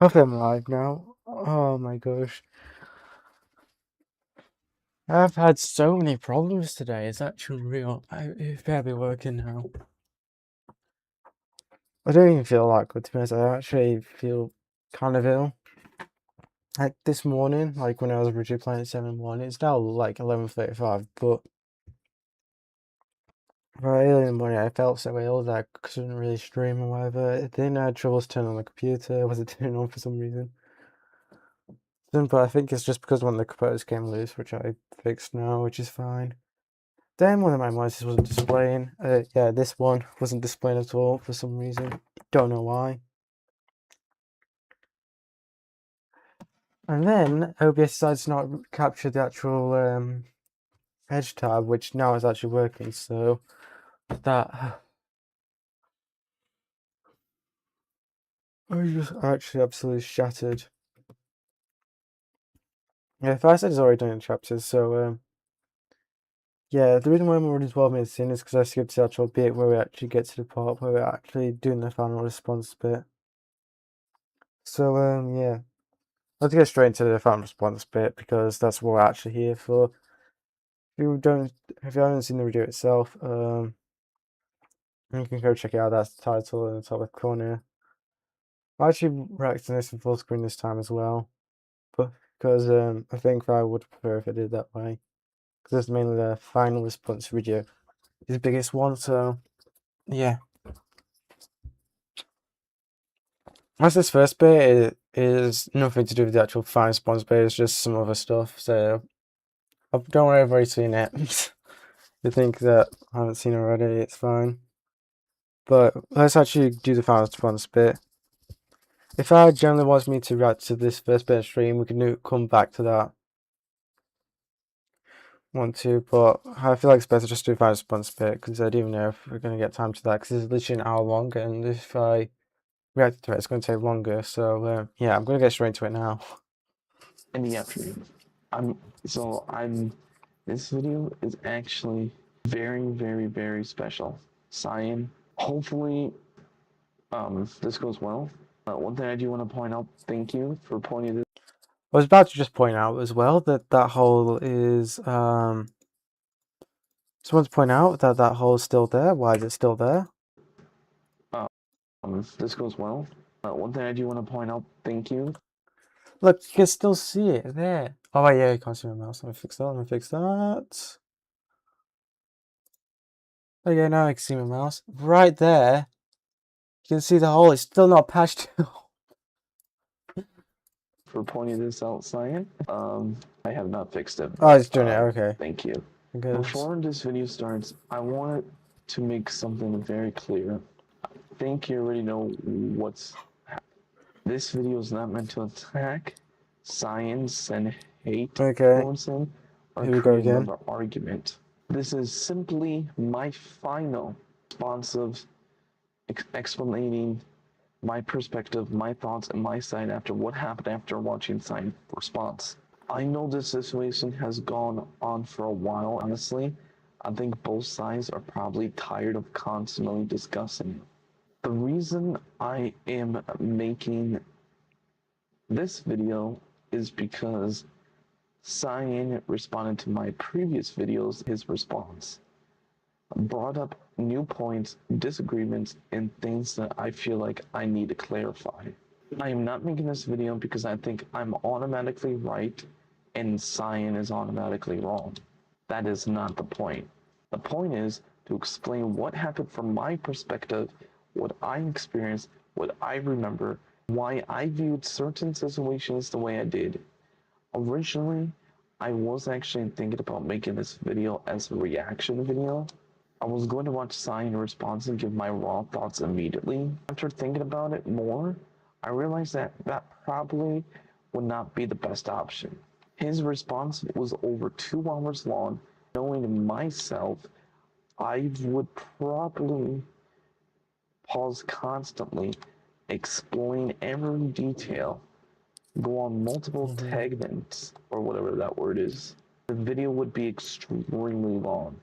Hopefully I'm live now. Oh my gosh. I've had so many problems today. It's actually real. It's barely working now. I don't even feel that good, to be honest. I actually feel kind of ill. Like this morning, like when I was originally playing at 7 morning, it's now like 11:35, but very early in the morning I felt so ill that I couldn't really stream or whatever. Then I had troubles turning on the computer. Was it turning on for some reason? But I think it's just because one of the components came loose, which I fixed now, which is fine. Then one of my monitors wasn't displaying. Yeah, this one wasn't displaying at all for some reason. Don't know why. And then OBS decides to not capture the actual edge tab, which now is actually working. So that I just actually absolutely shattered. Yeah, first it's already done in chapters. So yeah, the reason why I'm already 12 minutes in is because I skipped the actual bit where we actually get to the part where we're actually doing the final response bit. So yeah. Let's get straight into the fan response bit because that's what we're actually here for. If you haven't seen the video itself, you can go check it out. That's the title in the top left corner. I actually reacting this in full screen this time as well, but because I think I would prefer if I did it that way. Because it's mainly the final response video, is the biggest one. So yeah, as this first bit is nothing to do with the actual final response bit. It's just some other stuff. So don't worry, I've already seen it. You think that I haven't seen it already, it's fine. But let's actually do the final response bit. If I generally wants me to react to this first bit of stream, we can come back to that. Want to, but I feel like it's better just to do the final response bit because I don't even know if we're going to get time to that because it's literally an hour long, and if I react to it, it's going to take longer. So yeah, I'm going to get straight into it now. In the afternoon. This video is actually very, very, very special. Cyan. Hopefully, this goes well. One thing I do want to point out, thank you for pointing this. I was about to just point out as well that that hole is just want to point out that that hole is still there. Why is it still there? This goes well. One thing I do want to point out, thank you. Look, you can still see it there. Oh wait, yeah, you can't see my mouse. Let me fix that. Let me fix that. Okay, now I can see my mouse. Right there. You can see the hole. It's still not patched. For pointing this out, Cyan. I have not fixed it. Oh, it's doing it. Okay. Thank you. Because Before this video starts, I wanted to make something very clear. I think you already know what's happening. This video is not meant to attack science and hate okay. influencing or Here we go create again. another argument. This is simply my final responsive explaining my perspective, my thoughts, and my side after what happened after watching Science response. I know this situation has gone on for a while, honestly. I think both sides are probably tired of constantly discussing it. The reason I am making this video is because Cyan responded to my previous videos, his response brought up new points, disagreements, and things that I feel like I need to clarify. I am not making this video because I think I'm automatically right and Cyan is automatically wrong. That is not the point. The point is to explain what happened from my perspective, what I experienced, what I remember, why I viewed certain situations the way I did. Originally, I was actually thinking about making this video as a reaction video. I was going to watch Cyan response and give my raw thoughts immediately. After thinking about it more, I realized that that probably would not be the best option. His response was over 2 hours long. Knowing myself, I would probably pause constantly, explain every detail, go on multiple tangents, or whatever that word is. The video would be extremely long,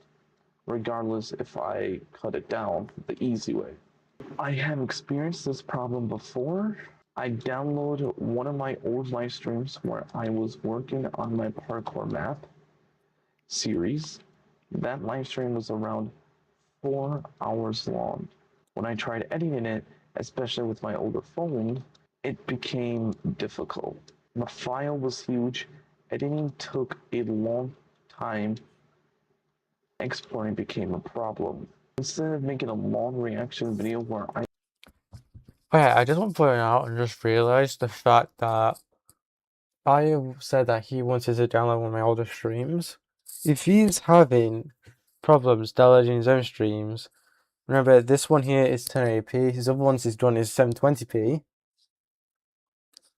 regardless if I cut it down the easy way. I have experienced this problem before. I downloaded one of my old live streams where I was working on my parkour map series. That live stream was around 4 hours long. When I tried editing it, especially with my older phone, it became difficult. The file was huge, editing took a long time, exporting became a problem. Instead of making a long reaction video where Okay, I just want to point out and just realized the fact that I said that he wanted to download one of my older streams. If he's having problems downloading his own streams, remember this one here is 1080p, his other ones he's done is 720p,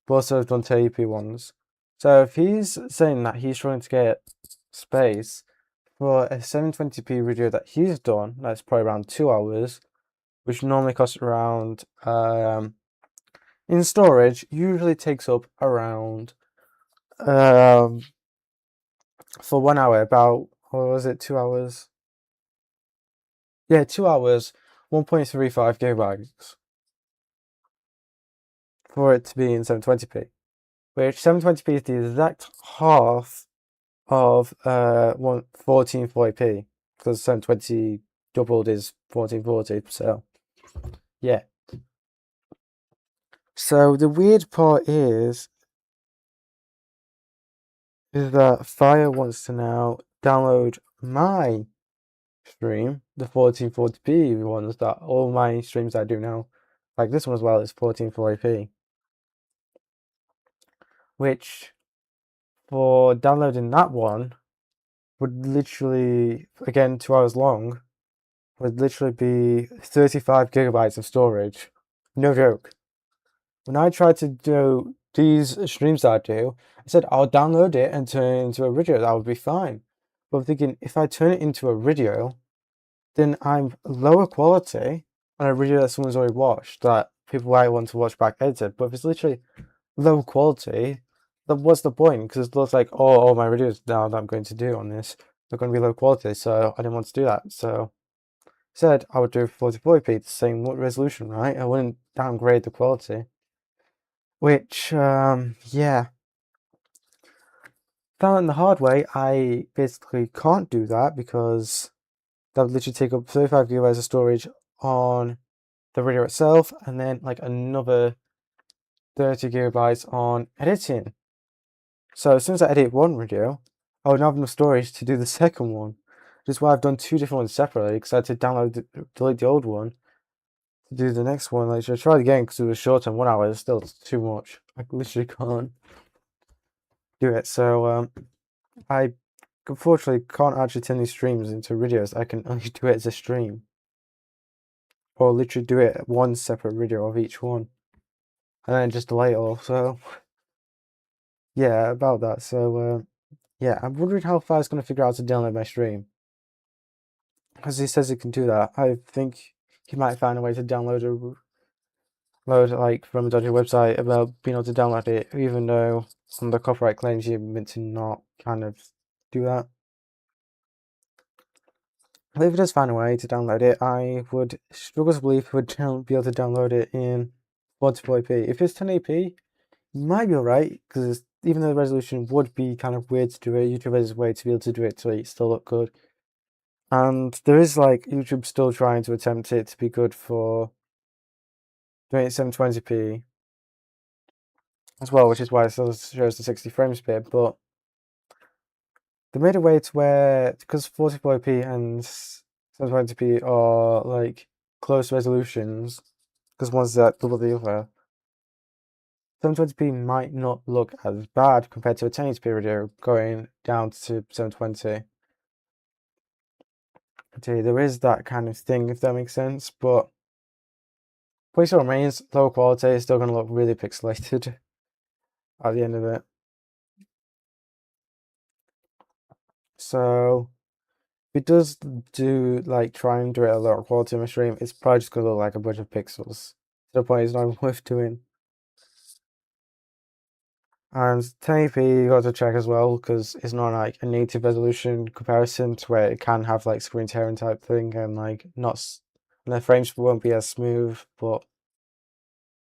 but also I've done 1080p ones. So if he's saying that he's trying to get space for a 720p video that he's done, that's probably around 2 hours, which normally costs around, in storage, usually takes up around, for 1 hour, about, what was it, 2 hours? Yeah, 2 hours, 1.35 gigabytes for it to be in 720p, which 720p is the exact half of 1440p, because 720 doubled is 1440, so yeah. So the weird part is that Fire wants to now download my stream, the 1440p ones that all my streams I do now, like this one as well, is 1440p, which for downloading that one would literally, again, 2 hours long, would literally be 35 gigabytes of storage. No joke. When I tried to do these streams that I do, I said I'll download it and turn it into a video. That would be fine. But I'm thinking if I turn it into a video, then I'm lower quality on a video that someone's already watched that people might want to watch back edited. But if it's literally low quality, then what's the point? Because it looks like all my videos now that I'm going to do on this are going to be low quality, so I didn't want to do that. So I said I would do 4040p, the same resolution, right? I wouldn't downgrade the quality. Which, yeah. Found out the hard way, I basically can't do that because that would literally take up 35 gigabytes of storage on the video itself, and then like another 30 gigabytes on editing. So as soon as I edit one video, I would not have enough storage to do the second one. Which is why I've done two different ones separately, because I had to delete the old one to do the next one. Like, I tried again because it was short and 1 hour, it's still too much. I literally can't do it. So I unfortunately can't actually turn these streams into videos. I can only do it as a stream, or literally do it one separate video of each one, and then just delete it all. So yeah, about that. So yeah, I'm wondering how far it's going to figure out to download my stream, because he says he can do that. I think he might find a way to download load like from a dodgy website about being able to download it, even though on the copyright claims you're meant to not kind of do that. If it does find a way to download it, I would struggle to believe it would be able to download it in 440p. If it's 1080p, you might be alright, because even though the resolution would be kind of weird to do it, YouTube has a way to be able to do it so it still look good. And there is like YouTube still trying to attempt it to be good for doing it 720p as well, which is why it still shows the 60 frames bit, but they made a way to where, because 4040p and 720p are like close resolutions, because one's that double the other, 720p might not look as bad compared to a 1080p video going down to 720. Okay, there is that kind of thing, if that makes sense, but point still remains, low quality is still going to look really pixelated at the end of it. So if it does do like try and do it at a lower quality on my stream, it's probably just gonna look like a bunch of pixels. To the point it's not even worth doing. And 1080p you got to check as well, because it's not like a native resolution comparison to where it can have like screen tearing type thing, and like not and the frames won't be as smooth, but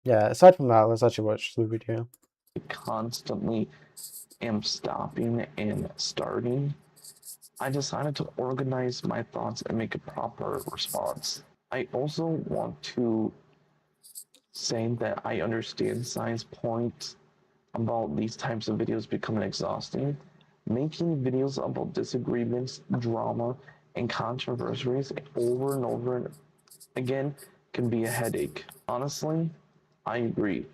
yeah, aside from that, let's actually watch the video. I constantly am stopping and starting. I decided to organize my thoughts and make a proper response. I also want to say that I understand Science point about these types of videos becoming exhausting. Making videos about disagreements, drama, and controversies over and over again can be a headache. Honestly, I agree.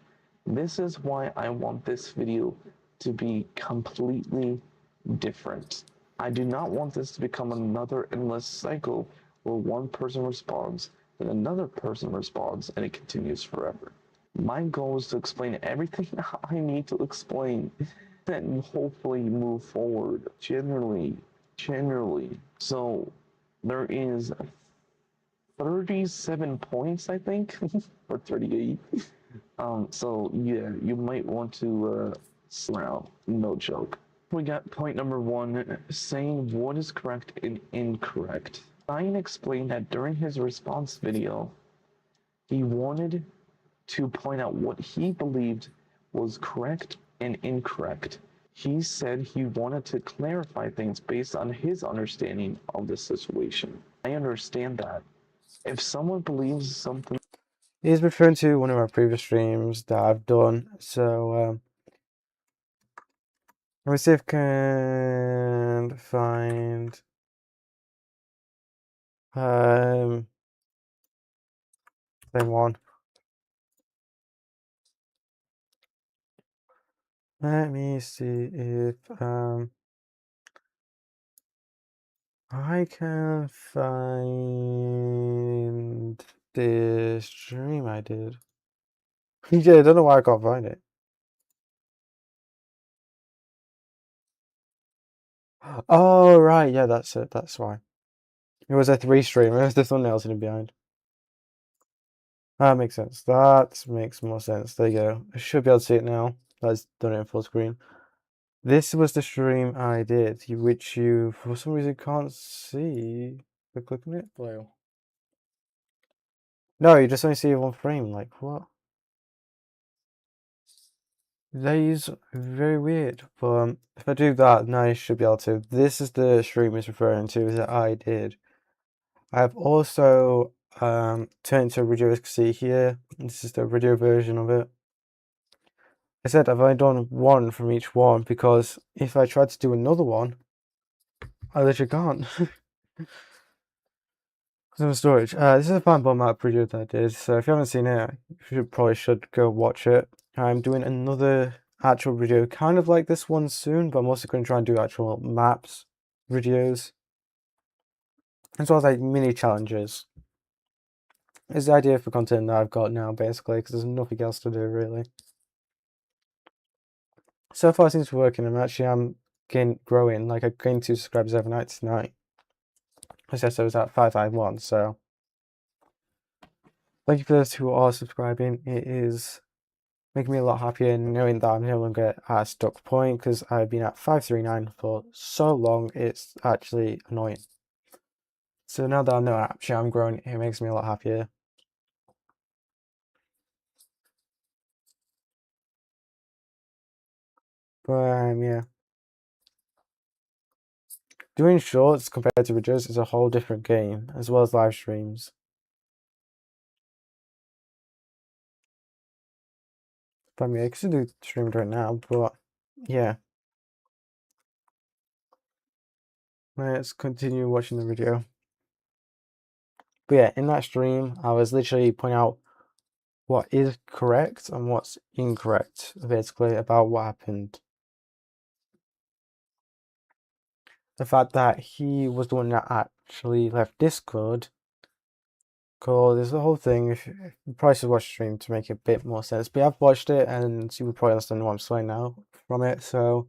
This is why I want this video to be completely different. I do not want this to become another endless cycle where one person responds, then another person responds, and it continues forever. My goal is to explain everything I need to explain and hopefully move forward generally. So there is 37 points, I think, or 38. So yeah, you might want to around. No joke. We got point number 1, saying what is correct and incorrect. Ryan explained that during his response video, he wanted to point out what he believed was correct and incorrect. He said he wanted to clarify things based on his understanding of the situation. I understand that. If someone believes something, He's referring to one of our previous streams that I've done. So let me see if I can find same one. Let me see if I can find the stream I did. Yeah, I don't know why I can't find it. Oh right, yeah, that's it. That's why. It was a 3 stream. It was the thumbnails hidden behind. That makes sense. That makes more sense. There you go. I should be able to see it now. That's done it in full screen. This was the stream I did, which you for some reason can't see by clicking it. Blue. No, you just only see one frame. Like what? That is very weird. But if I do that, now I should be able to. This is the stream it's referring to that I did. I've also turned to a video as you can see here. This is the video version of it. I said I've only done one from each one because if I tried to do another one, I literally can't. Some storage. This is a fan bomb map video that I did, so if you haven't seen it, you probably should go watch it. I'm doing another actual video, kind of like this one soon, but I'm also going to try and do actual maps videos, as well as like mini challenges. It's the idea for content that I've got now, basically, because there's nothing else to do, really. So far, it seems to be working. I'm growing. Like, I gained 2 subscribers overnight tonight. I said so I was at 551, so thank you for those who are subscribing. It is making me a lot happier knowing that I'm no longer at a stuck point because I've been at 539 for so long, it's actually annoying. So now that I know actually I'm growing, it makes me a lot happier. But yeah. Doing shorts compared to videos is a whole different game, as well as live streams. But yeah, I could do stream right now, but yeah. Let's continue watching the video. But yeah, in that stream, I was literally pointing out what is correct and what's incorrect, basically, about what happened. The fact that he was the one that actually left Discord. Cool, there's the whole thing. If you probably should watch the stream to make it a bit more sense. But I've watched it and you would probably understand what I'm saying now from it. So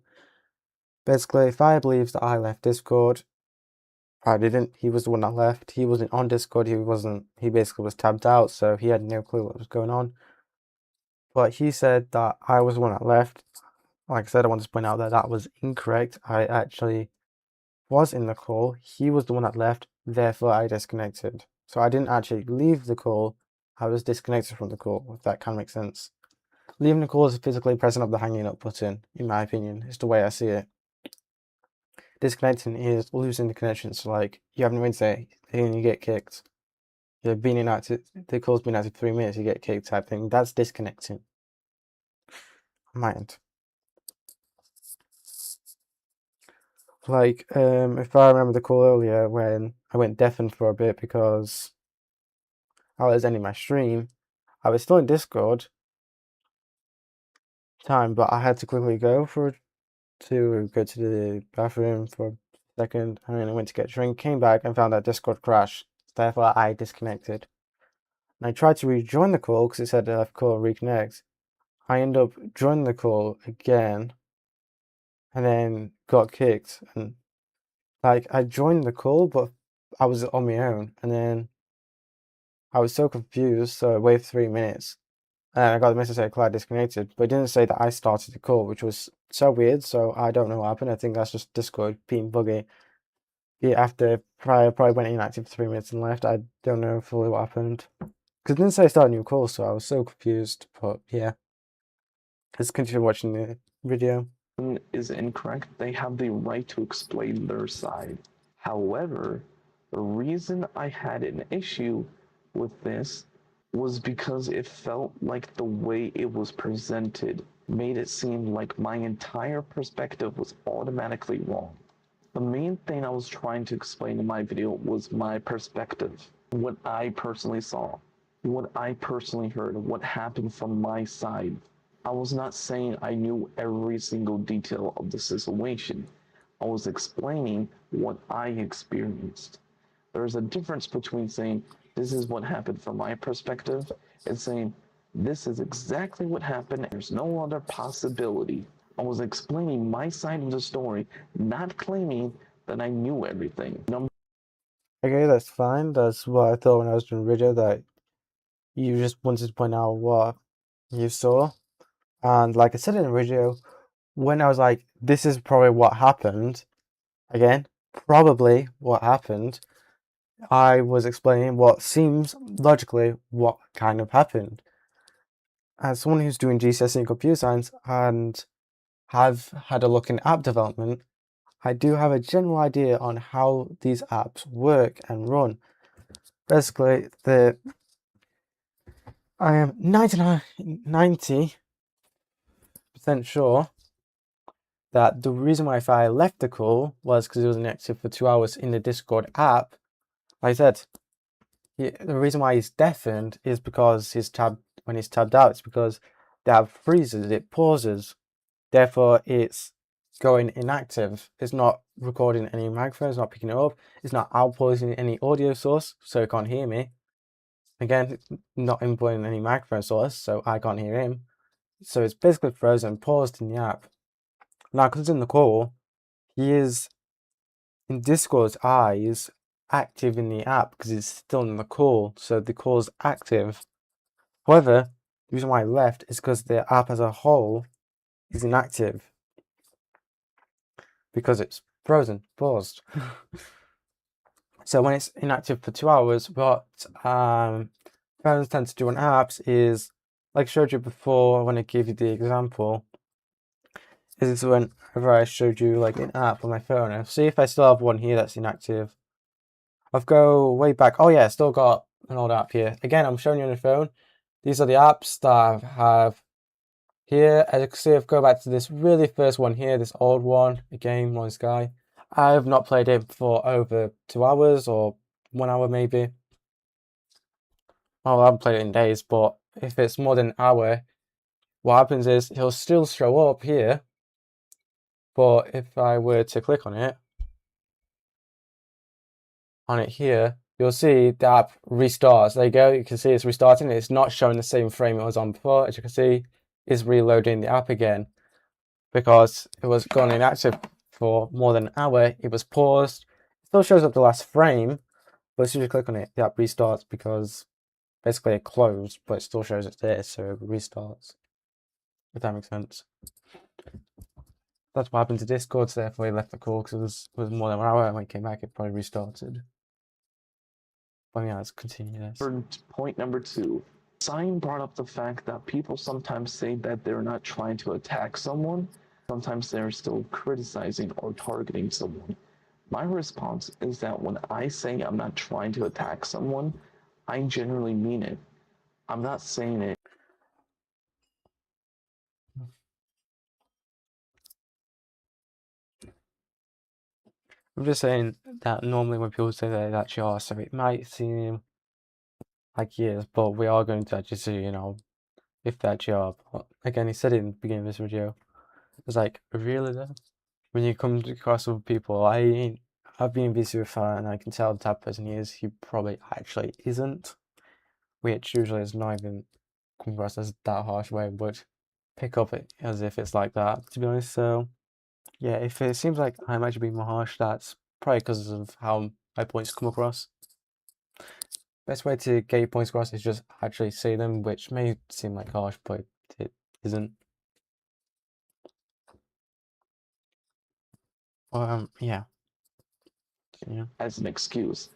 basically, Fire believes that I left Discord. I didn't. He was the one that left. He wasn't on Discord. He basically was tabbed out, so he had no clue what was going on. But he said that I was the one that left. Like I said, I wanted to point out that that was incorrect. I actually was in the call. He was the one that left. Therefore, I disconnected. So I didn't actually leave the call. I was disconnected from the call, if that can make sense. Leaving the call is physically pressing up the hanging up button, in my opinion. It's the way I see it. Disconnecting is losing the connection. So, like, you have an Wednesday and you get kicked. You've been inactive, the call's been active 3 minutes, you get kicked type thing. That's disconnecting. Mind. Like, if I remember the call earlier when I went deafened for a bit because I was ending my stream, I was still in Discord time, but I had to quickly go to go to the bathroom for a second, and then I went to get a drink, came back and found that Discord crashed. Therefore, I disconnected. And I tried to rejoin the call because it said I've called reconnect. I ended up joining the call again, and then got kicked. And like I joined the call, but I was on my own, and then I was so confused. So I waited 3 minutes, and I got the message that Clyde disconnected, but it didn't say that I started the call, which was so weird. So I don't know what happened. I think that's just Discord being buggy. Yeah, after probably went inactive for 3 minutes and left. I don't know fully what happened because it didn't say start a new call, so I was so confused. But yeah, let's continue watching the video. Is incorrect, they have the right to explain their side. However, the reason I had an issue with this was because it felt like the way it was presented made it seem like my entire perspective was automatically wrong. The main thing I was trying to explain in my video was my perspective, what I personally saw, what I personally heard, what happened from my side. I was not saying I knew every single detail of the situation. I was explaining what I experienced. There's a difference between saying, this is what happened from my perspective, and saying, this is exactly what happened, there's no other possibility. I was explaining my side of the story, not claiming that I knew everything. Okay, that's fine. That's what I thought when I was doing the video, that you just wanted to point out what you saw. And like I said in the video, when I was like, this is probably what happened, again, probably what happened, I was explaining what seems logically what kind of happened. As someone who's doing GCSE in computer science and have had a look in app development, I do have a general idea on how these apps work and run. Basically, I am 90% sure that the reason why I left the call was because it was inactive for 2 hours in the Discord app. Like I said, the reason why he's deafened is because when he's tabbed out, it's because the app freezes, it pauses. Therefore, it's going inactive. It's not recording any microphones, not picking it up. It's not outputting any audio source, so it can't hear me. Again, not inputting any microphone source, so I can't hear him. So it's basically frozen, paused in the app. Now, because it's in the call, he is in Discord's eyes active in the app because it's still in the call, so the call's active. However, the reason why I left is because the app as a whole is inactive because it's frozen, paused. So when it's inactive for 2 hours, what phones tend to do on apps is, like I showed you before when I gave you the example, is whenever I showed you like an app on my phone, I'll see if I still have one here that's inactive. I'll go way back. Oh yeah, I still got an old app here. Again, I'm showing you on the phone. These are the apps that I have here. As you can see, I've go back to this really first one here, this old one, again, One Sky. I have not played it for over 2 hours or 1 hour maybe. Well, I haven't played it in days, but if it's more than an hour, what happens is he'll still show up here. But if I were to click on it here, you'll see the app restarts. There you go. You can see it's restarting. It's not showing the same frame it was on before. As you can see, it's reloading the app again because it was gone inactive for more than an hour. It was paused. It still shows up the last frame, but as soon as you click on it, the app restarts because basically it closed, but it still shows it's there, so it restarts. If that makes sense. That's what happened to Discord, so therefore he left the call because it was more than an hour, and when he came back, it probably restarted. But yeah, let's continue this. Point number 2. Sign brought up the fact that people sometimes say that they're not trying to attack someone. Sometimes they're still criticizing or targeting someone. My response is that when I say I'm not trying to attack someone, I genuinely mean it. I'm not saying it. I'm just saying that normally when people say that actually are, so it might seem like years, but we are going to actually see, if that job. Again, he said it in the beginning of this video. It's like, really though? When you come across with people, I've been busy with her and I can tell the type of person he is. He probably actually isn't, which usually is not even come across as that harsh way, but pick up it as if it's like that, to be honest. So, yeah, if it seems like I'm actually being more harsh, that's probably because of how my points come across. Best way to get your points across is just actually say them, which may seem like harsh, but it isn't. Yeah. As an excuse.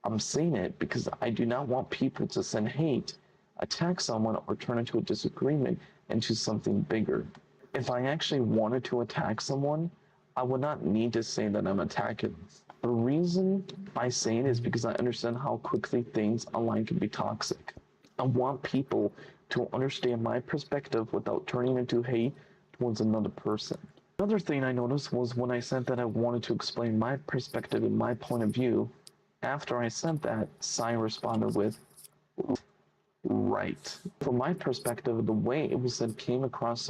I'm saying it because I do not want people to send hate, attack someone, or turn into a disagreement into something bigger. If I actually wanted to attack someone, I would not need to say that I'm attacking. The reason I say it is because I understand how quickly things online can be toxic. I want people to understand my perspective without turning into hate towards another person. Another thing I noticed was when I said that I wanted to explain my perspective and my point of view, after I said that, Sai responded with, right. From my perspective, the way it was said came across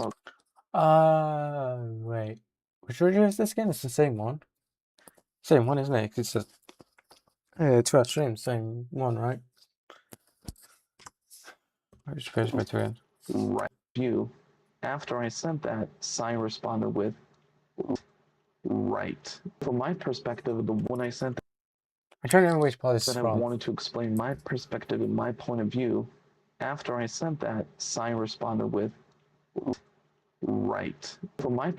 Wait. Which video is this again? It's the same one. Same one, isn't it? 'Cause it's a 2 hour stream, same one, right? Which first way to end? right view. After I said that, Sai responded with, right. From my perspective, when I said I'm trying to remember which part this is that I from. wanted to explain my perspective and my point of view, after I said that, Sai responded with, right. From my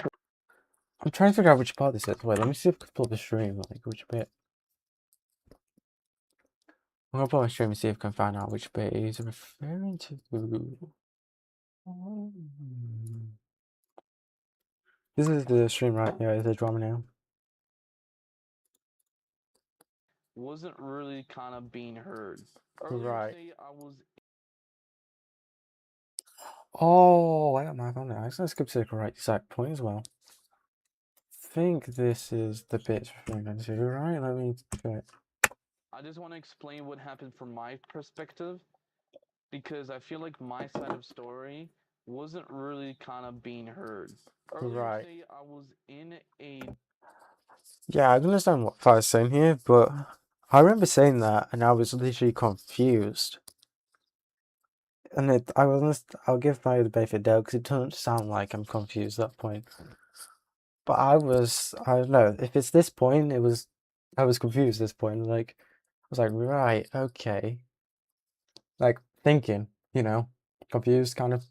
I'm trying to figure out which part this is. Wait, let me see if I can pull up the stream, like which bit. I'm gonna pull up my stream and see if I can find out which bit he's referring to. This is the stream, right? Yeah, it's a drama now. wasn't really kind of being heard. Right. Today, I was Oh, I got my phone now. I just skipped to the correct exact point as well. I think this is the bit referring to, right? Let me do it. I just want to explain what happened from my perspective because I feel like my side of story wasn't really kind of being heard. Right. Today, I was in a Yeah, I don't understand what I was saying here, but I remember saying that and I was literally confused. And I'll give my the benefit of the doubt because it doesn't sound like I'm confused at that point. But I don't know, if it's this point, I was confused at this point. Like, I was like, right, okay. Like, thinking, confused kind of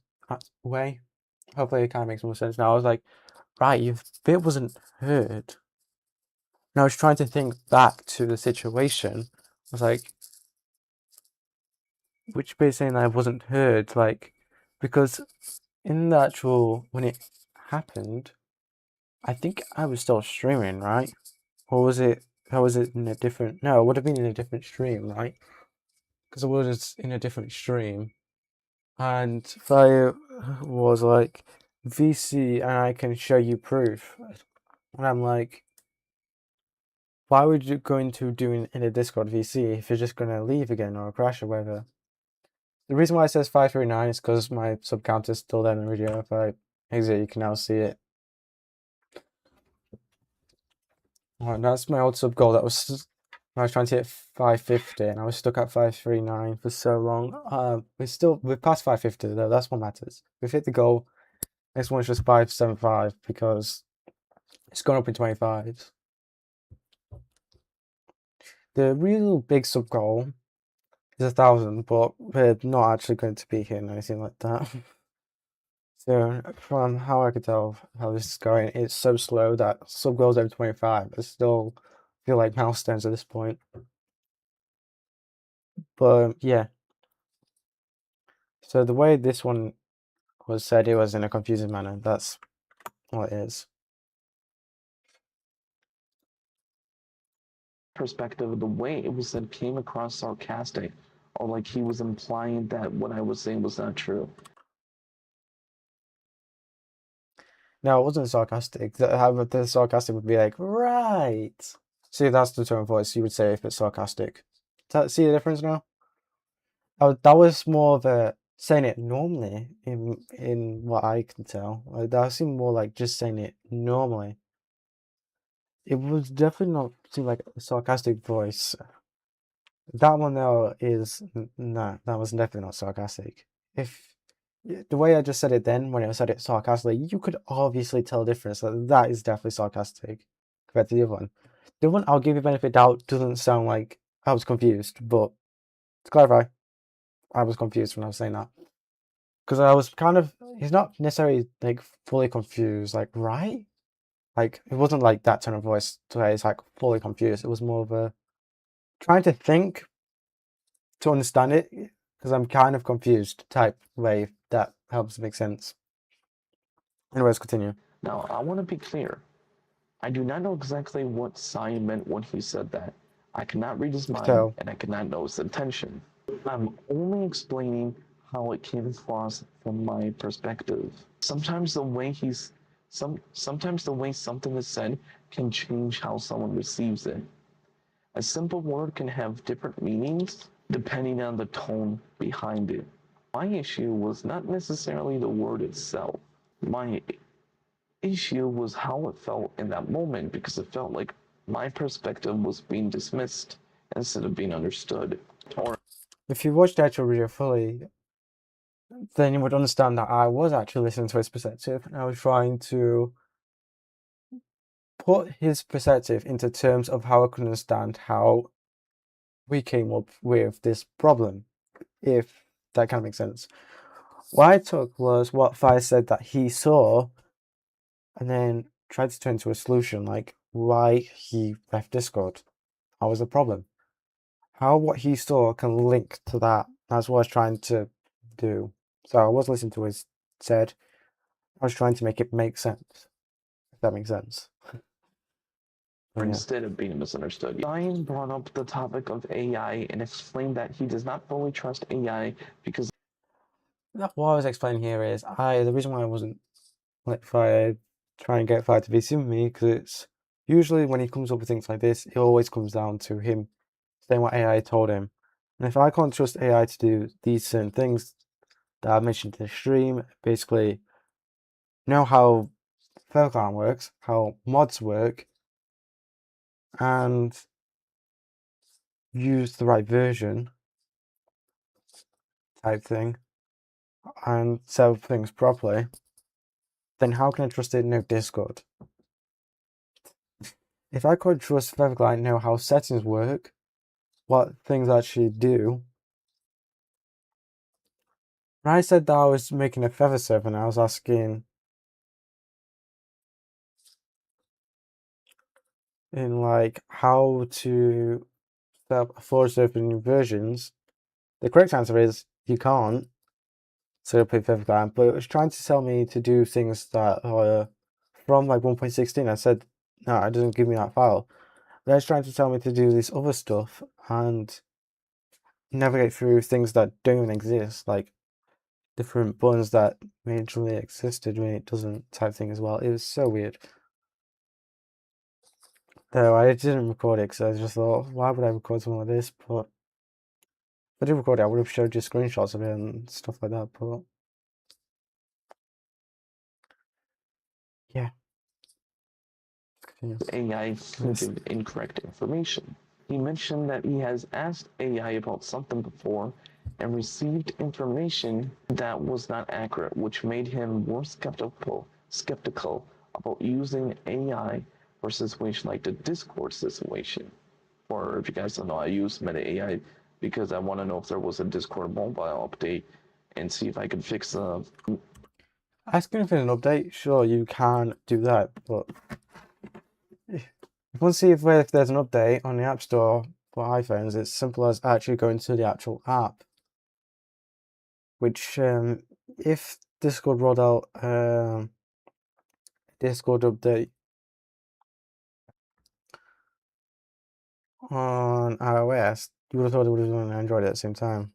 way. Hopefully it kind of makes more sense now. I was like, right, if bit wasn't heard. And I was trying to think back to the situation. I was like, which bit saying that I wasn't heard? Like, because in the actual, when it happened, I think I was still streaming, right? Or was it, how was it in a different, no, it would have been in a different stream, right? Because it was in a different stream. And Fire was like, VC and I can show you proof. And I'm like, why would you go into doing in a Discord VC if you're just gonna leave again or crash or whatever? The reason why it says 539 is because my sub count is still there in the video. If I exit, you can now see it. Alright, that's my old sub goal. That was I was trying to hit 550 and I was stuck at 539 for so long. We're past 550 though. That's what matters. We've hit the goal. Next one's just 575 because it's gone up in 25s. The real big sub goal is 1,000, but we're not actually going to be hitting anything like that. So from how I could tell how this is going, it's so slow that sub goals over 25. I still feel like milestones at this point. But yeah. So the way this one was said, it was in a confusing manner. That's what it is. Perspective, the way it was said came across sarcastic, or like he was implying that what I was saying was not true. No, it wasn't sarcastic. However, the sarcastic would be like, right. See, that's the tone of voice you would say if it's sarcastic. See the difference now? Oh, that was more of a saying it normally in what I can tell. Like, that seemed more like just saying it normally. It was definitely not seem like a sarcastic voice. That one though is nah, that was definitely not sarcastic. If the way I just said it then, when I said it sarcastically, you could obviously tell the difference. That is definitely sarcastic compared to the other one. The one I'll give you benefit of doubt doesn't sound like I was confused, but to clarify, I was confused when I was saying that. Because I was kind of, he's not necessarily like fully confused, like, right? Like, it wasn't like that tone of voice where it's like fully confused. It was more of a trying to think to understand it because I'm kind of confused type way, if that helps make sense. Anyways, continue. Now, I want to be clear. I do not know exactly what Sai meant when he said that. I cannot read his mind, So, and I cannot know his intention. I'm only explaining how it came across from my perspective. Sometimes the way sometimes the way something is said can change how someone receives it. A simple word can have different meanings depending on the tone behind it. My issue was not necessarily the word itself. My issue was how it felt in that moment because it felt like my perspective was being dismissed instead of being understood. Or if you watched the actual video fully, then you would understand that I was actually listening to his perspective and I was trying to put his perspective into terms of how I could understand how we came up with this problem, if that kind of makes sense. What I took was what Fire said that he saw and then tried to turn to a solution, like why he left Discord. How was the problem? How what he saw can link to that. That's what I was trying to do. So I was listening to his said. I was trying to make it make sense. If that makes sense. Yeah. instead of being misunderstood. Ryan brought up the topic of AI and explained that he does not fully trust AI because What I was explaining here is the reason why I wasn't like Fire try and get Fire to be with me because it's usually when he comes up with things like this, it always comes down to him saying what AI told him. And if I can't trust AI to do these certain things that I mentioned in the stream, basically know how Fairground works, how mods work, and use the right version type thing, and sell things properly, then how can I trust it? No Discord. If I could trust Fairground and know how settings work, what things actually do. When I said that I was making a feather server and I was asking in like how to set up for certain versions, the correct answer is you can't set up a feather client, but it was trying to tell me to do things that are from like 1.16. I said, no, it doesn't give me that file. But it's trying to tell me to do this other stuff and navigate through things that don't exist, like different buttons that originally existed when it doesn't type thing as well. It was so weird. Though I didn't record it because I just thought, why would I record something like this? But if I did record it, I would have showed you screenshots of it and stuff like that. But yeah, continue. AI can give incorrect information. He mentioned that he has asked AI about something before and received information that was not accurate, which made him more skeptical about using AI for a situation like the Discord situation. Or if you guys don't know, I use Meta AI because I want to know if there was a Discord mobile update and see if I could fix Asking for an update, sure, you can do that, but if you want to see if there's an update on the App Store, for iPhones, it's simple as actually going to the actual app. Which, if Discord rolled out Discord update on iOS, you would have thought it would have done on Android at the same time,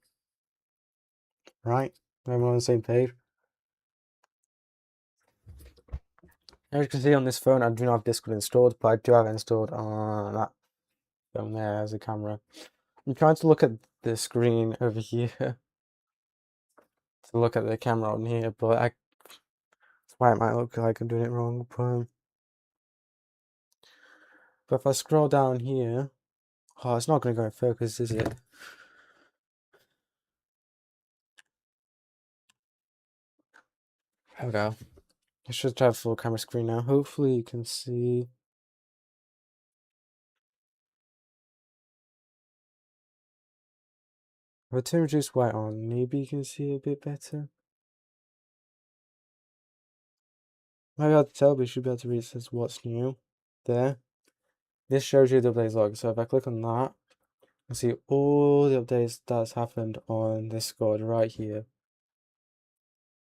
right? Everyone on the same page. As you can see on this phone, I do not have Discord installed, but I do have it installed on that phone there as a camera. I'm trying to look at the screen over here to look at the camera on here, but that's why it might look like I'm doing it wrong. But if I scroll down here, oh, it's not going to go in focus, is it? There we go. I should have full camera screen now. Hopefully you can see. If I turn reduce white on, maybe you can see a bit better. Might be hard to tell, but you should be able to read. It says what's new there. This shows you the updates log. So if I click on that, you see all the updates that's happened on Discord right here.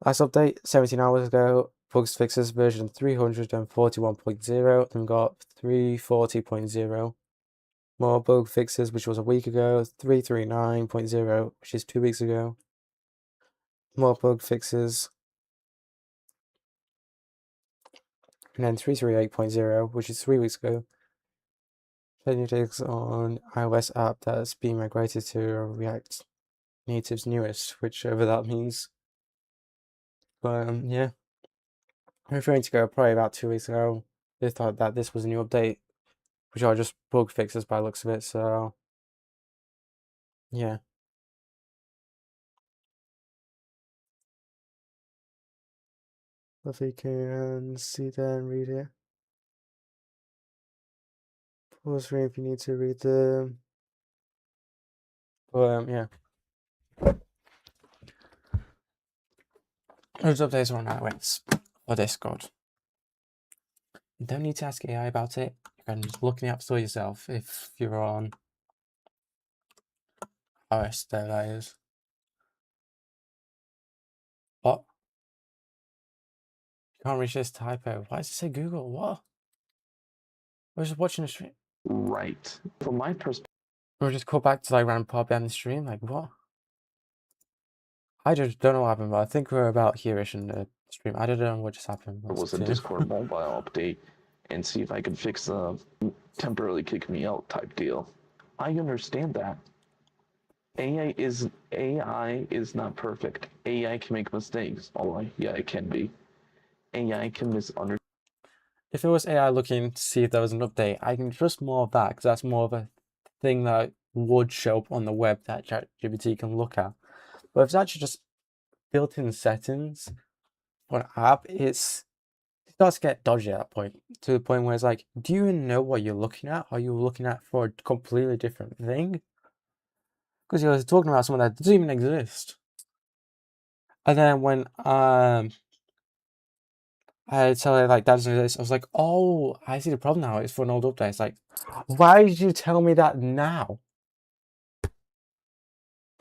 Last update 17 hours ago, bugs fixes version 341.0, then we got 340.0. More bug fixes, which was a week ago, 339.0, which is 2 weeks ago. More bug fixes, and then 338.0, which is 3 weeks ago. New takes on iOS app that's being migrated to React Native's newest, whichever that means. But yeah, I'm referring to go probably about 2 weeks ago. They thought that this was a new update, which are just bug fixes by the looks of it. So yeah. If you can see there and read it. Pause screen if you need to read them. But yeah. Those updates are on iOS or Discord. You don't need to ask AI about it. You can just look in the App Store yourself if you're on iOS, there that is. What? You can't reach this typo. Why does it say Google? What? I was just watching the stream. Right. From my perspective, Or just call back to like random pop behind the stream. Like what? I just don't know what happened, but I think we're about here-ish in the stream. I don't know what just happened. it was a Discord mobile update and see if I could fix the temporarily kick me out type deal. I understand that. AI is not perfect. AI can make mistakes. Although, yeah, it can be. AI can misunderstand. If it was AI looking to see if there was an update, I can trust more of that because that's more of a thing that would show up on the web that ChatGPT can look at. But if it's actually just built-in settings for an app, it starts to get dodgy at that point, to the point where it's like, do you even know what you're looking at? Are you looking at for a completely different thing? Because you're talking about something that doesn't even exist. And then when I tell her like that doesn't exist, I was like, oh, I see the problem now. It's for an old update. It's like, why did you tell me that now?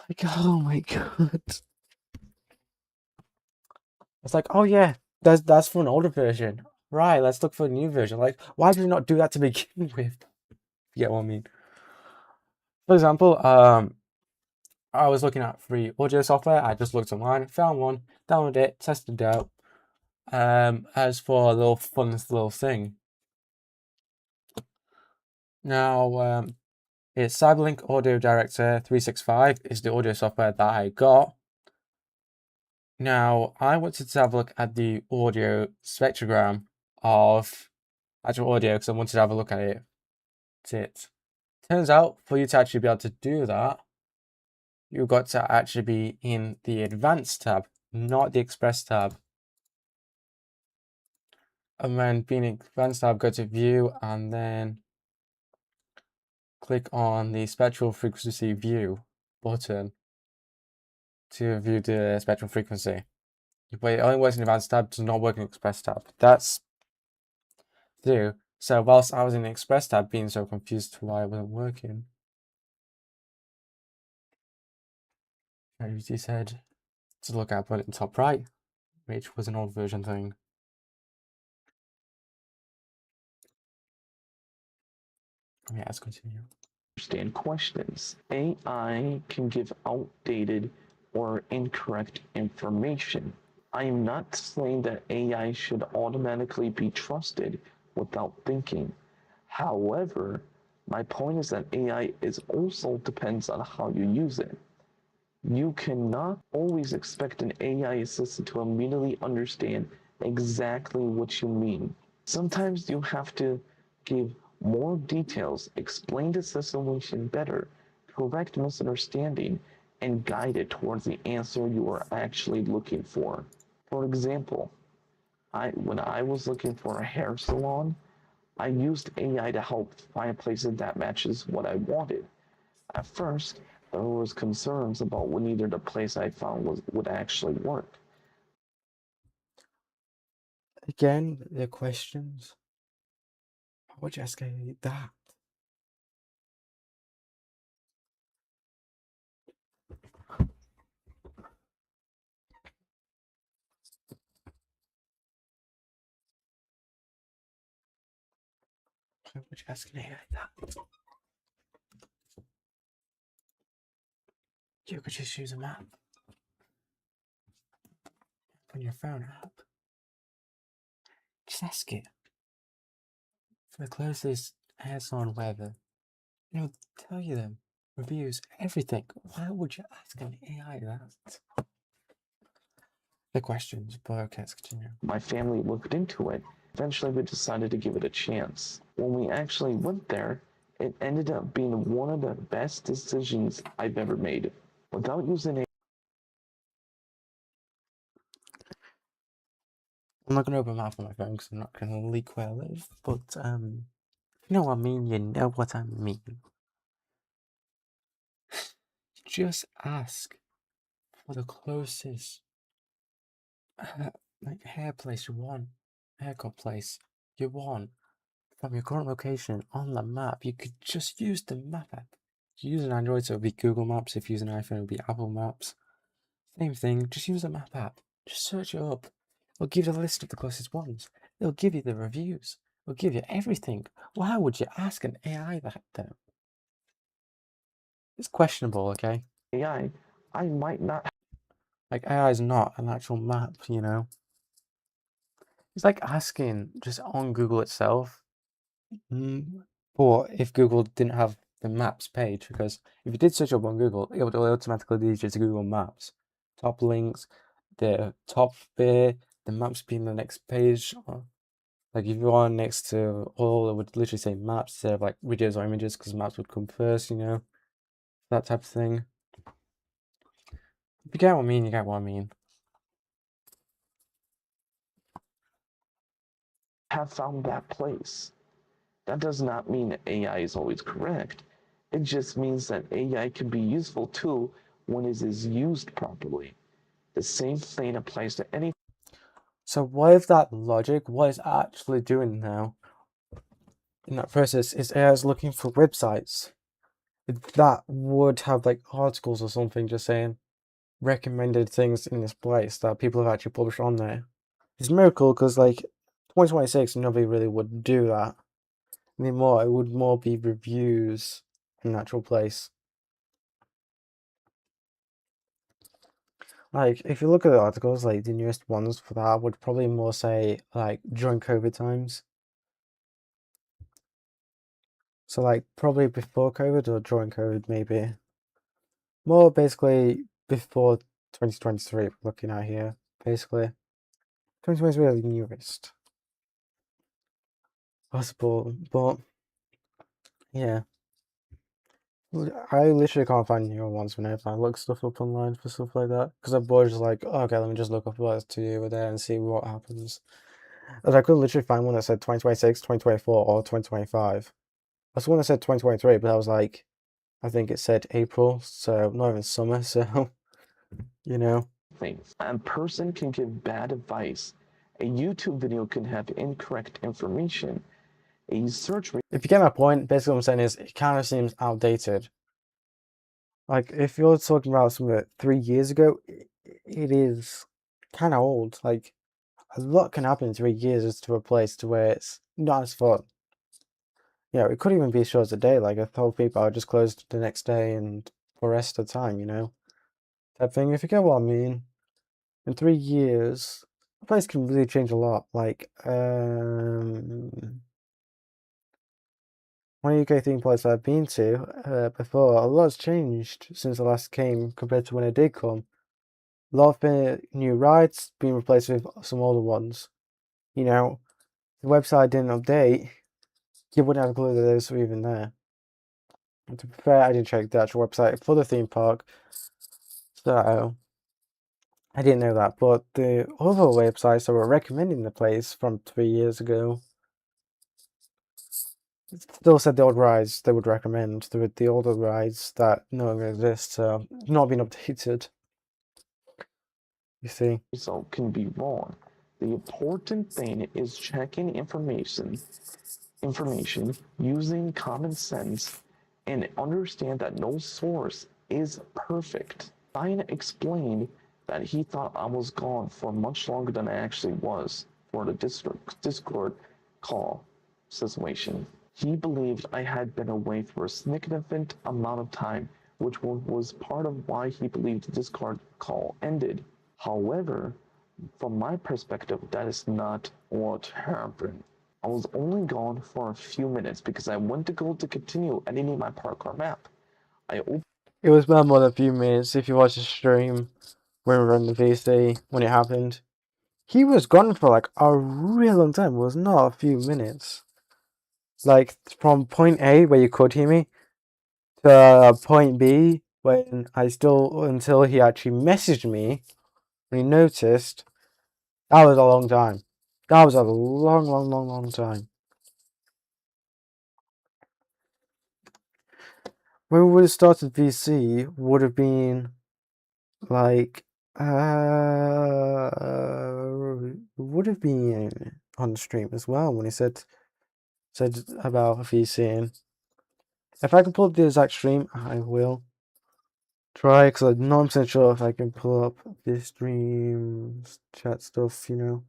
Like, oh my god. It's like, oh yeah, that's for an older version. Right, let's look for a new version. Like, why did you not do that to begin with? You get what I mean? For example, I was looking at free audio software. I just looked online, found one, downloaded it, tested it out. As for a little fun little thing. Now, it's Cyberlink Audio Director 365 is the audio software that I got. Now, I wanted to have a look at the audio spectrogram of actual audio because I wanted to have a look at it. That's it. Turns out, for you to actually be able to do that, you've got to actually be in the Advanced tab, not the Express tab. And then being in Advanced tab, go to View and then click on the Spectral Frequency View button to view the spectral frequency. But it only works in Advanced tab, does not work in Express tab. That's true. So whilst I was in the Express tab being so confused to why it wasn't working, ChatGPT said to look at it in top right, which was an old version thing. Yeah, let's continue. Understand questions. AI can give outdated or incorrect information. I am not saying that AI should automatically be trusted without thinking. However, my point is that AI is also depends on how you use it. You cannot always expect an AI assistant to immediately understand exactly what you mean. Sometimes you have to give more details, explain the situation better, correct misunderstanding, and guide it towards the answer you are actually looking for. For example, when I was looking for a hair salon, I used AI to help find places that matches what I wanted. At first, there was concerns about whether the place I found would actually work. Again, the questions. How would you escalate that? How would you escalate that? You could just use a map on your phone app. Just ask it for the closest hands-on weather. It'll tell you them, reviews, everything. Why would you ask an AI that? The questions, but okay, let's continue. My family looked into it. Eventually, we decided to give it a chance. When we actually went there, it ended up being one of the best decisions I've ever made. Without using a I'm not gonna open map on my phone because I'm not gonna leak where I live, but you know what I mean, you know what I mean. Just ask for the closest like hair place you want, haircut place you want from your current location on the map. You could just use the map app. If you use an Android, so it would be Google Maps. If you use an iPhone, it would be Apple Maps. Same thing, just use the map app. Just search it up. It'll give you the list of the closest ones. It'll give you the reviews. It'll give you everything. Why would you ask an AI that then? It's questionable, okay? AI, I might not Like AI is not an actual map, you know? It's like asking just on Google itself. Or if Google didn't have the Maps page, because if you did search up on Google, it would automatically lead you to Google Maps. Top links, the top bit, the maps being the next page. Like if you are next to all, it would literally say maps instead of like videos or images, because maps would come first, you know? That type of thing. If you get what I mean, you get what I mean. have found that place. That does not mean that AI is always correct. It just means that AI can be useful too when it is used properly. The same thing applies to any. So what if that logic, what it's actually doing now in that process is AI is looking for websites that would have like articles or something just saying recommended things in this place that people have actually published on there. It's a miracle because like 2026 nobody really would do that anymore. It would more be reviews in an actual place. Like if you look at the articles, like the newest ones for that would probably more say like during COVID times. So like probably before COVID or during COVID maybe. More basically before 2023 we're looking at here, basically. 2023 is the newest possible, but yeah. I literally can't find new ones whenever I look stuff up online for stuff like that. Because I'm bored just like, oh, okay, let me just look up what's to you over there and see what happens. And I could literally find one that said 2026, 2024, or 2025. That's one that said 2023, but I was like, I think it said April, so not even summer, so, you know. Things. A person can give bad advice. A YouTube video can have incorrect information. A search. If you get my point, basically what I'm saying is it kind of seems outdated. Like, if you're talking about something 3 years ago, it is kind of old. Like, a lot can happen in 3 years as to a place to where it's not as fun. Yeah, it could even be as short as a day. Like, I told people I just closed the next day and for the rest of the time, you know? Type thing, if you get what I mean. In 3 years, a place can really change a lot. Like, one UK theme parks I've been to before, a lot's changed since I last came compared to when I did come. A lot of new rides being replaced with some older ones. You know, the website didn't update, you wouldn't have a clue that those were even there. And to be fair, I didn't check the actual website for the theme park, so I didn't know that. But the other websites that were recommending the place from 3 years ago still said the old rides they would recommend. The older rides that no longer exist, so not being updated. You see. result can be wrong. The important thing is checking information using common sense, and understand that no source is perfect. Ryan explained that he thought I was gone for much longer than I actually was for the Discord call situation. He believed I had been away for a significant amount of time, which was part of why he believed the Discord call ended. However, from my perspective, that is not what happened. I was only gone for a few minutes because I went to go to continue editing my parkour map. It was well more than a few minutes if you watch the stream when we were on the VC when it happened. He was gone for like a real long time. It was not a few minutes. Like from point A where you could hear me to point B when I still until he actually messaged me when he noticed. That was a long time. That was a long time. When we would have started VC would have been like would have been on the stream as well when he said about VCing. If I can pull up the exact stream, I will try because I'm not 100% sure if I can pull up the stream chat stuff, you know.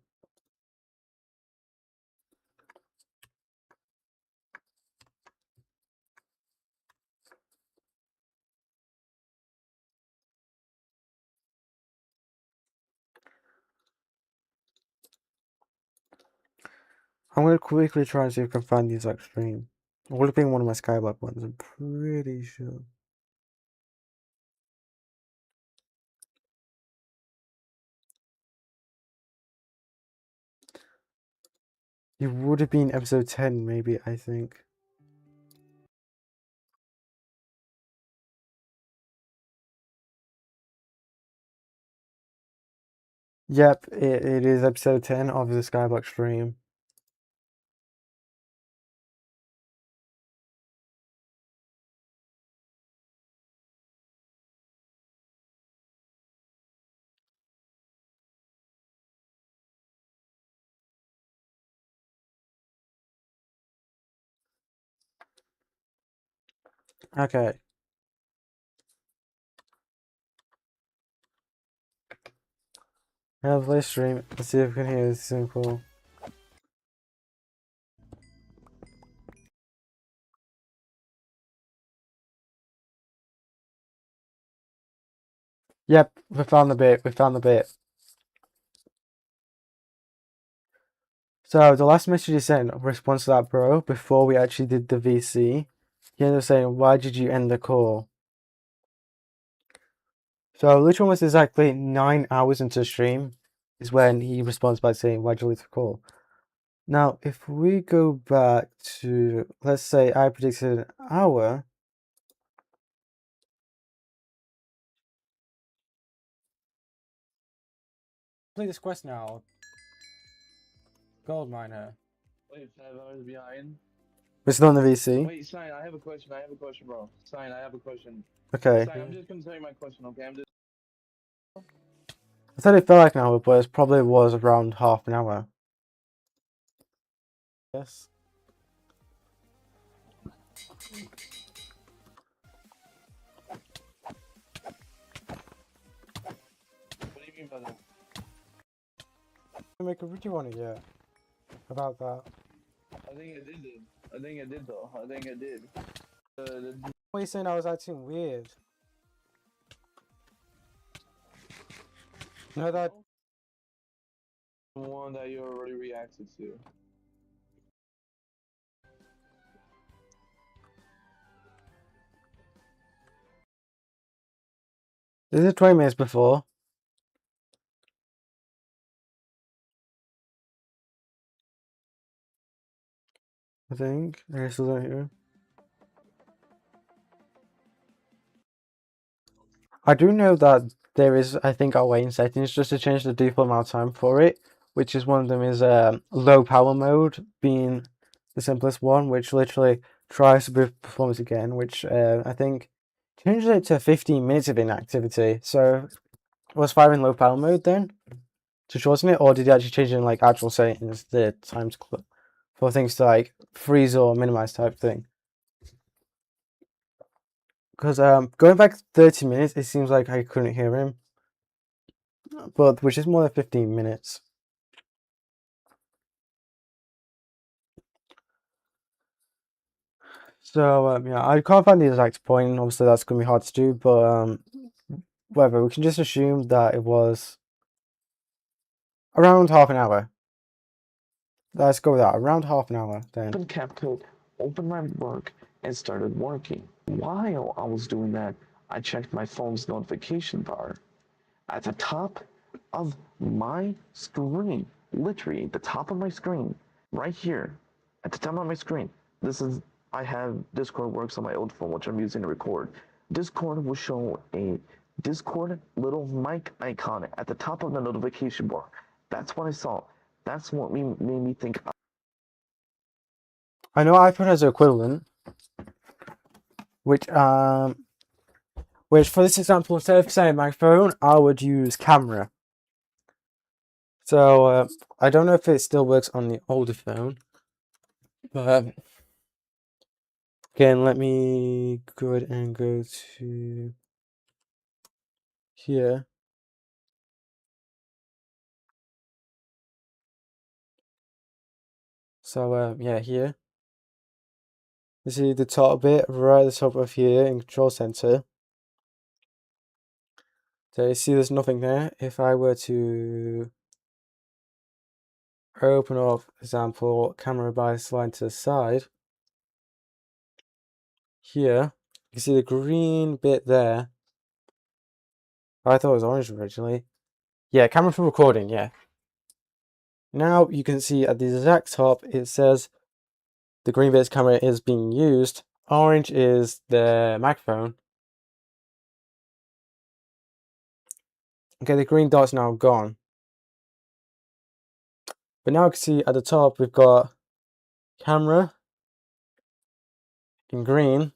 I'm gonna quickly try and see if I can find the exact stream. It would have been one of my Skyblock ones, I'm pretty sure. It would have been episode 10, maybe, I think. Yep, it is episode 10 of the Skyblock stream. Okay. Now play stream. Let's see if we can hear this simple. Yep, we found the bit. We found the bit. So the last message you sent, response to that, bro, before we actually did the VC, he ended up saying, "Why did you end the call?" So literally almost exactly 9 hours into the stream is when he responds by saying, "Why'd you leave the call?" Now, if we go back to, let's say I predicted an hour. Play this quest now. Gold miner. Wait, 5 hours behind. We're still on the VC. Wait, Sign, I have a question, bro. Sign, I have a question. Okay. Sign, I'm just gonna tell you my question, okay? I said it felt like an hour, but it probably was around half an hour. Yes. mean by that? Make a video on it yet about that. I think I did. I think I did though. I think I did. Why are you saying I was acting weird? No, that one that you already reacted to. this is 20 minutes before. I think. I still don't hear. I do know that there is, I think, a way in settings just to change the default amount of time for it, which is one of them is low power mode being the simplest one, which literally tries to boost performance again, which I think changes it to 15 minutes of inactivity. So was 5 in low power mode then to shorten it, or did you actually change it in like actual settings, the times for things to like freeze or minimize type thing? Because going back 30 minutes, it seems like I couldn't hear him, but which is more than 15 minutes. So yeah, I can't find the exact point. Obviously, that's gonna be hard to do, but whatever. We can just assume that it was around half an hour. Let's go with that. Around half an hour then. Open CapCut, opened my work, and started working. While I was doing that, I checked my phone's notification bar. At the top of my screen, literally at the top of my screen, right here, at the top of my screen, I have Discord works on my old phone, which I'm using to record. Discord will show a Discord little mic icon at the top of the notification bar. That's what I saw. That's what made me think. I know iPhone has an equivalent, which for this example, instead of saying my phone, I would use camera. So I don't know if it still works on the older phone, but again, let me go ahead and go to here. So yeah, here. You see the top bit right at the top of here in Control Center. So you see there's nothing there. If I were to open up, for example, camera by slide to the side, here, you see the green bit there. I thought it was orange originally. Yeah, camera for recording, yeah. Now you can see at the exact top, it says the green bit's camera is being used. Orange is the microphone. Okay, the green dot's now gone. But now you can see at the top, we've got camera in green,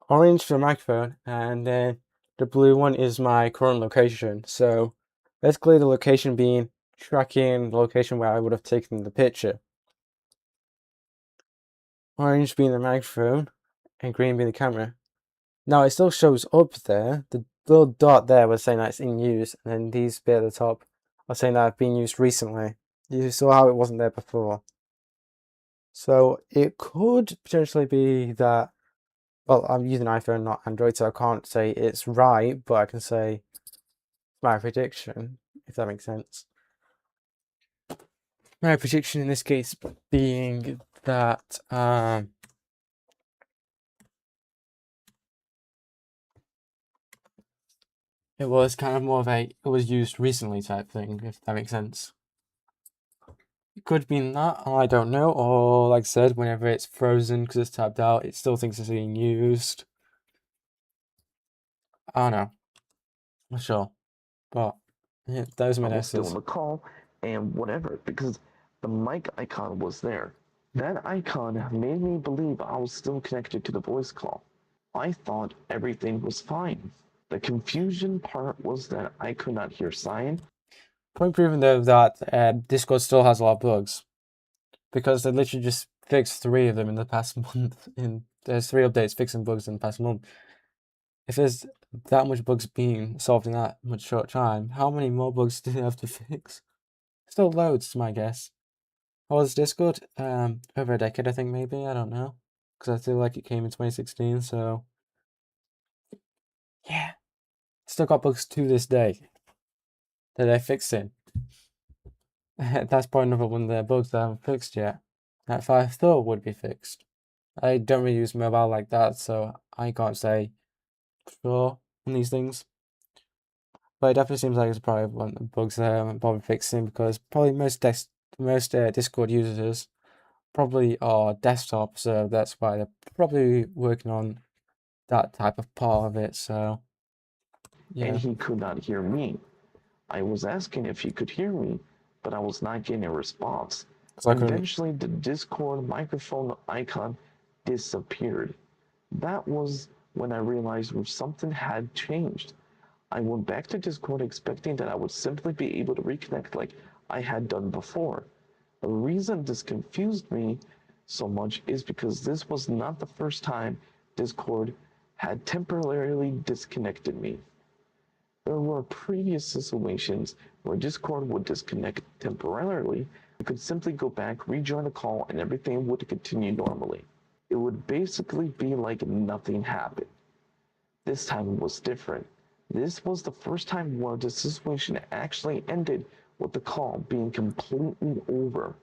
orange for the microphone, and then the blue one is my current location. So basically the location being tracking the location where I would have taken the picture. Orange being the microphone and green being the camera. Now it still shows up there. The little dot there was saying that it's in use, and then these bit at the top are saying that it's been used recently. You saw how it wasn't there before. So it could potentially be that, well, I'm using iPhone, not Android, so I can't say it's right, but I can say my prediction, if that makes sense. My prediction in this case being that it was kind of more of it was used recently type thing, if that makes sense. It could mean that, I don't know, or like I said, whenever it's frozen because it's tabbed out, it still thinks it's being used. I don't know. Not sure. But yeah, those are my I was still guesses. on the call and whatever because the mic icon was there. That icon made me believe I was still connected to the voice call. I thought everything was fine. The confusion part was that I could not hear Cyan. Point proven though that Discord still has a lot of bugs because they literally just fixed 3 of them in the past month. There's 3 updates fixing bugs in the past month. if there's that much bugs being solved in that much short time, how many more bugs do they have to fix? Still loads, to my guess. How was Discord? Over a decade, I think, maybe. I don't know. Because I feel like it came in 2016, so yeah. Still got bugs to this day that they're fixing. That's probably another one of their bugs that I haven't fixed yet. That I thought would be fixed. I don't really use mobile like that, so I can't say sure on these things. But it definitely seems like it's probably one of the bugs that I haven't bothered fixing, because probably most Discord users probably are desktop, so that's why they're probably working on that type of part of it. So And yeah, he could not hear me. I was asking if he could hear me, but I was not getting a response. because I couldn't. Eventually, the Discord microphone icon disappeared. That was when I realized something had changed. I went back to Discord expecting that I would simply be able to reconnect like I had done before. The reason this confused me so much is because this was not the first time Discord had temporarily disconnected me. There were previous situations where Discord would disconnect temporarily. You could simply go back, rejoin the call, and everything would continue normally. It would basically be like nothing happened. This time was different. This was the first time where the situation actually ended with the call being completely over.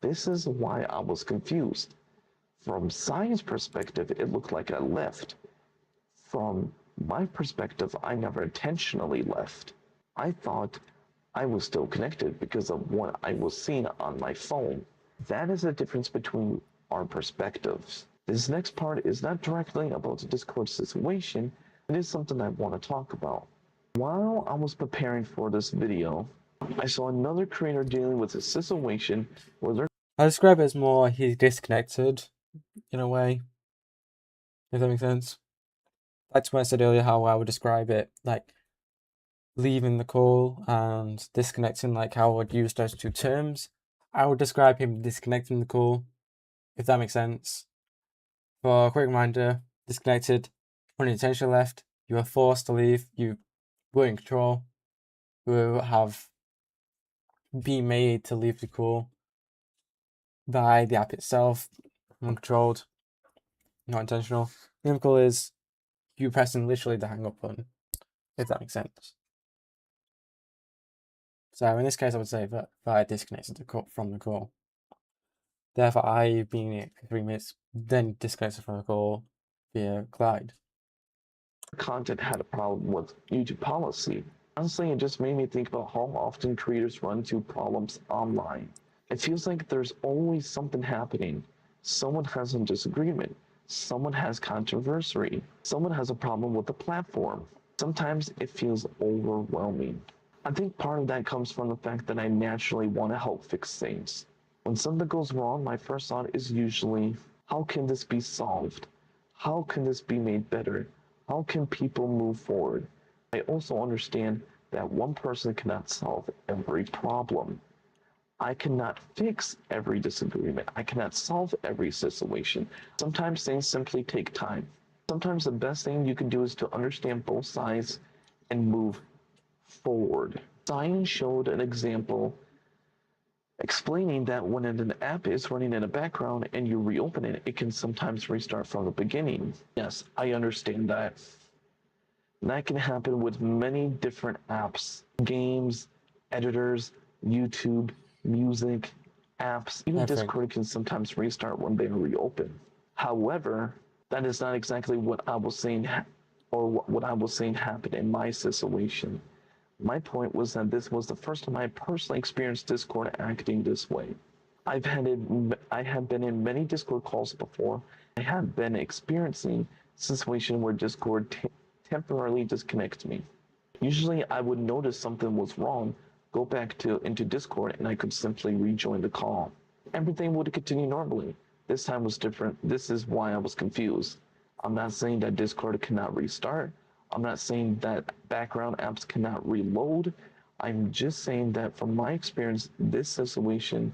This is why I was confused. From science perspective, it looked like I left. From my perspective, I never intentionally left. I thought I was still connected because of what I was seeing on my phone. That is the difference between our perspectives. This next part is not directly about the Discord situation, it is something I want to talk about. While I was preparing for this video, I saw another creator dealing with a situation where their I describe it as more he's disconnected in a way, if that makes sense. That's what I said earlier, how I would describe it, like leaving the call and disconnecting, like how I would use those two terms. I would describe him disconnecting the call, if that makes sense. For a quick reminder, disconnected, unintentionally left, you were forced to leave, you were in control, you have been made to leave the call by the app itself, uncontrolled, not intentional. The call is you pressing literally the hang up button, if that makes sense. So in this case, I would say that I disconnected the call from the call. Therefore, I being it for 3 minutes, then disconnected from the call via Clyde. content had a problem with YouTube policy. Honestly, it just made me think about how often creators run into problems online. It feels like there's always something happening. Someone has a disagreement. Someone has controversy. Someone has a problem with the platform. Sometimes it feels overwhelming. I think part of that comes from the fact that I naturally want to help fix things. When something goes wrong, my first thought is usually, how can this be solved? How can this be made better? How can people move forward? I also understand that one person cannot solve every problem. I cannot fix every disagreement. I cannot solve every situation. Sometimes things simply take time. Sometimes the best thing you can do is to understand both sides and move forward. Science showed an example explaining that when an app is running in the background and you reopen it, it can sometimes restart from the beginning. Yes, I understand that. That can happen with many different apps, games, editors, YouTube, music, apps. Even Everything. Discord can sometimes restart when they reopen. However, that is not exactly what I was saying or what I was saying happened in my situation. My point was that this was the first time I personally experienced Discord acting this way. I have been in many Discord calls before. I have been experiencing a situation where Discord temporarily disconnects me. Usually I would notice something was wrong, go back into Discord, and I could simply rejoin the call. Everything would continue normally. This time was different. This is why I was confused. I'm not saying that Discord cannot restart. I'm not saying that background apps cannot reload. I'm just saying that from my experience, this situation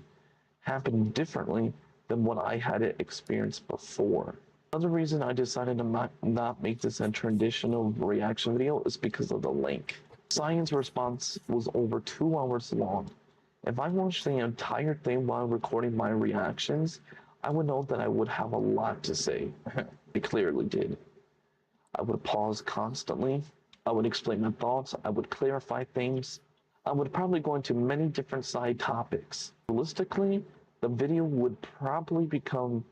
happened differently than what I had experienced before. Another reason I decided to not make this a traditional reaction video is because of the length. Science response was over 2 hours long. If I watched the entire thing while recording my reactions, I would know that I would have a lot to say. I clearly did. I would pause constantly. I would explain my thoughts. I would clarify things. I would probably go into many different side topics. Realistically, the video would probably become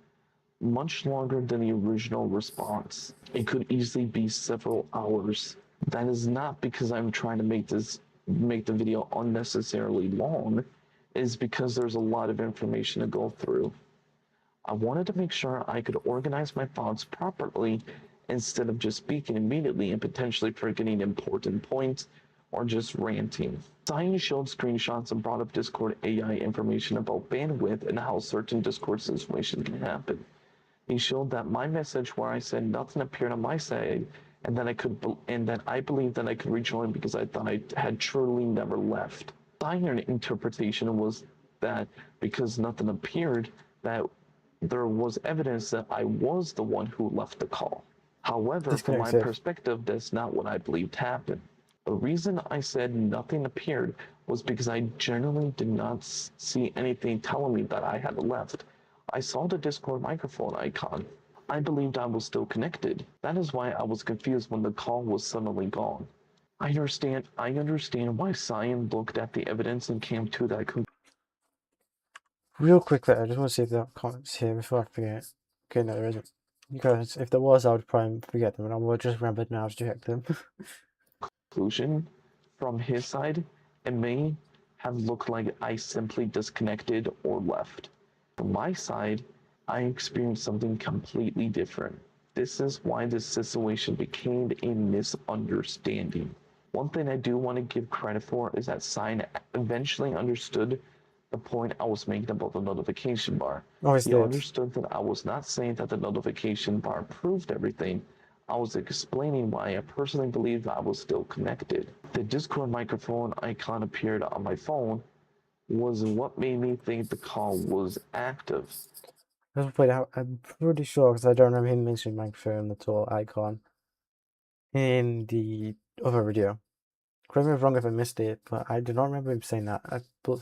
much longer than the original response. It could easily be several hours. That is not because I'm trying to make the video unnecessarily long. It is because there's a lot of information to go through. I wanted to make sure I could organize my thoughts properly instead of just speaking immediately and potentially forgetting important points or just ranting. Science showed screenshots and brought up Discord AI information about bandwidth and how certain Discord situations can happen. He showed that my message where I said nothing appeared on my side and that I believed that I could rejoin because I thought I had truly never left. Science interpretation was that because nothing appeared, that there was evidence that I was the one who left the call. However, from my Disconnected. perspective, that's not what I believed happened. The reason I said nothing appeared was because I generally did not see anything telling me that I had left. I saw the Discord microphone icon. I believed I was still connected. That is why I was confused when the call was suddenly gone. I understand why Cyan looked at the evidence and came to that conclusion. Real quickly, I just want to see if there are comments here before I forget. Okay, no, there isn't. Because if there was, I would probably forget them, and I will just remember now to check them. From his side, it may have looked like I simply disconnected or left. From my side, I experienced something completely different. This is why this situation became a misunderstanding. One thing I do want to give credit for is that Sign eventually understood the point I was making about the notification bar. Always He did. understood that I was not saying that the notification bar proved everything. I was explaining why I personally believed I was still connected. The Discord microphone icon appeared on my phone was what made me think the call was active. I'm pretty sure because I don't remember him mentioning microphone at all icon in the other video. Correct me if I'm wrong if I missed it, but I do not remember him saying that. But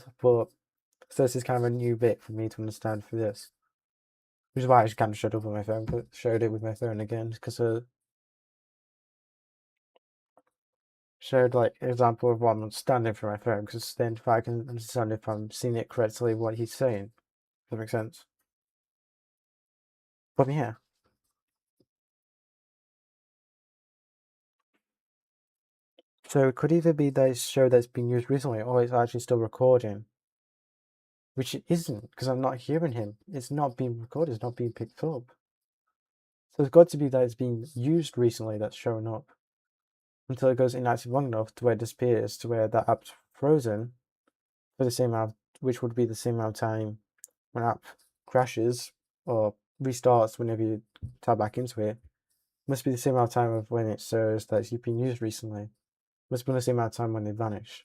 so this is kind of a new bit for me to understand for this, which is why I just kind of showed up on my phone, but showed it with my phone again because showed like example of what I'm understanding from my phone. Because then if I can understand if I'm seeing it correctly, what he's saying, does that make sense? But yeah. So it could either be that it's show that's been used recently, or it's actually still recording. Which it isn't, because I'm not hearing him. It's not being recorded, it's not being picked up. So it's got to be that it's been used recently that's showing up. Until it goes inactive long enough to where it disappears, to where that app's frozen for the same amount, which would be the same amount of time when app crashes or restarts whenever you tab back into it. Must be the same amount of time of when it shows that it's been used recently. Must be the same amount of time when they vanish.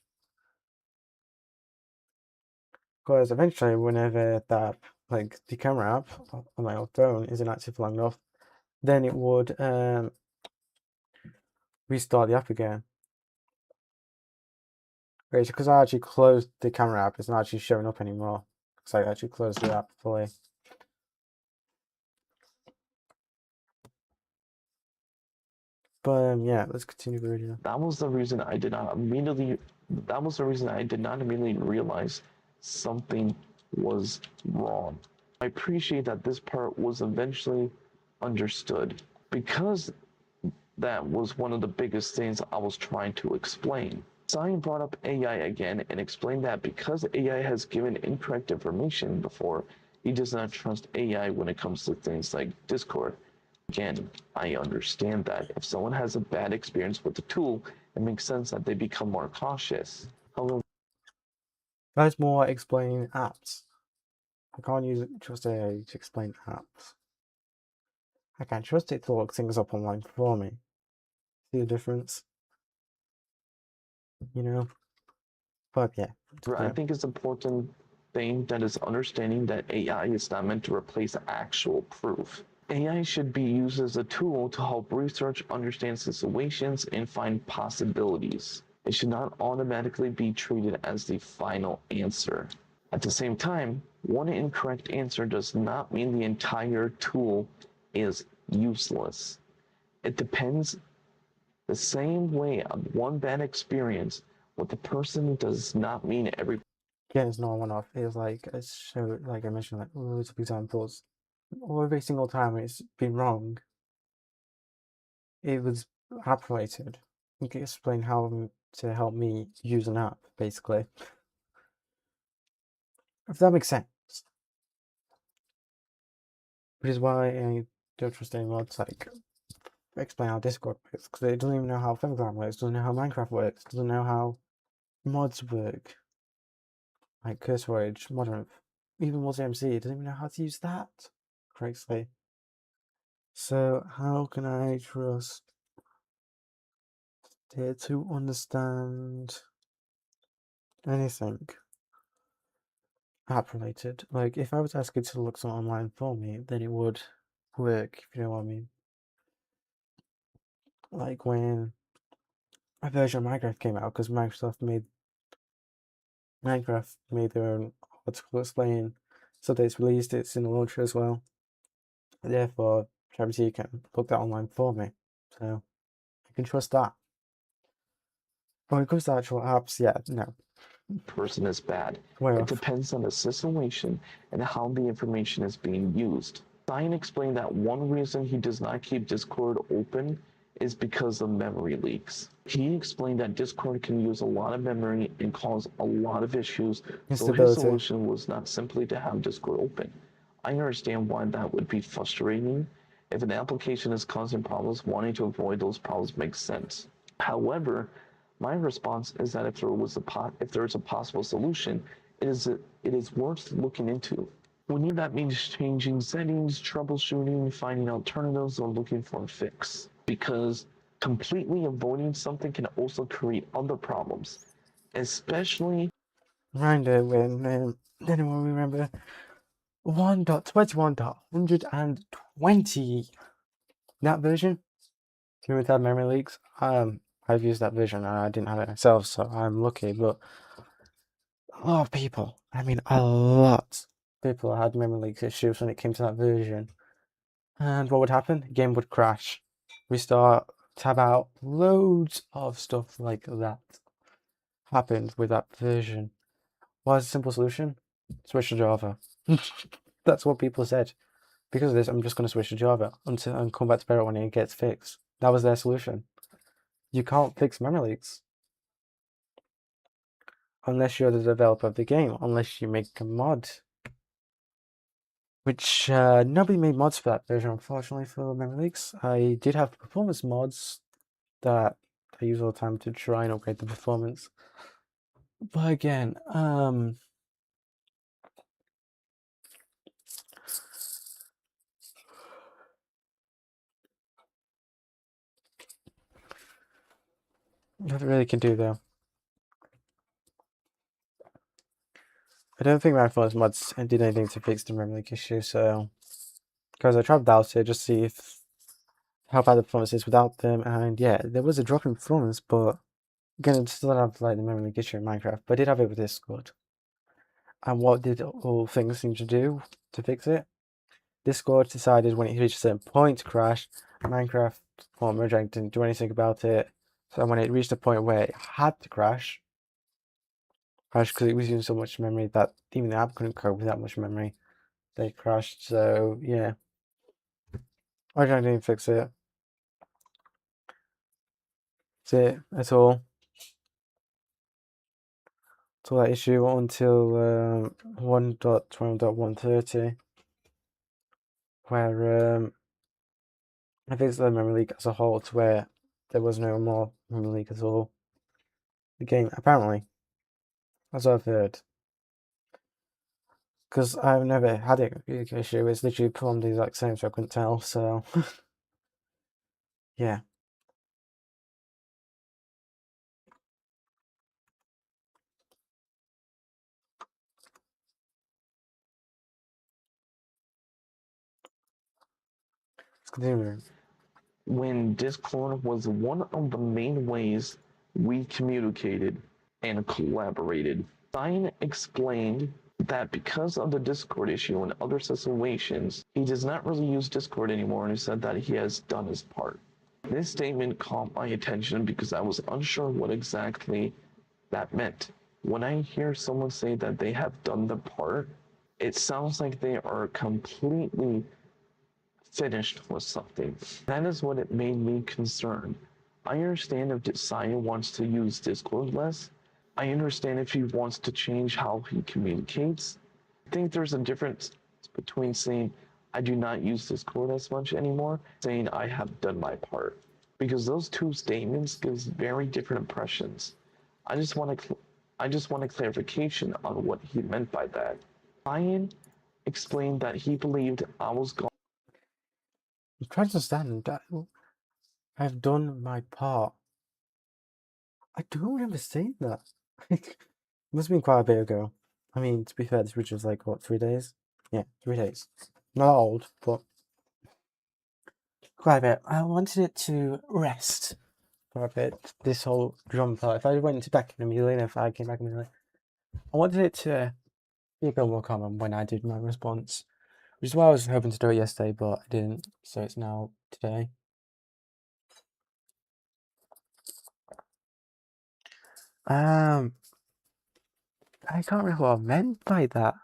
Because eventually, whenever that, like the camera app on my old phone is inactive long enough, then it would restart the app again. Right, because I actually closed the camera app, it's not actually showing up anymore. Because I actually closed the app fully. But yeah, let's continue the video. That was the reason I did not immediately realize something was wrong. I appreciate that this part was eventually understood because that was one of the biggest things I was trying to explain. Cyan brought up AI again and explained that because AI has given incorrect information before, he does not trust AI when it comes to things like Discord. Again, I understand that if someone has a bad experience with the tool, it makes sense that they become more cautious. However, That's more explaining apps. I can't use trust AI to explain apps. I can't trust it to look things up online for me. See the difference? You know? But yeah. I think it's important thing that is understanding that AI is not meant to replace actual proof. AI should be used as a tool to help research, understand situations, and find possibilities. It should not automatically be treated as the final answer. At the same time, one incorrect answer does not mean the entire tool is useless. It depends the same way on one bad experience with the person does not mean every. Again, it's not a one-off. It's like like I mentioned, like loads of examples. Every single time it's been wrong, it was app related. You can explain how to help me use an app, basically. If that makes sense. Which is why I don't trust any mods like explain how Discord works, because it doesn't even know how Featherground works, doesn't know how Minecraft works, doesn't know how mods work. Like CurseWords, Modern, even multi-MC, it doesn't even know how to use that correctly. So how can I trust it to understand anything app related? Like if I was asking to look something online for me, then it would work, if you know what I mean. Like when a version of Minecraft came out, because Minecraft made their own article explaining, so they released it in the launcher as well. Therefore, ChatGPT can look that online for me, so I can trust that. When it comes to actual apps, yeah, no. Person is bad. Way It off. depends on the situation and how the information is being used. Cyan explained that one reason he does not keep Discord open is because of memory leaks. He explained that Discord can use a lot of memory and cause a lot of issues, so his Instability. solution was not simply to have Discord open. I understand why that would be frustrating. If an application is causing problems, wanting to avoid those problems makes sense. However, my response is that if there is a possible solution, it is worth looking into. That means changing settings, troubleshooting, finding alternatives, or looking for a fix. Because completely avoiding something can also create other problems, especially. Reminder when anyone remember 1.21.120, that version? With that memory leaks. I've used that version and I didn't have it myself, so I'm lucky, but a lot of people, I mean a lot of people had memory leaks issues when it came to that version. And what would happen? The game would crash, restart, tab out, loads of stuff like that happened with that version. What's the simple solution? Switch to Java. That's what people said. Because of this, I'm just going to switch to Java until and come back to Parrot when it gets fixed. That was their solution. You can't fix memory leaks unless you're the developer of the game, unless you make a mod. Which nobody made mods for that version, unfortunately, for memory leaks. I did have performance mods that I use all the time to try and upgrade the performance. But again, nothing really can do though. I don't think my performance mods did anything to fix the memory leak issue, so because I tried without it just to see if how bad the performance is without them, and yeah, there was a drop in performance, but again, it still have like the memory leak issue in Minecraft, but I did have it with Discord. And what did all things seem to do to fix it? Discord decided when it reached a certain point to crash. Minecraft or Mojang didn't do anything about it. So when it reached a point where it had to crash because it was using so much memory that even the app couldn't cope with that much memory, they crashed. So yeah, Mojang didn't fix it. That's it. That's all. So that issue until 1.12.130, where I fixed the memory leak as a whole to where there was no more memory leak at all. The game, apparently, as I've heard, because I've never had a issue. It's literally performed the exact same, so I couldn't tell. So yeah, Continue. when Discord was one of the main ways we communicated and collaborated. Stein explained that because of the Discord issue and other situations, he does not really use Discord anymore, and he said that he has done his part. This statement caught my attention because I was unsure what exactly that meant. When I hear someone say that they have done the part, it sounds like they are completely finished with something. That is what it made me concerned. I understand if Josiah wants to use Discord less. I understand if he wants to change how he communicates. I think there's a difference between saying I do not use Discord as much anymore, saying I have done my part. Because those two statements gives very different impressions. I just want a clarification on what he meant by that. Ryan explained that he believed I was gone. I'm trying to understand that I've done my part. I don't remember saying that. It must have been quite a bit ago. I mean, to be fair, this video was like, what, 3 days? Yeah, 3 days. Not old, but quite a bit. I wanted it to rest for a bit, this whole drum part. If I went back in immediately, and if I came back immediately, I wanted it to be a bit more common when I did my response, which is why I was hoping to do it yesterday, but I didn't, so it's now today. I can't remember what I meant by that.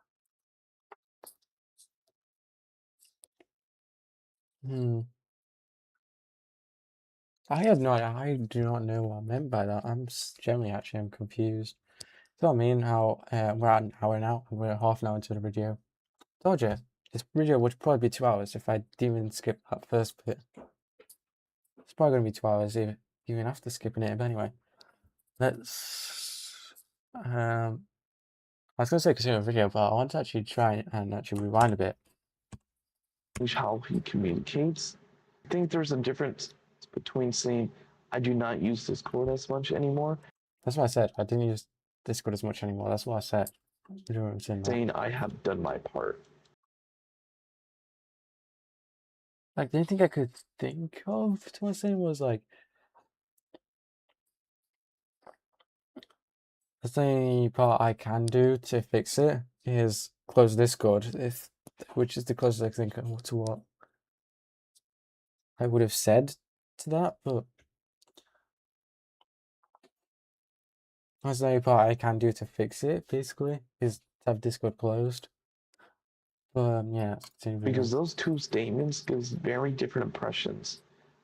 I have no idea. I do not know what I meant by that. I'm I'm confused. So I mean how we're at an hour now. We're half an hour into the video. Told you, this video would probably be 2 hours if I didn't even skip that first bit. It's probably going to be 2 hours even after skipping it. But anyway, let's. I was going to say continue the video, but I want to actually try and actually rewind a bit. How he communicates. I think there's a difference between saying I do not use Discord as much anymore. That's what I said. I didn't use Discord as much anymore. That's what I said. You know what I'm saying? Saying I have done my part. Like the only thing I could think of to say was like the only part I can do to fix it is close Discord, which is the closest I think to what I would have said to that, but that's the only part I can do to fix it, basically, is to have Discord closed. But yeah, because those two statements gives very different impressions.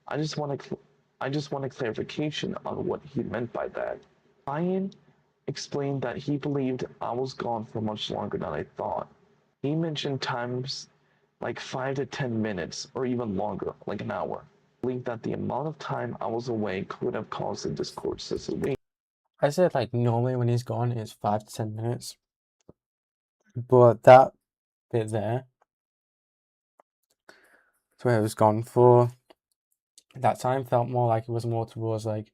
I just want a clarification on what he meant by that. Ryan explained that he believed I was gone for much longer than I thought. He mentioned times like 5 to 10 minutes or even longer, like an hour. I believe that the amount of time I was away could have caused the Discord situation. I said like normally when he's gone it's 5 to 10 minutes, but that bit there, so where it was gone for that time felt more like it was more towards like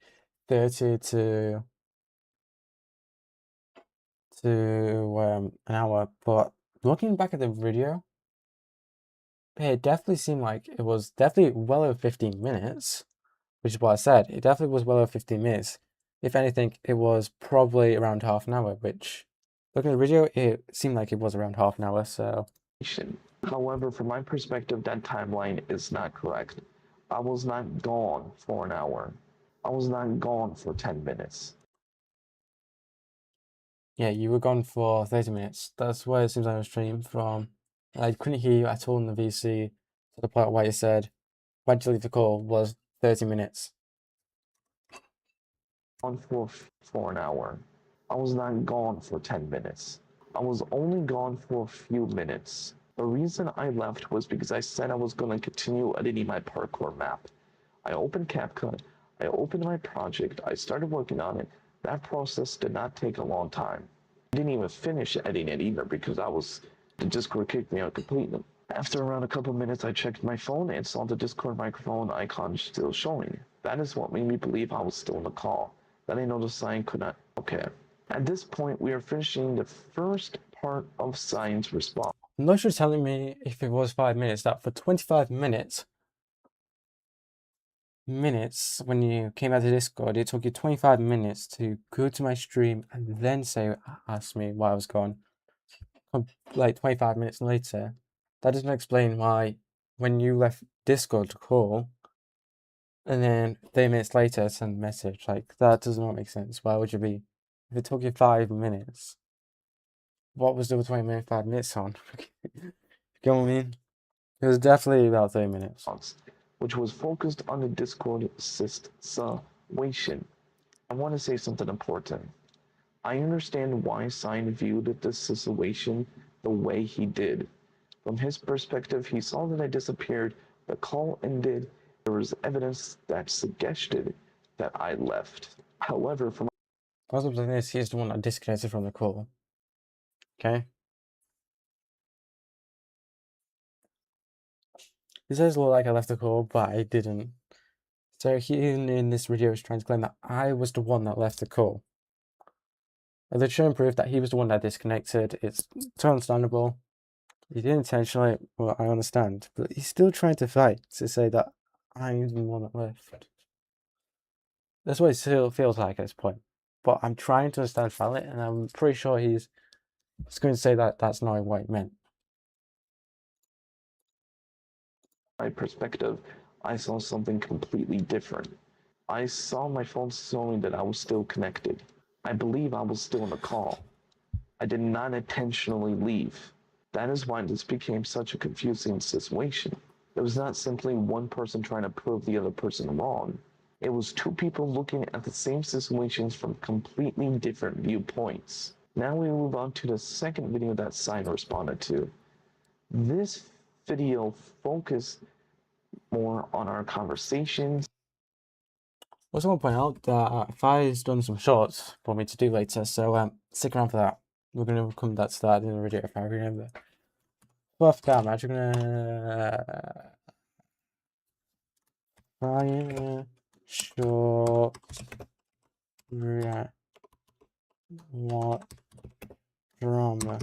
30 to an hour. But looking back at the video, it definitely seemed like it was definitely well over 15 minutes, which is what I said. It definitely was well over 15 minutes. If anything, it was probably around half an hour, which looking at the video, it seemed like it was around half an hour, so. However, from my perspective, that timeline is not correct. I was not gone for an hour. I was not gone for 10 minutes. Yeah, you were gone for 30 minutes. That's where it seems like I was streaming from. I couldn't hear you at all in the VC to the point where you said, "Why'd you leave the call?" was 30 minutes. Gone for an hour. I was not gone for 10 minutes. I was only gone for a few minutes. The reason I left was because I said I was going to continue editing my parkour map. I opened CapCut, I opened my project, I started working on it. That process did not take a long time. I didn't even finish editing it either because the Discord kicked me out completely. After around a couple minutes, I checked my phone and saw the Discord microphone icon still showing. That is what made me believe I was still in the call. Then I noticed Sign could not. Okay. At this point, we are finishing the first part of Sign's response. Unless you're telling me if it was 5 minutes, that for 25 minutes, minutes when you came out of Discord. It took you 25 minutes to go to my stream and then ask me why I was gone. Like 25 minutes later. That doesn't explain why when you left Discord to call and then 30 minutes later send a message. Like, that does not make sense. Why would you be? If it took you 5 minutes, what was the 25 minutes on? You know what I mean? It was definitely about 30 minutes. Which was focused on the Discord situation. I want to say something important. I understand why Sign viewed this situation the way he did. From his perspective, he saw that I disappeared, the call ended, there was evidence that suggested that I left. However, from Also, this, he's the one that disconnected from the call. Okay? He says it looked like I left the call, but I didn't. So he, in this video, is trying to claim that I was the one that left the call. And they're showing proof that he was the one that disconnected. It's understandable. He didn't intentionally, well, I understand. But he's still trying to fight to say that I'm the one that left. That's what it still feels like at this point. But I'm trying to understand Fallon, and I'm pretty sure he's going to say that that's not what he meant. my perspective, I saw something completely different. I saw my phone showing that I was still connected. I believe I was still in the call. I did not intentionally leave. That is why this became such a confusing situation. It was not simply one person trying to prove the other person wrong. It was two people looking at the same situations from completely different viewpoints. Now we move on to the second video that Sign responded to. This video focused more on our conversations. Also, want to point out that Fi's done some shorts for me to do later, so stick around for that. We're going to come back to that in the video if I remember. Well, after that, I'm actually going to Fire short react what drama.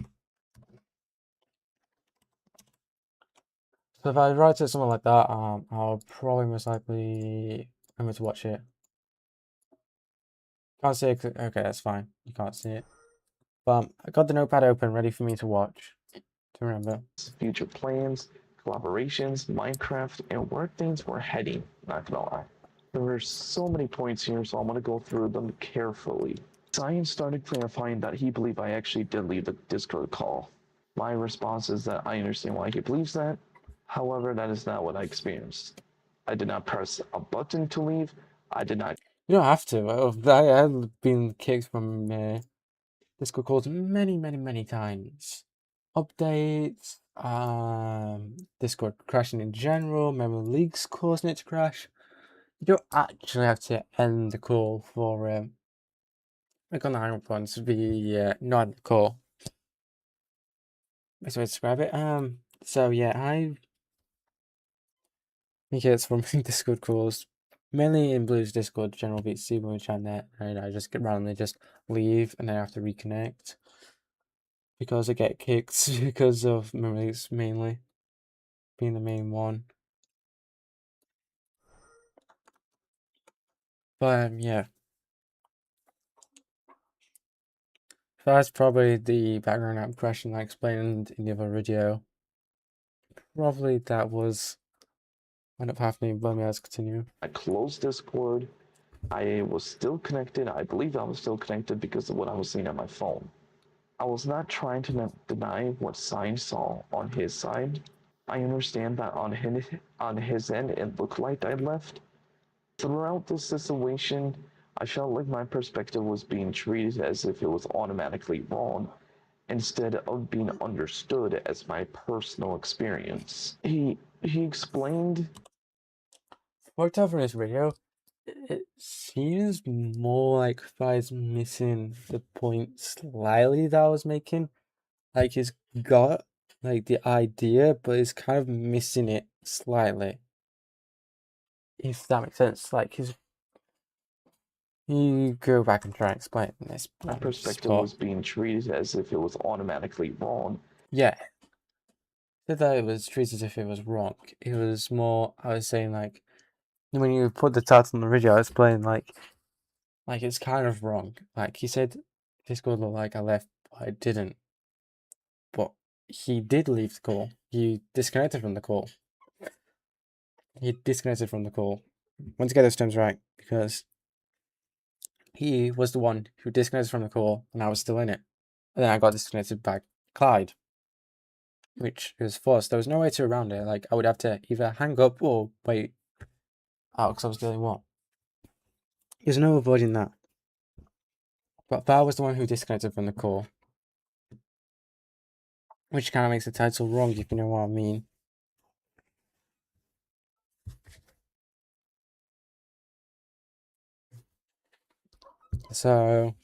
So if I write it something like that, I'll probably most likely remember to watch it. Can't see it. Okay, that's fine. You can't see it. But I got the notepad open, ready for me to watch. To remember. Future plans, collaborations, Minecraft, and where things were heading, not gonna lie. There were so many points here, so I'm gonna go through them carefully. Science started clarifying that he believed I actually did leave the Discord call. My response is that I understand why he believes that. However, that is not what I experienced. I did not press a button to leave. I did not. You don't have to. I have been kicked from Discord calls many times. Updates, Discord crashing in general, memory leaks causing it to crash. You don't actually have to end the call for like on the hang up ones to be not end the call. Best way to describe it. So yeah, I think it's from Discord calls, mainly in Blue's Discord, general VC when we chat net, and I just get randomly just leave and then I have to reconnect because I get kicked because of memory leaks mainly being the main one. But yeah. That's probably the background app question I explained in the other video. Probably that was end up happening, but let's continue. I closed Discord. I was still connected. I believe I was still connected because of what I was seeing on my phone. I was not trying to deny what Sign saw on his side. I understand that on his end, it looked like I left. Throughout this situation, I felt like my perspective was being treated as if it was automatically wrong, instead of being understood as my personal experience. He explained. Worked out for this video. It seems more like Fi's missing the point slightly that I was making. Like he's got like the idea, but he's kind of missing it slightly. If that makes sense. Like you go back and try and explain this. My perspective was being treated as if it was automatically wrong. Yeah. Said that it was treated as if it was wrong. It was more, I was saying like, when you put the title on the video, it's playing like it's kind of wrong. Like he said, Discord looked like I left, but I didn't. But he did leave the call. He disconnected from the call. He disconnected from the call. I want to get those terms right because he was the one who disconnected from the call, and I was still in it. And then I got disconnected by Clyde, which was forced. There was no way to around it. Like I would have to either hang up or wait out because I was dealing what. There's no avoiding that. But Val was the one who disconnected from the call, which kind of makes the title wrong, if you know what I mean. So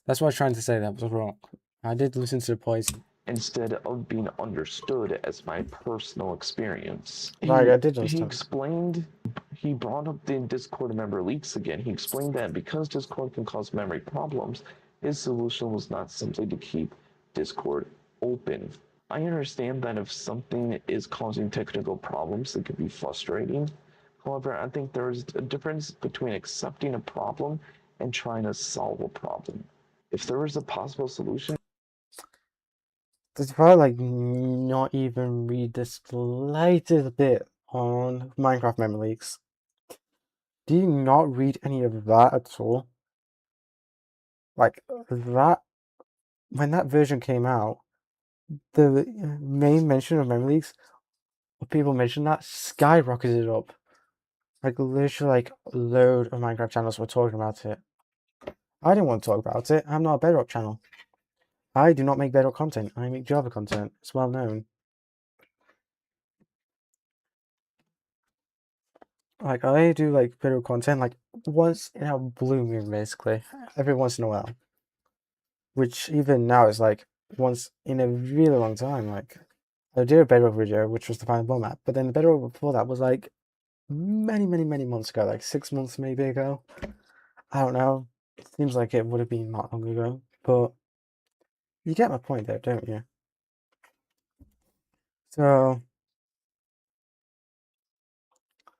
that's what I was trying to say. That was wrong. I did listen to the poison instead of being understood as my personal experience. Right, I did He understand. explained, he brought up the Discord memory leaks again. He explained that because Discord can cause memory problems, his solution was not simply to keep Discord open. I understand that if something is causing technical problems, it could be frustrating. However, I think there's a difference between accepting a problem and trying to solve a problem. If there was a possible solution, Did you like not even read the slightest bit on Minecraft memory leaks? Do you not read any of that at all? Like that, when that version came out, the main mention of memory leaks, or people mentioned that, skyrocketed up. Like literally, like a load of Minecraft channels were talking about it. I didn't want to talk about it. I'm not a Bedrock channel. I do not make Bedrock content. I make Java content. It's well known. Like I do like Bedrock content like once in a blue moon, basically, every once in a while. Which even now is like once in a really long time. Like I did a Bedrock video, which was the final bomb map, but then the Bedrock before that was like many months ago, like 6 months maybe ago. I don't know. Seems like it would have been not long ago, but you get my point there, don't you? So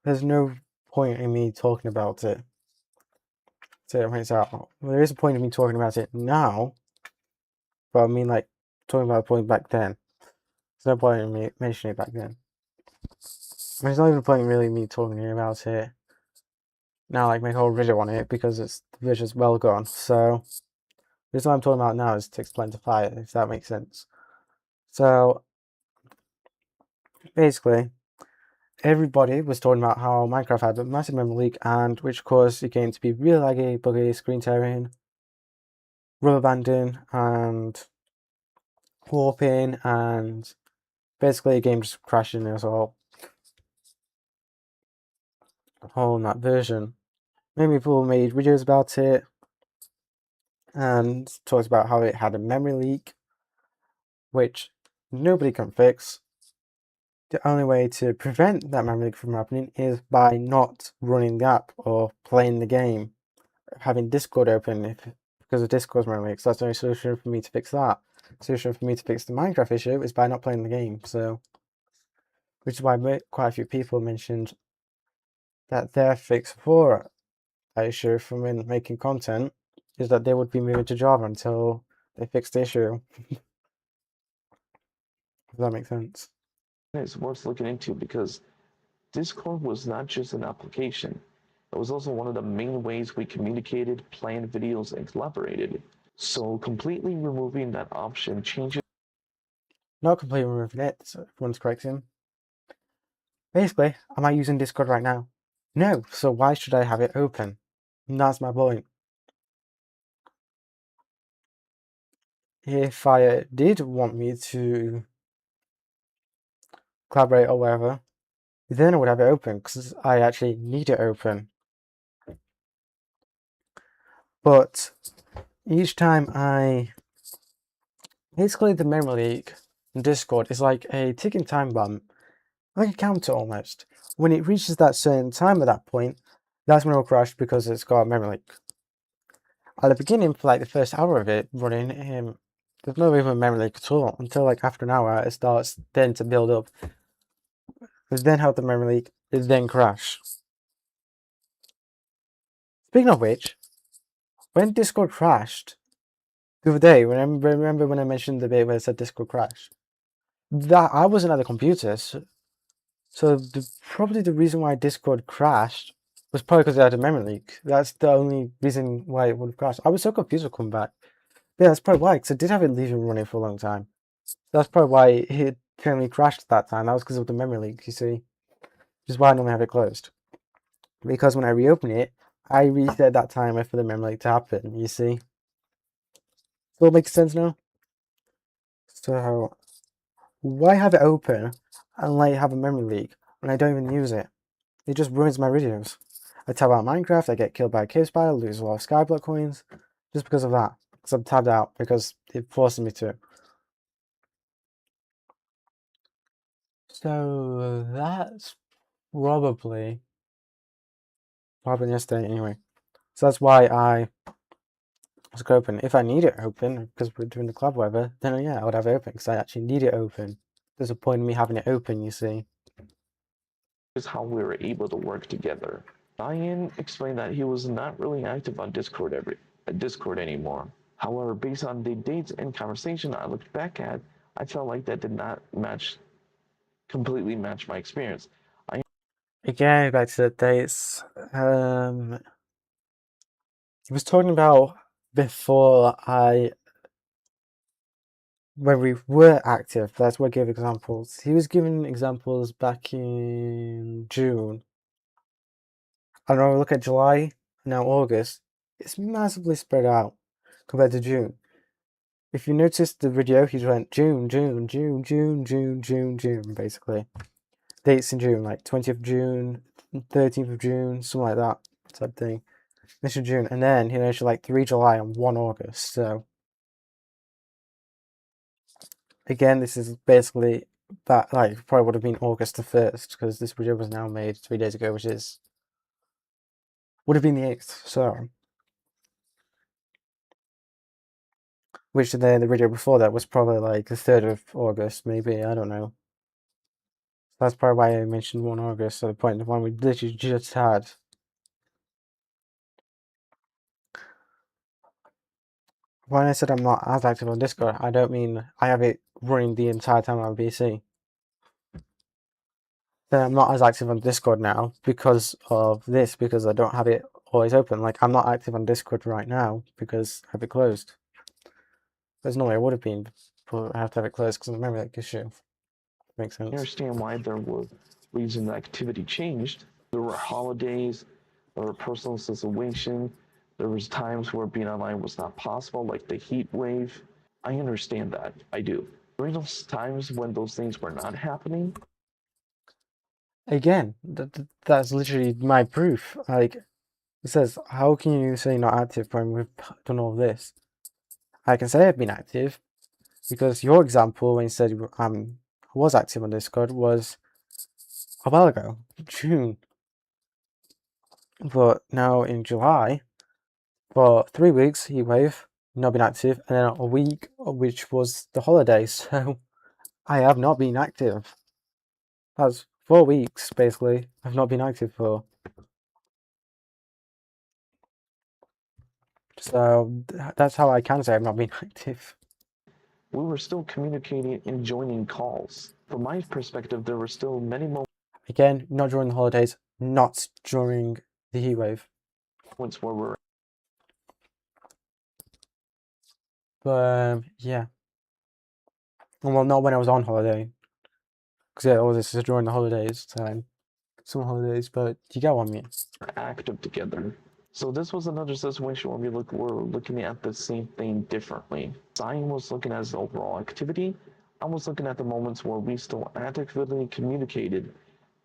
there's no point in me talking about it. So it points out. Well, there is a point in me talking about it now, but I mean like talking about the point back then. There's no point in me mentioning it back then. There's not even a point in really me talking about it now, like make a whole video on it because the video's well gone. So the reason I'm talking about now is to explain to fire, if that makes sense. So basically, everybody was talking about how Minecraft had a massive memory leak, and which caused the game to be really laggy, buggy, screen tearing, rubber banding, and warping, and basically the game just crashing as well. On that version. Many people made videos about it and talked about how it had a memory leak, which nobody can fix. The only way to prevent that memory leak from happening is by not running the app or playing the game, having Discord open because of Discord's memory leaks. That's the only solution for me to fix that. The solution for me to fix the Minecraft issue is by not playing the game. So, which is why quite a few people mentioned that their fix for that issue from when making content is that they would be moving to Java until they fix the issue. Does that make sense? it's worth looking into because Discord was not just an application. It was also one of the main ways we communicated, planned videos, and collaborated. So completely removing that option changes. Not completely removing it, so everyone's correcting. Basically, am I using Discord right now? No, so why should I have it open? And that's my point. If I did want me to collaborate or whatever, then I would have it open because I actually need it open. But each time basically the memory leak in Discord is like a ticking time bomb, like a counter almost. When it reaches that certain time at that point, that's when it'll crash because it's got a memory leak. At the beginning, for like the first hour of it running, there's no even memory leak at all until like after an hour it starts then to build up. It then have the memory leak, it then crash. Speaking of which, when Discord crashed the other day, remember when I mentioned the bit where it said Discord crashed? That I wasn't at the computer, so probably the reason why Discord crashed was probably because it had a memory leak. That's the only reason why it would have crashed. I was so confused with coming back. Yeah, that's probably why, because I did have it leaving running for a long time. That's probably why it currently crashed that time. That was because of the memory leak, you see. Which is why I normally have it closed. Because when I reopen it, I reset that timer for the memory leak to happen, you see. Does it make sense now? So, why have it open and like have a memory leak when I don't even use it? It just ruins my videos. I tab out Minecraft, I get killed by a cave spider, lose a lot of skyblock coins, just because of that. Because I'm tabbed out, because it forces me to. So that's probably yesterday anyway. So that's why I was open. If I need it open, because we're doing the club whatever, then yeah, I would have it open, because I actually need it open. There's a point in me having it open, you see. Is how we were able to work together. Ryan explained that he was not really active on Discord anymore. However, based on the dates and conversation I looked back at, I felt like that did not completely match my experience. Again, back to the dates. He was talking about before when we were active. That's what I gave examples. He was giving examples back in June. I don't know, look at July, now August. It's massively spread out compared to June. If you notice the video, he went June, June, June, June, June, June, June, basically. Dates in June, like 20th of June, 13th of June, something like that type thing. This is June, and then he mentioned like 3 July and 1 August, so. Again, this is basically that, like, probably would have been August the 1st, because this video was now made 3 days ago, which would have been the 8th, so. Which then the video before that was probably like the 3rd of August, maybe, I don't know. That's probably why I mentioned 1 August, so the point of one we literally just had. When I said I'm not as active on Discord, I don't mean I have it running the entire time on PC. Then I'm not as active on Discord now because of this, because I don't have it always open. Like, I'm not active on Discord right now because I have it closed. There's no way I would have been, but I have to have it closed because of the memory leak issue. Makes sense. I understand why there were reasons activity changed. There were holidays, there were personal situation, there was times where being online was not possible, like the heat wave. I understand that. I do. During those times when those things were not happening, Again, that's literally my proof. Like, it says, how can you say not active when we've done all this? I can say I've been active because your example when you said I was active on Discord was a while ago, June. But now in July, for 3 weeks, heatwave, not been active, and then a week, which was the holidays, so I have not been active. That's 4 weeks, basically, I've not been active for. So that's how I can say I've not been active. we were still communicating and joining calls. From my perspective, there were still many Again, not during the holidays, not during the heatwave. moments where we're But yeah. Well, not when I was on holiday. Because yeah, all this is during the holidays time. Summer holidays, but you get what I mean. active together. So this was another situation where were looking at the same thing differently. Zion was looking at his overall activity. I was looking at the moments where we still actively communicated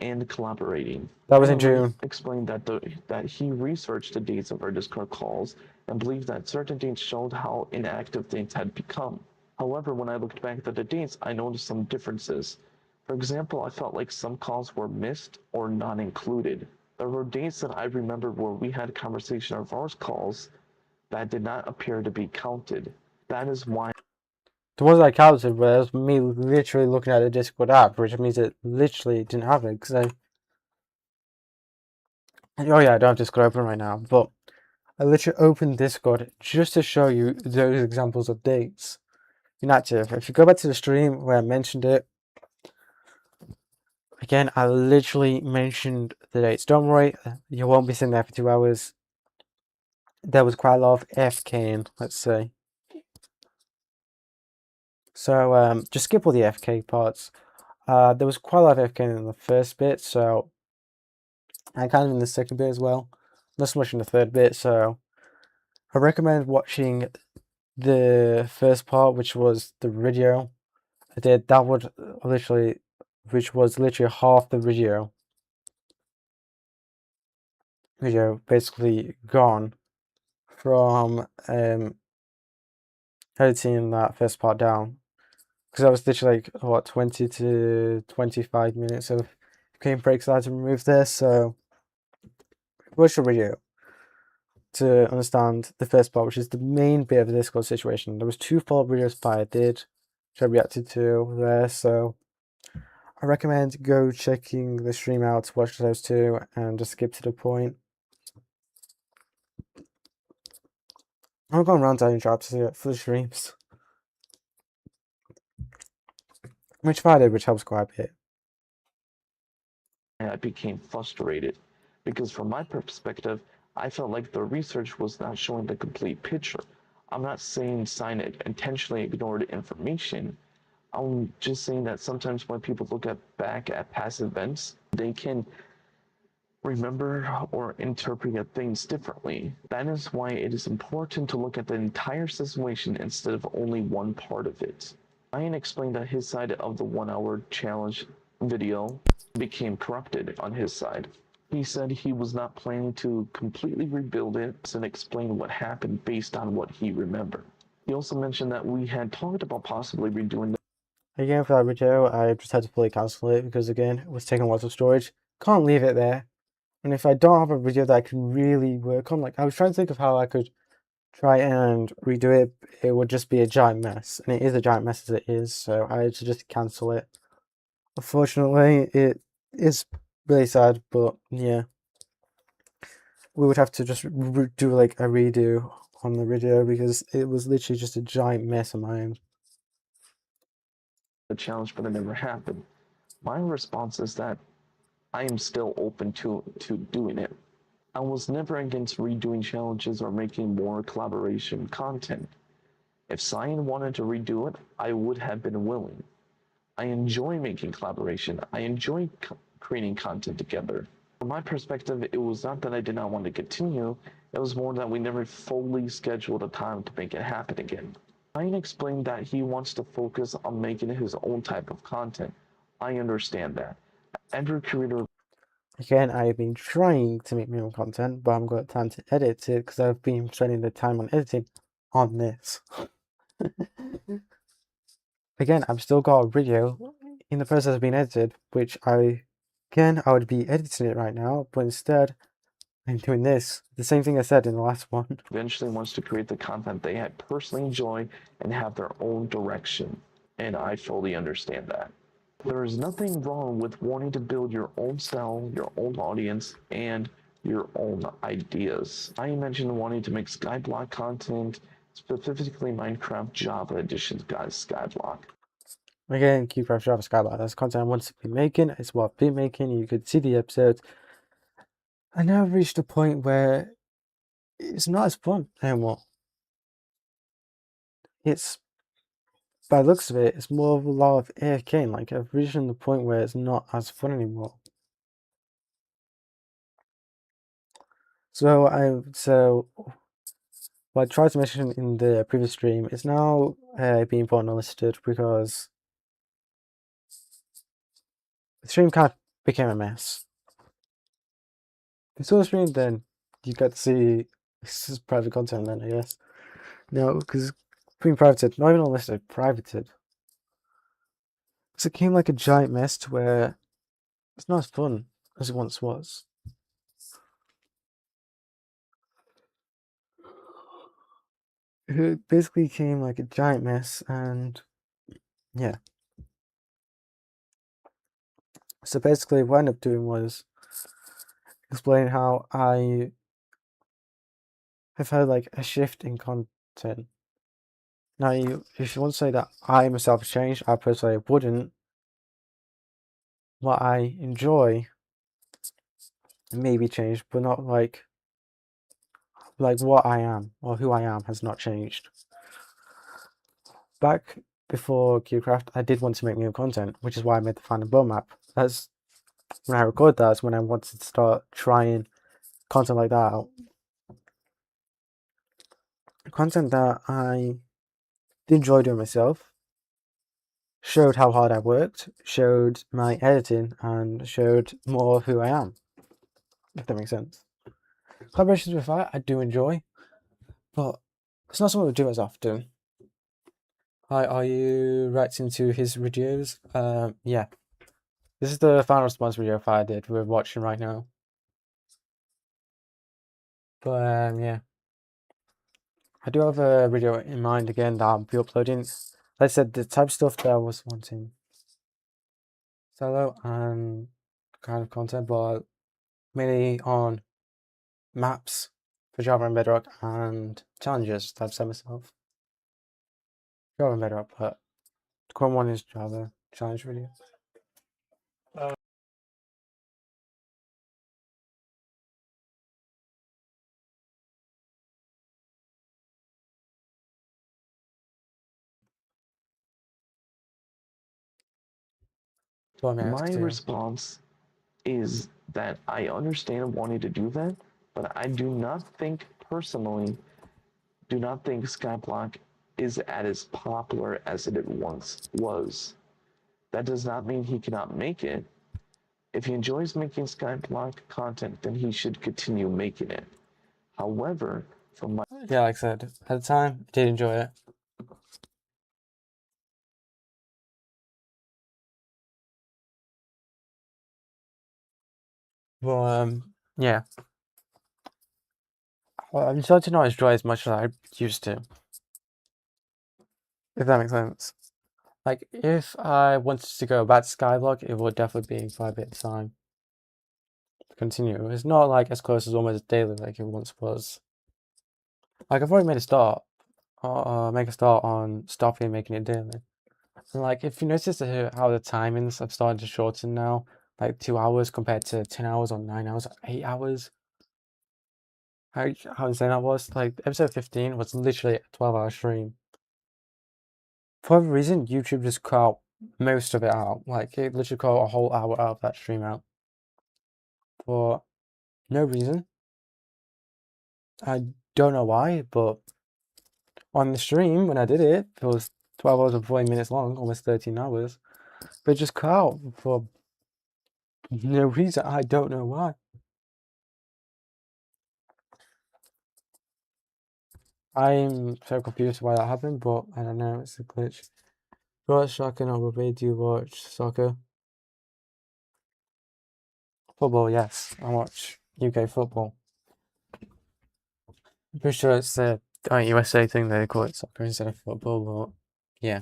and collaborating. That was in June. Explained that he researched the dates of our Discord calls and believed that certain dates showed how inactive things had become. However, when I looked back at the dates, I noticed some differences. For example, I felt like some calls were missed or not included. There were dates that I remembered where we had conversation or voice calls that did not appear to be counted. That is why The ones I counted was me literally looking at the Discord app, which means it literally didn't have it. Because oh yeah, I don't have Discord open right now, but I literally opened Discord just to show you those examples of dates. Inactive. If you go back to the stream where I mentioned it, again, I literally mentioned the dates. Don't worry, you won't be sitting there for 2 hours. There was quite a lot of FKing, let's say. So just skip all the FK parts. There was quite a lot of FKing in the first bit, so and kind of in the second bit as well. Not so much in the third bit, so I recommend watching the first part, which was the video. I did that would literally, which was literally half the video basically gone from editing that first part down, because I was literally like what 20 to 25 minutes of game breaks I had to remove this. So watch the video to understand the first part, which is the main bit of the Discord situation. There was 2 follow-up videos I did, which I reacted to there, so I recommend go checking the stream out to watch those 2 and just skip to the point. I'm going around doing jobs for the streams, which I did, which helps quite a bit. I became frustrated because, from my perspective, I felt like the research was not showing the complete picture. I'm not saying Signet intentionally ignored information. I'm just saying that sometimes when people look back at past events, they can remember or interpret things differently. That is why it is important to look at the entire situation instead of only one part of it. Ryan explained that his side of the 1 hour challenge video became corrupted on his side. He said he was not planning to completely rebuild it and explain what happened based on what he remembered. He also mentioned that we had talked about possibly redoing Again, for that video, I just had to fully cancel it because, again, it was taking lots of storage. Can't leave it there. And if I don't have a video that I can really work on, like, I was trying to think of how I could try and redo it, it would just be a giant mess. And it is a giant mess as it is, so I had to just cancel it. Unfortunately, it is really sad, but yeah. We would have to just do, like, a redo on the video because it was literally just a giant mess on my end. the challenge, but it never happened. My response is that I am still open to doing it. I was never against redoing challenges or making more collaboration content. If Cyan wanted to redo it, I would have been willing. I enjoy making collaboration. I enjoy creating content together. From my perspective, it was not that I did not want to continue, it was more that we never fully scheduled a time to make it happen again. Ryan explained that he wants to focus on making his own type of content. I understand that. Every creator Again, I've been trying to make my own content, but I haven't got time to edit it because I've been spending the time on editing on this. Again, I've still got a video in the process of being edited, which I would be editing it right now, but instead I'm doing this. The same thing I said in the last one. eventually wants to create the content they personally enjoy and have their own direction. And I fully understand that. There is nothing wrong with wanting to build your own style, your own audience, and your own ideas. I mentioned wanting to make Skyblock content, specifically Minecraft Java Edition Skyblock. Again, keep Java Skyblock. That's content I want to be making. It's what I've been making. You could see the episodes. I now reached a point where it's not as fun anymore. It's, by the looks of it, it's more of a lot of AFK. Like, I've reached the point where it's not as fun anymore. So what I tried to mention in the previous stream is now being put on unlisted because the stream kind of became a mess. If you saw the stream, then you got to see this is private content then, I guess. No, because being privated, not even unlisted, privated. So it became like a giant mess to where it's not as fun as it once was. It basically became like a giant mess, and yeah. So basically, what I ended up doing was explain how I I've had like a shift in content. Now, if you want to say that I myself have changed, I personally wouldn't. What I enjoy maybe changed, but not like what I am or who I am has not changed. Back before QCraft, I did want to make new content, which is why I made the final build map. That's when I record that's when I wanted to start trying content like that out. Content that I did enjoy doing myself, showed how hard I worked, showed my editing, and showed more who I am, if that makes sense. Collaborations with I do enjoy, but it's not something we do as often. Hi, are you reacting to his videos? Yeah. This is the final response video I did we're watching right now. But yeah. I do have a video in mind again that I'll be uploading. Like I said, the type of stuff that I was wanting. Solo and kind of content, but mainly on maps for Java and Bedrock and challenges that I've set myself. Java and Bedrock, but the current one is Java challenge video. My response is that I understand wanting to do that, but I do not think personally, do not think Skyblock is as popular as it once was. That does not mean he cannot make it. If he enjoys making Skyblock content, then he should continue making it. However, from my Yeah, like I said, at the time, I did enjoy it. But yeah. Well, I'm starting to not enjoy as much as I used to. If that makes sense. Like, if I wanted to go back to Skyblock, it would definitely be quite a bit of time to continue. It's not like as close as almost daily like it once was. Like, I've already made a start. Make a start on stopping making it daily. And like, if you notice how the timings have started to shorten now, like 2 hours compared to 10 hours or 9 hours, or 8 hours. How insane that was. Like, episode 15 was literally a 12-hour stream. For whatever reason, YouTube just cut out most of it out. Like, it literally cut a whole hour out of that stream out. For no reason. I don't know why, but on the stream, when I did it, it was 12 hours and 40 minutes long, almost 13 hours. But it just cut out for no reason. I don't know why. I'm so confused why that happened, but I don't know, it's a glitch. Do you watch soccer? No, but do you watch soccer? Football, yes. I watch UK football. I'm pretty sure it's the USA thing they call it soccer instead of football, but yeah.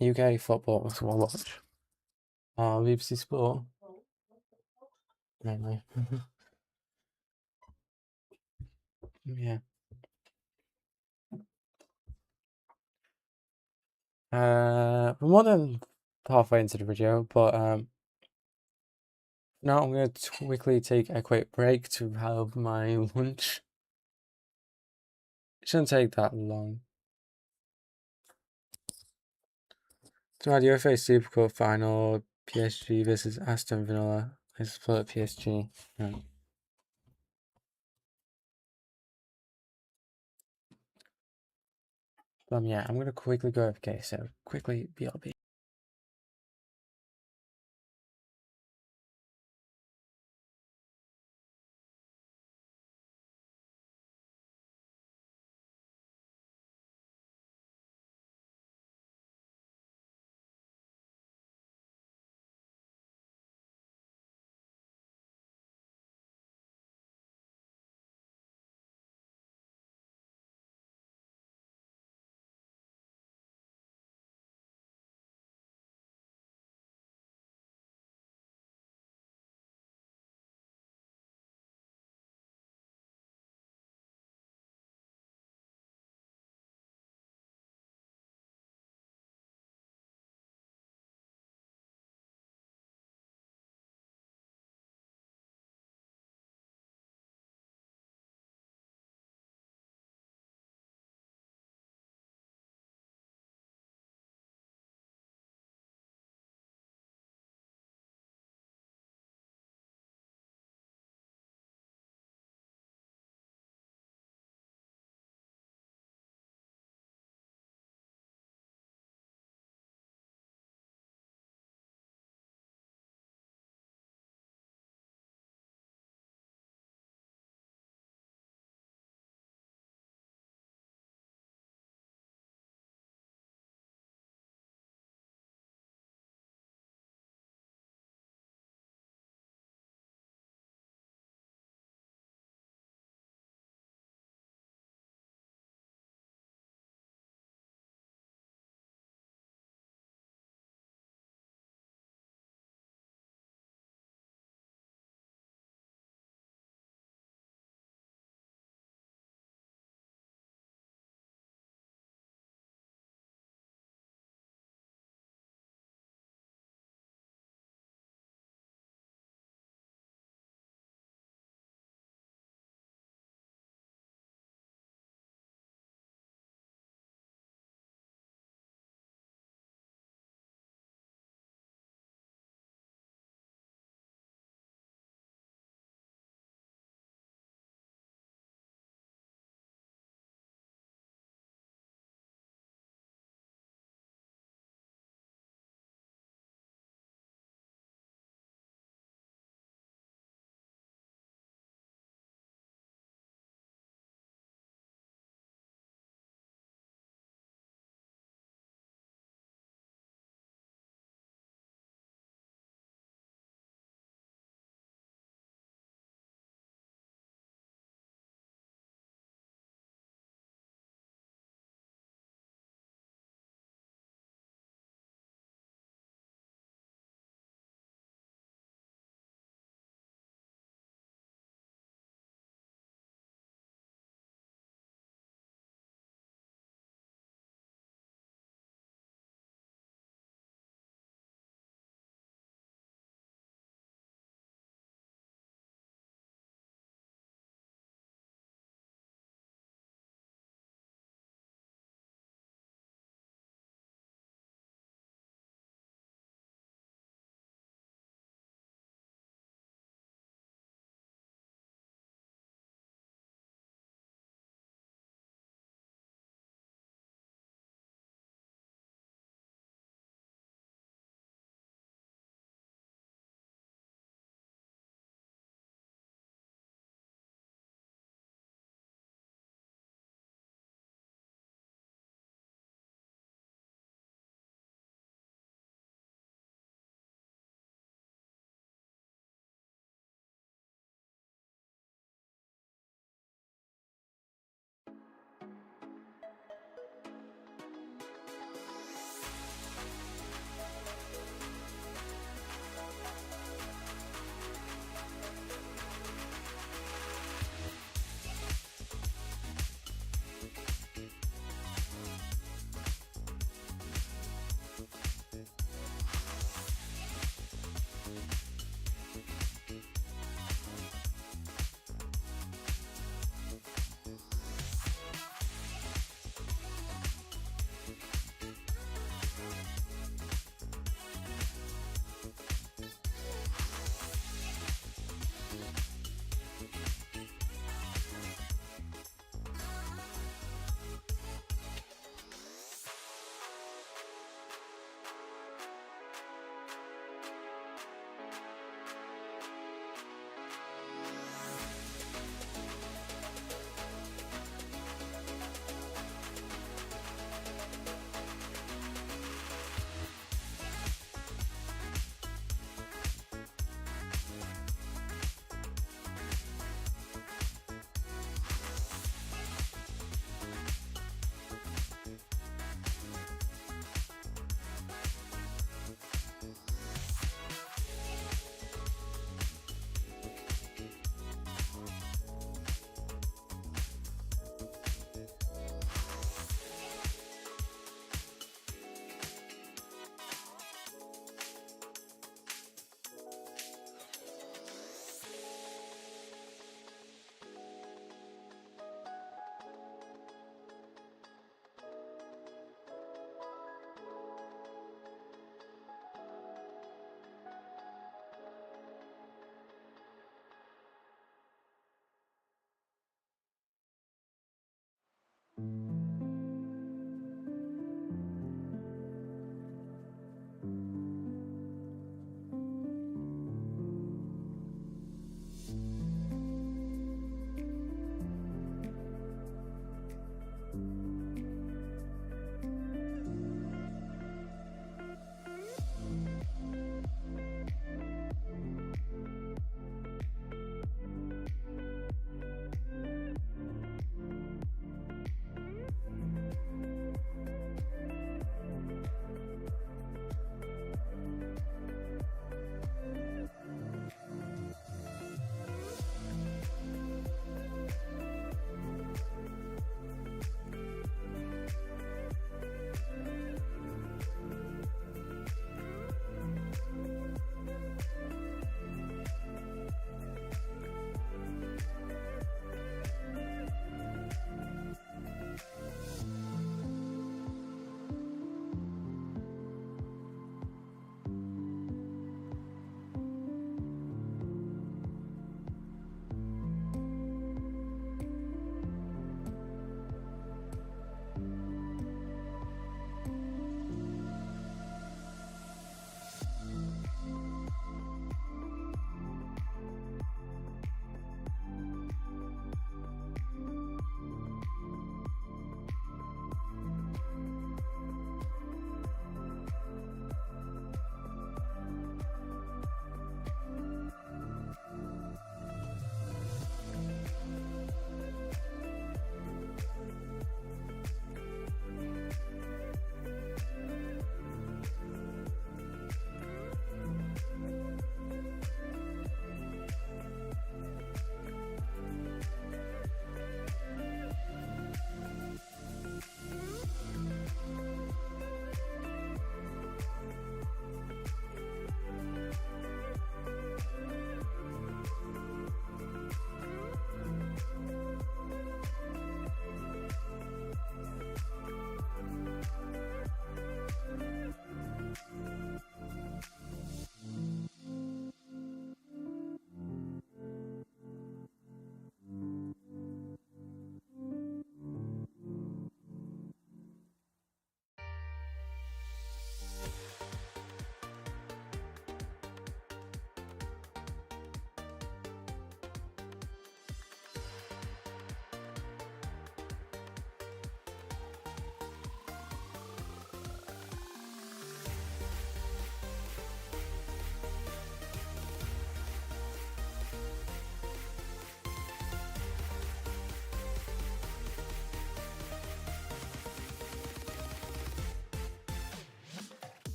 UK football is what I watch. BBC Sport. Mainly. Yeah. We're more than halfway into the video, but now I'm going to quickly take a quick break to have my lunch. It shouldn't take that long. So the UFA Supercup final, PSG versus Aston Villa. I split PSG. Yeah. Yeah, I'm gonna quickly go okay, so quickly BRB.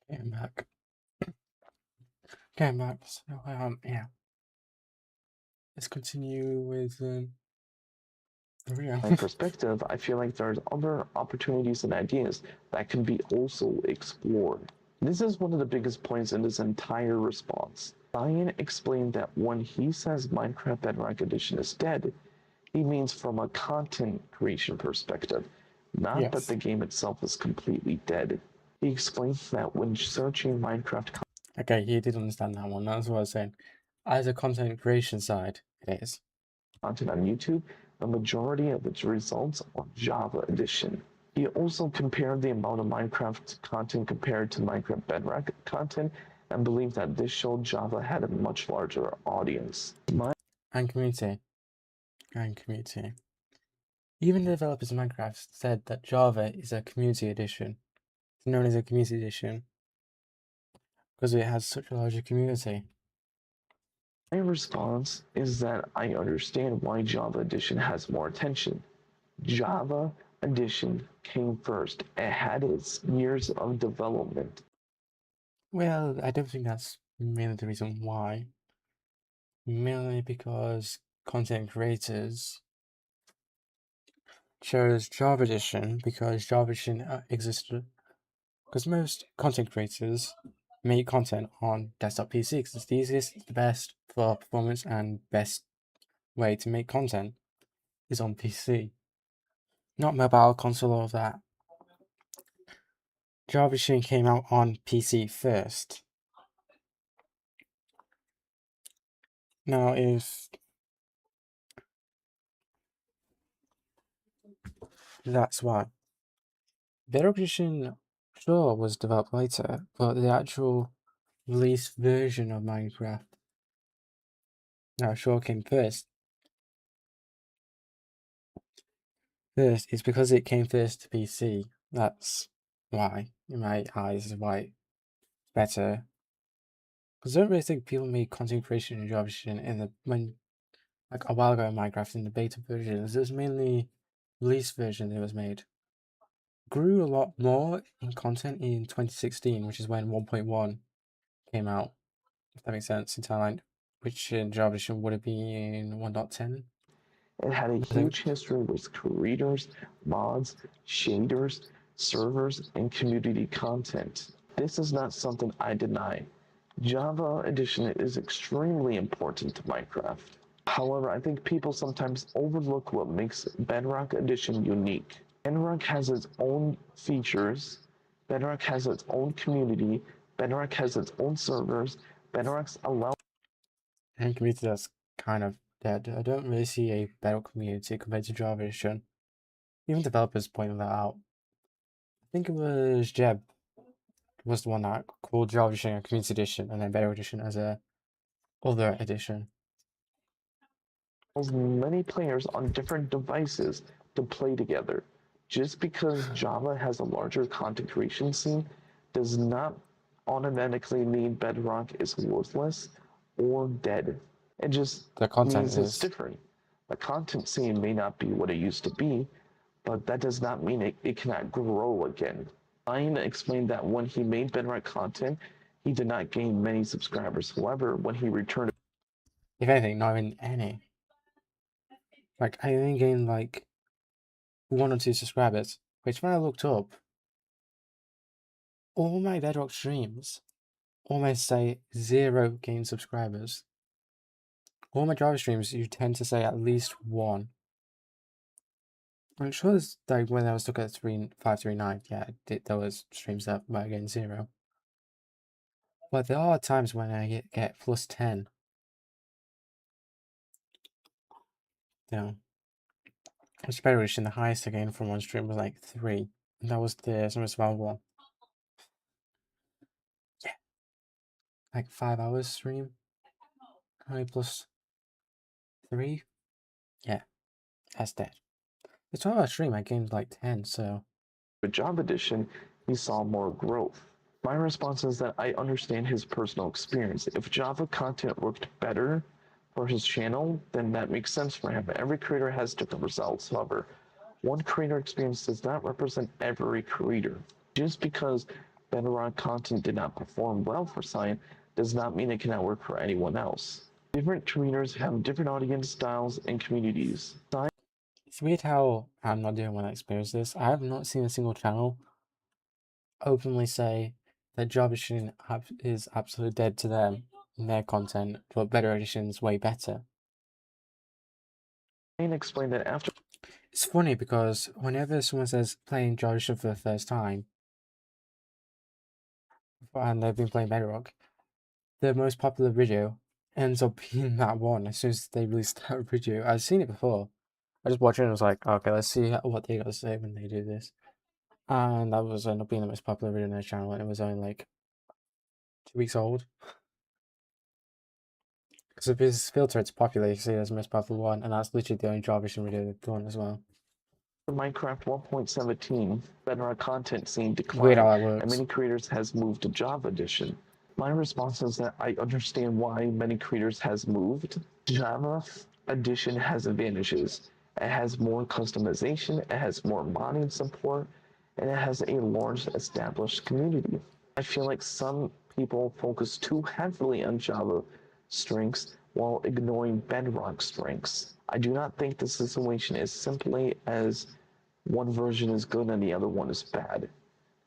Getting back. Getting back. So, yeah. Let's continue with the real. My perspective, I feel like there's other opportunities and ideas that can be also explored. This is one of the biggest points in this entire response. Ryan explained that when he says Minecraft Bedrock Edition is dead, he means from a content creation perspective, not that Yes. the game itself is completely dead. He explained that when searching Minecraft Okay, he did understand that one. That's what I was saying. As a content creation side, it is. content on YouTube, the majority of its results are Java Edition. He also compared the amount of Minecraft content compared to Minecraft Bedrock content and believed that this showed Java had a much larger audience. And community. And community. Even the developers of Minecraft said that Java is a community edition. It's known as a community edition because it has such a larger community. My response is that I understand why Java Edition has more attention. Java Edition came first. It had its years of development. Well, I don't think that's mainly the reason why. Mainly because content creators chose Java Edition because Java Edition existed. Because most content creators make content on desktop PC because it's the easiest, it's the best for performance, and best way to make content is on PC. Not mobile, console, all of that. Java Edition came out on PC first. Now, if that's why. Better Edition, sure, was developed later, but the actual release version of Minecraft now sure came first. First, it's because it came first to PC. That's why, in my eyes, is why it's better. Because I don't really think people made content creation in Java Edition like a while ago in Minecraft in the beta versions. It was mainly release version that was made. Grew a lot more in content in 2016, which is when 1.1 came out, if that makes sense, in Thailand, which in Java Edition would have been 1.10. It had a I think. huge history with creators, mods, shaders, servers, and community content. This is not something I deny. Java Edition is extremely important to Minecraft. However, I think people sometimes overlook what makes Bedrock Edition unique. Bedrock has its own features, Bedrock has its own community, Bedrock has its own servers, Bedrock's allow And community that's kind of dead. I don't really see a better community compared to Java Edition. Even developers pointed that out. I think it was Jeb was the one that called Java Edition a community edition and then Better Edition as a other edition. many players on different devices to play together. Just because Java has a larger content creation scene does not automatically mean Bedrock is worthless or dead. It just The content means it's is. different. The content scene may not be what it used to be, but that does not mean it cannot grow again. Ryan explained that when he made Bedrock content, he did not gain many subscribers. However, when he returned, If anything, not even any. Like, I only gained like 1 or 2 subscribers, which when I looked up, all my Bedrock streams almost say 0 gained subscribers. All my Java streams, you tend to say at least 1. I'm sure there's, like, when I was looking at 539, yeah, there was streams that were getting 0. But there are times when I get plus 10. Yeah. Which better edition, the highest I gained from one stream was like 3. And that was the Summer Survival one. Yeah. Like 5 hours stream. High plus 3. Yeah. That's dead. The 12-hour stream I gained like 10, so. with Java Edition, he saw more growth. My response is that I understand his personal experience. If Java content worked better for his channel, then that makes sense for him. Every creator has different results. However, one creator experience does not represent every creator. Just because Bedrock content did not perform well for Cyan does not mean it cannot work for anyone else. Different creators have different audience styles and communities. It's weird how I'm not the only one that experienced this. I have not seen a single channel openly say that job edition is absolutely dead to them in their content, but better edition's way better. Cyan explained that after It's funny because whenever someone says playing job edition for the first time, and they've been playing Bedrock, the most popular video ends up being that one as soon as they release that video. I've seen it before. I just watched it and was like, okay, let's see what they got to say when they do this. And that was ended up being the most popular video on their channel, and it was only like 2 weeks old. Because if it's filter, it's popular, you can see it as the most popular one, and that's literally the only job edition video they've done as well. Minecraft 1.17, Bedrock content scene Weird how decline, that works. and many creators has moved to Java Edition. My response is that I understand why many creators has moved. Java Edition has advantages. It has more customization, it has more modding support, and it has a large established community. I feel like some people focus too heavily on Java strengths while ignoring Bedrock strengths. I do not think the situation is simply as one version is good and the other one is bad.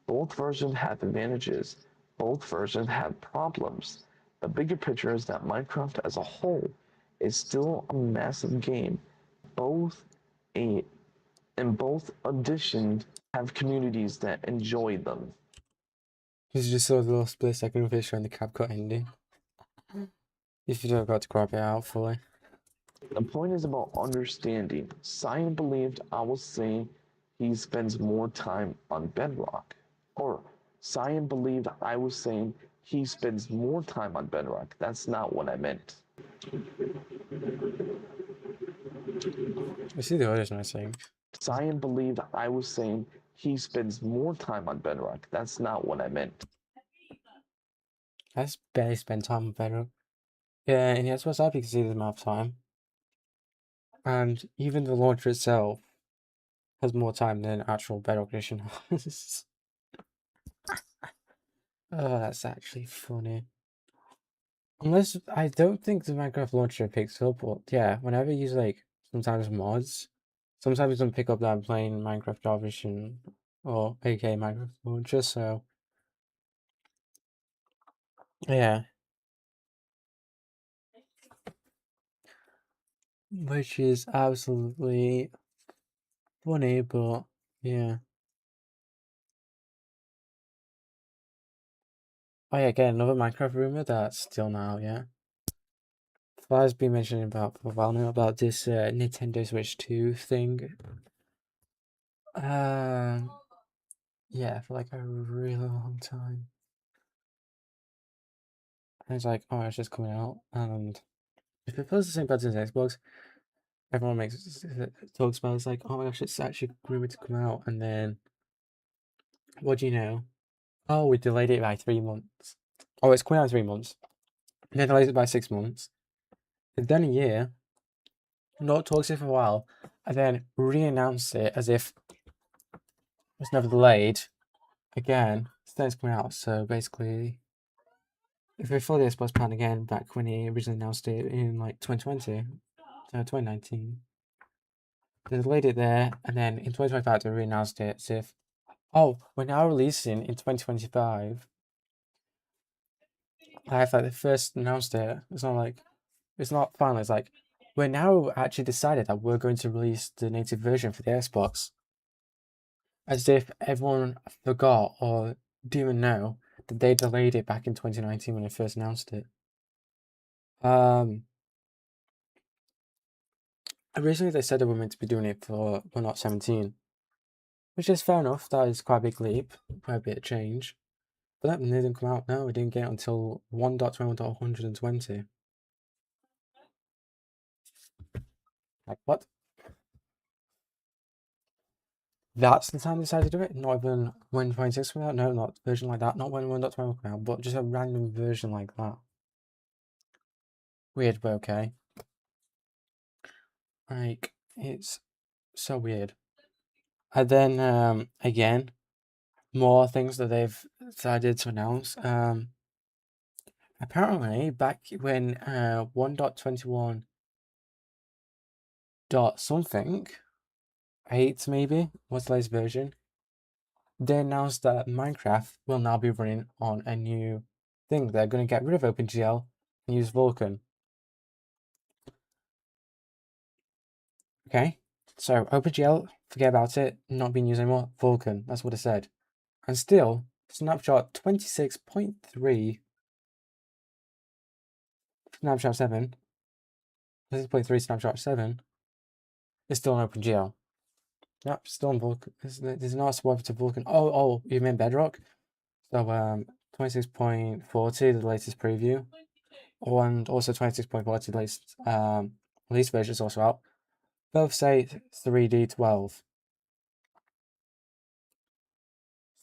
Both versions have advantages. Both versions have problems. The bigger picture is that Minecraft as a whole is still a massive game. Both editions have communities that enjoy them. You just saw the little split second of it showing the CapCut ending. If you don't got to crop it out fully. The point is about understanding. Cyan believed I was saying he spends more time on Bedrock. Or Cyan believed I was saying he spends more time on Bedrock. That's not what I meant. I see the others nice saying. Cyan believed I was saying he spends more time on Bedrock. That's not what I meant. I just barely spend time on Bedrock. Yeah, and yes, what's up, you can see the amount of time. And even the launcher itself has more time than actual Bedrock Edition has. Oh, that's actually funny. Unless, I don't think the Minecraft launcher picks up, but yeah, whenever you use like, sometimes mods, sometimes it doesn't pick up that I'm playing Minecraft Java Edition, or aka Minecraft launcher, so yeah. Which is absolutely funny, but yeah. Oh yeah, again, another Minecraft rumor that's still not out yet. Fly's been mentioning about for a while now about this Nintendo Switch 2 thing. Yeah, for like a really long time. And it's like, oh, it's just coming out, and if it feels the same pattern as Xbox, everyone talks about it's like, oh my gosh, it's actually rumored to come out, and then what do you know? Oh, we delayed it by 3 months. Oh, it's coming out in 3 months. And then delayed it by 6 months. And then a year. Not talks it for a while, and then re-announced it as if it's never delayed again. Then it's coming out. So basically, if we follow the Xbox plan again, back when he originally announced it in like 2020, 2019, they delayed it there, and then in 2025 they re-announced it as if, oh, we're now releasing in 2025. I thought they first announced it. It's not like it's not final. It's like we're now actually decided that we're going to release the native version for the Xbox. As if everyone forgot or didn't even know that they delayed it back in 2019 when they first announced it. Originally they said they were meant to be doing it for We're Not 17, which is fair enough. That is quite a big leap, quite a bit of change. But that didn't come out. No, we didn't get it until 1.21.120. Like what? That's the time they decided to do it. Not even when 26 came out. No, not a version like that. Not when 1.21 came out, but just a random version like that. Weird, but okay. Like, it's so weird. And then, again, more things that they've decided to announce. Apparently, back when 1.21 dot something 8 maybe was the latest version, they announced that Minecraft will now be running on a new thing. They're going to get rid of OpenGL and use Vulkan. Okay, so OpenGL, forget about it, not being used anymore. Vulkan, that's what it said. And still, snapshot 26.3, snapshot 7, 26.3 snapshot 7 is still on OpenGL. Yep, still on Vulkan. There's no swap to Vulkan. Oh, you mean Bedrock? So 26.40, the latest preview, and also 26.40, the latest release version is also out. Both say 3D12.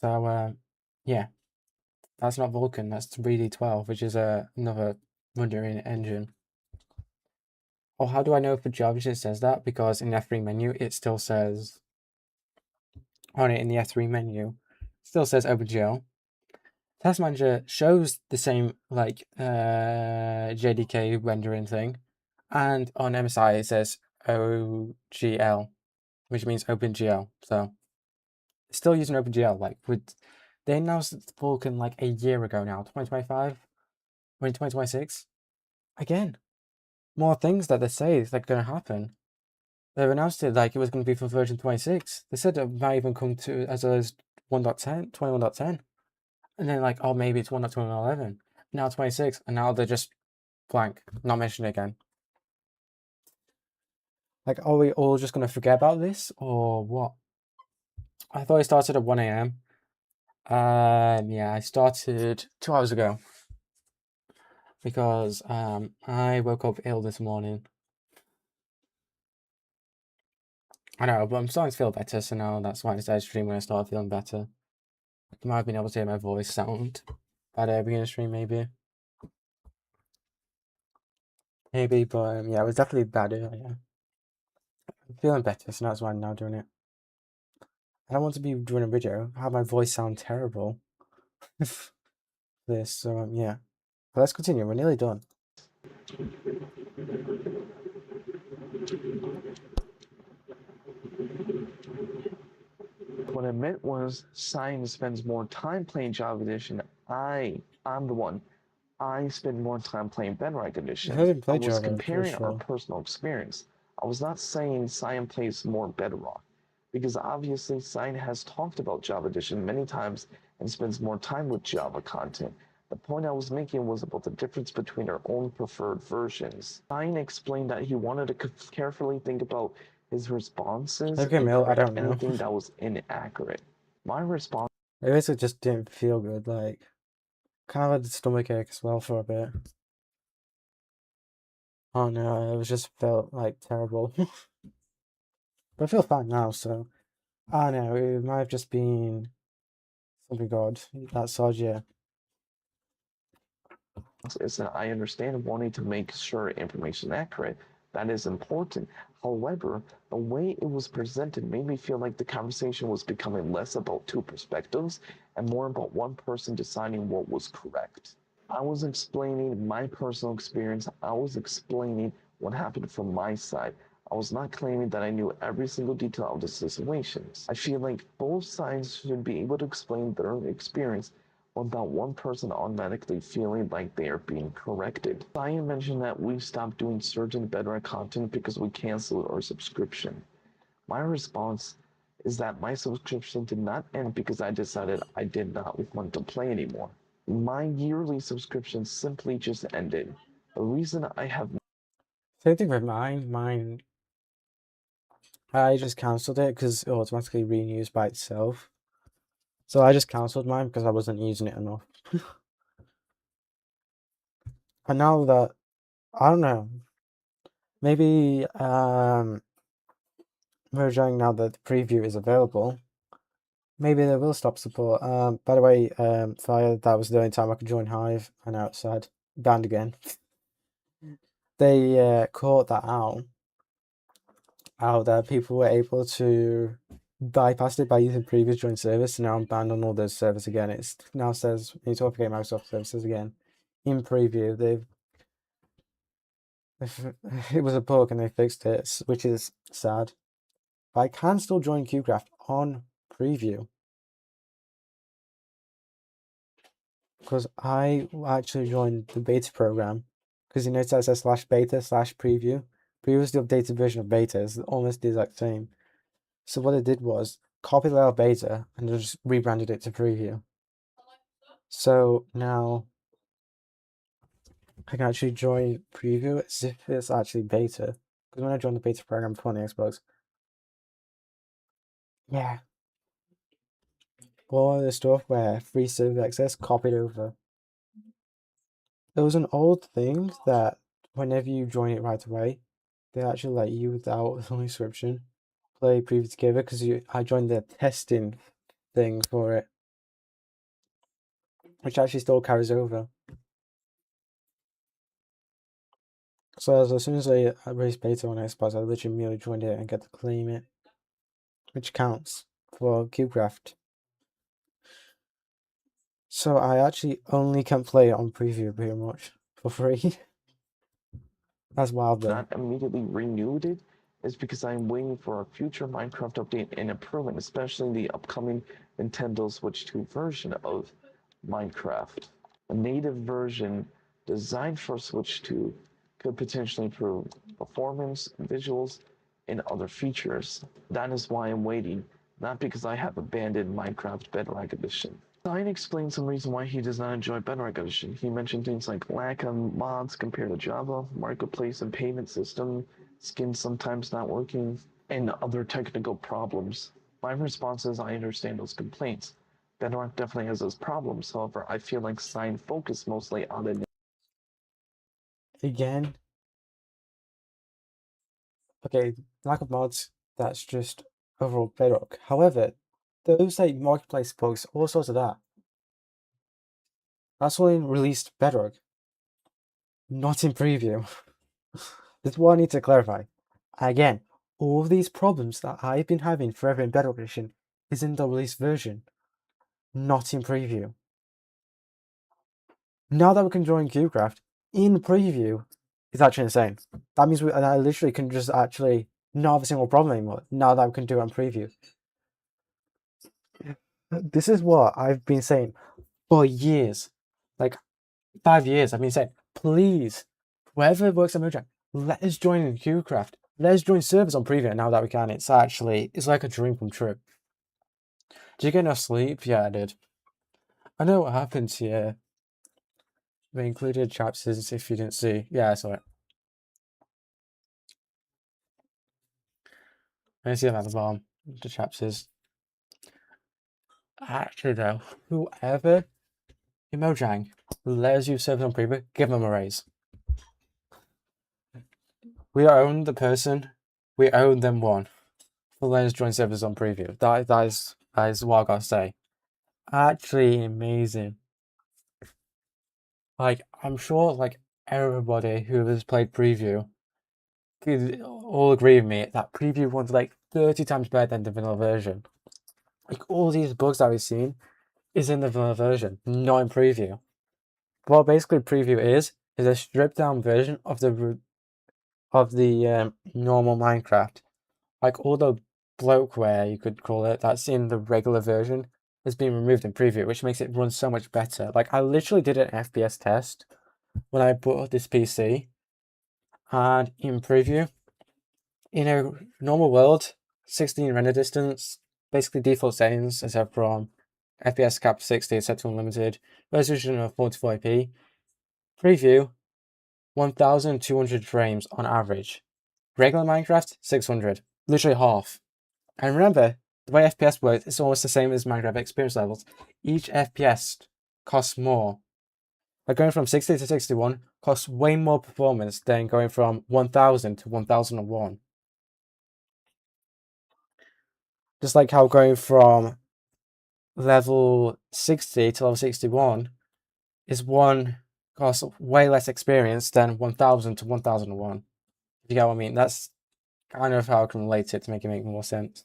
So yeah, that's not Vulkan. That's 3D12, which is another rendering engine. Oh, how do I know for Java it says that? Because in the F3 menu, it still says on it in the F3 menu, still says OpenGL. Task Manager shows the same like JDK rendering thing, and on MSI it says OGL, which means OpenGL. So it's still using OpenGL. Like they announced Vulkan like a year ago now, 2025, or in 2026. Again, more things that they say is like going to happen. They've announced it like it was going to be for version 26. They said it might even come to as 1.10, 21.10. And then like, oh, maybe it's 1.21.11. Now 26, and now they're just blank, not mentioned again. Like, are we all just going to forget about this, or what? I thought it started at 1 a.m. Yeah, I started 2 hours ago. Because I woke up ill this morning. I know, but I'm starting to feel better, so now that's why I decided to stream when I started feeling better. You might have been able to hear my voice sound bad at the beginning of the stream, maybe. Maybe, but yeah, it was definitely bad earlier. I'm feeling better, so that's why I'm now doing it. I don't want to be doing a video, have my voice sound terrible. This, so yeah. But let's continue, we're nearly done. What I meant was, Cyan spends more time playing Java Edition. I'm the one. I spend more time playing Bedrock I Edition. didn't I play was Java, I'm pretty comparing our sure. personal experience. I was not saying Cyan plays more Bedrock, because obviously Cyan has talked about Java Edition many times and spends more time with Java content. The point I was making was about the difference between our own preferred versions. Cyan explained that he wanted to carefully think about his responses Okay, and Mill, I correct don't know. anything that was inaccurate. My response It basically just didn't feel good, like, kind of had a stomach ache as well for a bit. Oh no, it was just felt like terrible. But I feel fine now, so I don't know, it might have just been something odd. That's odd, yeah. is that I understand wanting to make sure information is accurate. That is important. However, the way it was presented made me feel like the conversation was becoming less about two perspectives and more about one person deciding what was correct. I was explaining my personal experience. I was explaining what happened from my side. I was not claiming that I knew every single detail of the situations. I feel like both sides should be able to explain their experience without one person automatically feeling like they are being corrected. Cyan mentioned that we stopped doing certain Bedrock content because we canceled our subscription. My response is that my subscription did not end because I decided I did not want to play anymore. My yearly subscription simply just ended. The reason I have Same thing with mine, I just cancelled it because it automatically renews by itself. So I just cancelled mine because I wasn't using it enough. And now that, I don't know, maybe we're showing now that the preview is available, maybe they will stop support. By the way, Fire, that was the only time I could join Hive, and now it's sad. Banned again. They caught that out, how that people were able to bypassed it by using previous joint service, and now I'm banned on all those servers again. It now says you need to upgrade Microsoft services again. In preview, it was a bug and they fixed it, which is sad. But I can still join QCraft on preview because I actually joined the beta program. Because you notice that it says /beta/preview. Preview is the updated version of beta. It's almost the exact same. So what I did was copy the beta and just rebranded it to preview. So now I can actually join preview as if it's actually beta. Because when I joined the beta program on the Xbox, yeah, all the stuff where free server access copied over. It was an old thing that whenever you join it right away, they actually let you without a subscription play preview together because I joined the testing thing for it, which actually still carries over. So as soon as I released beta on Xbox, I literally merely joined it and get to claim it, which counts for CubeCraft. So I actually only can play it on preview pretty much for free. That's wild though. Not immediately renewed it is because I'm waiting for a future Minecraft update and improvement, especially the upcoming Nintendo Switch 2 version of Minecraft. A native version designed for Switch 2 could potentially improve performance, visuals, and other features. That is why I'm waiting, not because I have abandoned Minecraft Bedrock Edition. Stein explained some reason why he does not enjoy Bedrock Edition. He mentioned things like lack of mods compared to Java, marketplace and payment system, skins sometimes not working, and other technical problems. My response is I understand those complaints. Bedrock definitely has those problems, however, I feel like Stein focused mostly on the Again, okay, lack of mods, that's just overall Bedrock. However, those like marketplace bugs, all sorts of that, that's only released Bedrock, not in preview. This is what I need to clarify. Again, all these problems that I've been having forever in Bedrock Edition is in the release version, not in preview. Now that we can join CubeCraft in preview, it's actually insane. That means I literally can just actually not have a single problem anymore now that we can do it on preview. This is what I've been saying for years. Like 5 years, I've been saying, please, whoever works at Mojang, let us join in CubeCraft. Let us join servers on preview. Now that we can, it's like a dream come true. Did you get enough sleep? Yeah, I did. I know what happened here. They included chapters if you didn't see. Yeah, I saw it. I see them at the bottom. The chapters. Actually, though, whoever in Mojang lets you serve on preview, give them a raise. We own the person. We own them one for letting us join servers on preview. That is what I gotta say. Actually, amazing. Like I'm sure, like everybody who has played preview could all agree with me that preview one's like 30 times better than the vanilla version. Like all these bugs that we've seen is in the vanilla version, not in preview. What basically preview is a stripped down version of the normal Minecraft. Like all the bloatware, you could call it, that's in the regular version has been removed in preview, which makes it run so much better. Like I literally did an FPS test when I bought this PC, and in preview, in a normal world, 16 render distance, basically default settings except from FPS cap 60 set to unlimited, resolution of 44p, preview 1200 frames on average. Regular Minecraft 600, literally half. And remember, the way FPS works is almost the same as Minecraft experience levels. Each FPS costs more. Like going from 60 to 61 costs way more performance than going from 1000 to 1001. Just like how going from level 60 to level 61 is one costs way less experience than 1000 to 1001. If you get what I mean, that's kind of how I can relate it to make it make more sense.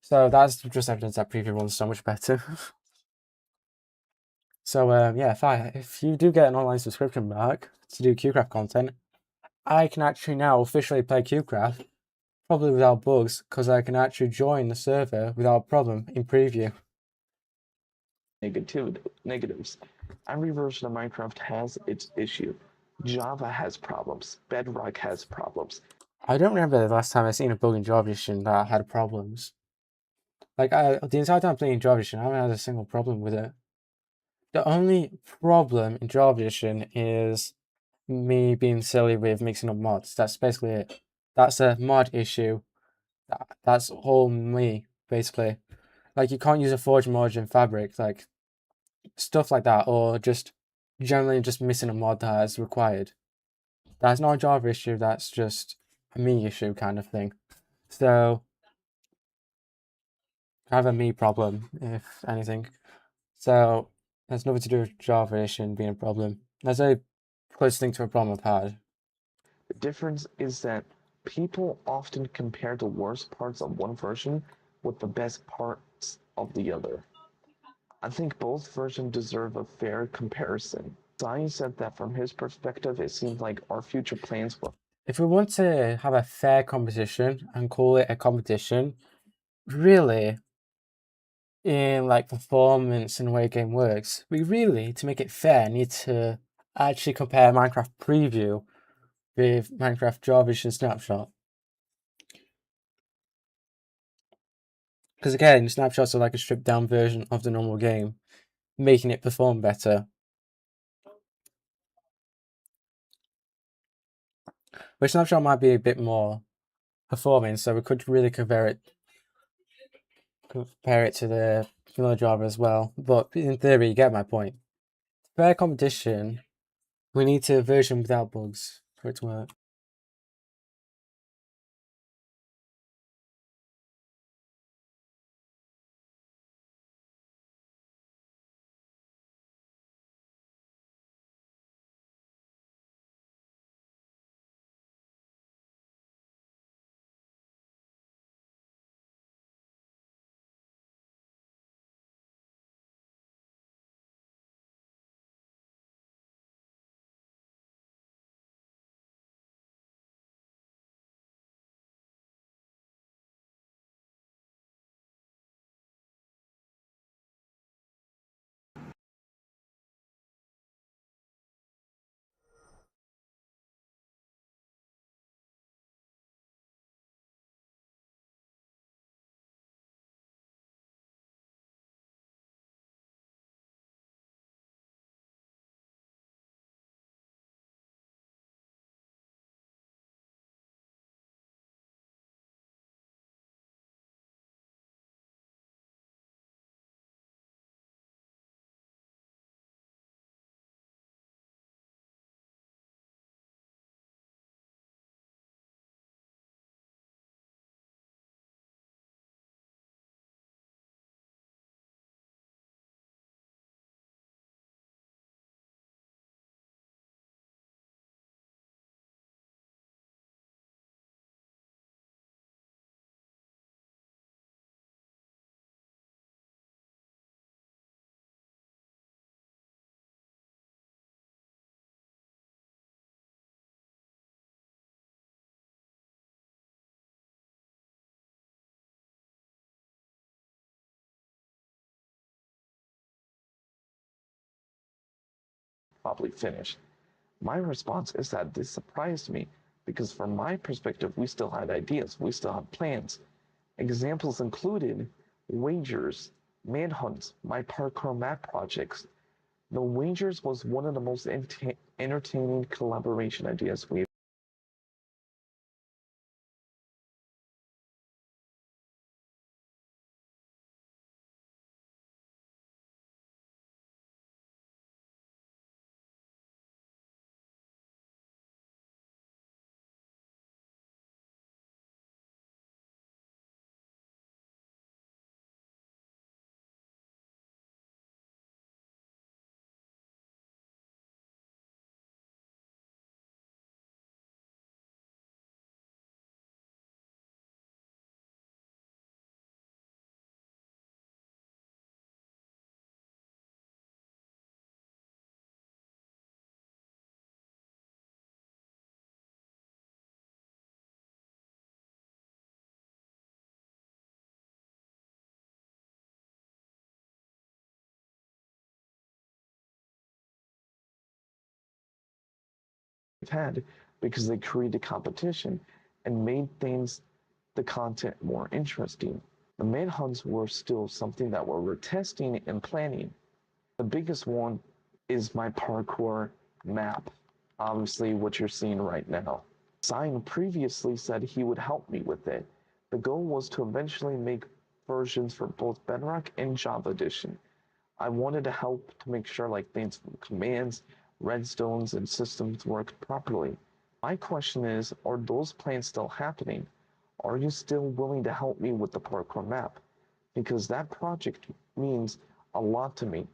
So that's just evidence that preview runs so much better. So yeah, if you do get an online subscription back to do QCraft content, I can actually now officially play QCraft, probably without bugs, because I can actually join the server without problem in preview. Negatives. Every version of Minecraft has its issue. Java has problems. Bedrock has problems. I don't remember the last time I seen a bug in Java Edition that had problems. Like the entire time playing Java Edition, I haven't had a single problem with it. The only problem in Java Edition is me being silly with mixing up mods. That's basically it. That's a mod issue. That's all me, basically. Like you can't use a forge mod in Fabric, like stuff like that, or just generally just missing a mod that is required. That's not a Java issue, that's just a me issue kind of thing. So kind of a me problem, if anything. So that's nothing to do with Java Edition being a problem. That's a close thing to a problem I've had. The difference is that people often compare the worst parts of one version with the best parts of the other. I think both versions deserve a fair comparison. Zion said that from his perspective, it seems like our future plans will. If we want to have a fair competition and call it a competition, really, in like performance and the way a game works, we really, to make it fair, need to actually compare Minecraft Preview with Minecraft Java Edition Snapshot. Because again, snapshots are like a stripped down version of the normal game, making it perform better. But snapshot might be a bit more performing, so we could really compare it to the vanilla Java as well. But in theory, you get my point. Fair competition, we need to version without bugs for it to work. Probably finish. My response is that this surprised me because, from my perspective, we still had ideas, we still had plans. Examples included wagers, manhunts, my parkour map projects. The wagers was one of the most entertaining collaboration ideas we've had because they created competition and made the content more interesting. The manhunts were still something that we were testing and planning. The biggest one is my parkour map, obviously what you're seeing right now. Sign previously said he would help me with it. The goal was to eventually make versions for both Bedrock and Java Edition. I wanted to help to make sure like things, commands, redstones, and systems worked properly. My question is, are those plans still happening? Are you still willing to help me with the parkour map? Because that project means a lot to me.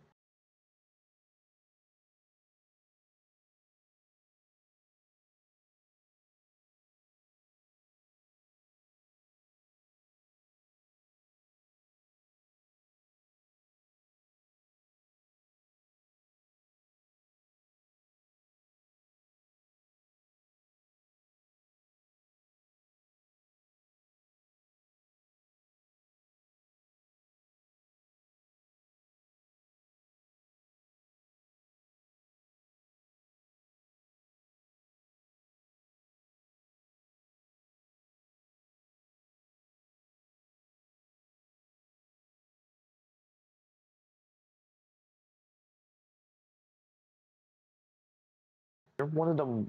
You're one of the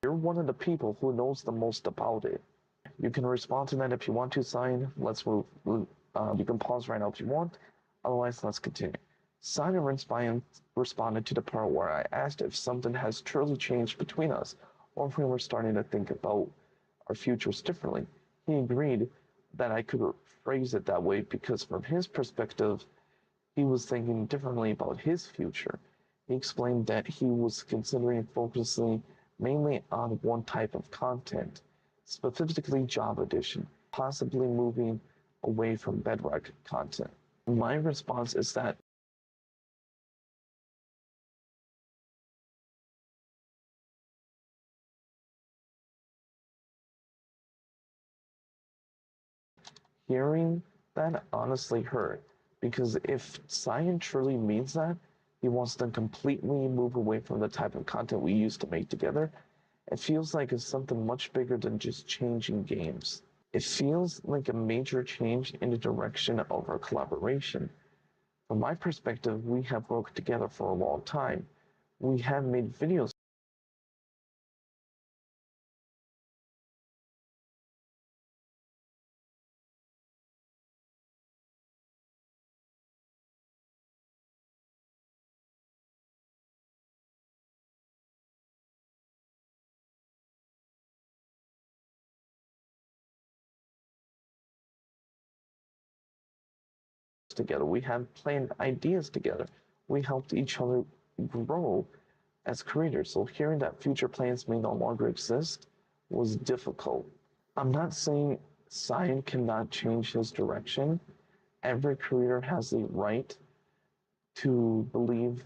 you're one of the people who knows the most about it. You can respond to that if you want to. Sign. Let's move. You can pause right now if you want. Otherwise, let's continue. Sign and responded to the part where I asked if something has truly changed between us, or if we were starting to think about our futures differently. He agreed that I could phrase it that way because, from his perspective, he was thinking differently about his future. He explained that he was considering focusing mainly on one type of content, specifically Java Edition, possibly moving away from Bedrock content. My response is that hearing that honestly hurt, because if Cyan truly means that, he wants to completely move away from the type of content we used to make together, it feels like it's something much bigger than just changing games. It feels like a major change in the direction of our collaboration. From my perspective, we have worked together for a long time. We have made videos together. We have planned ideas together. We helped each other grow as creators. So hearing that future plans may no longer exist was difficult. I'm not saying Cyan cannot change his direction. Every creator has the right to believe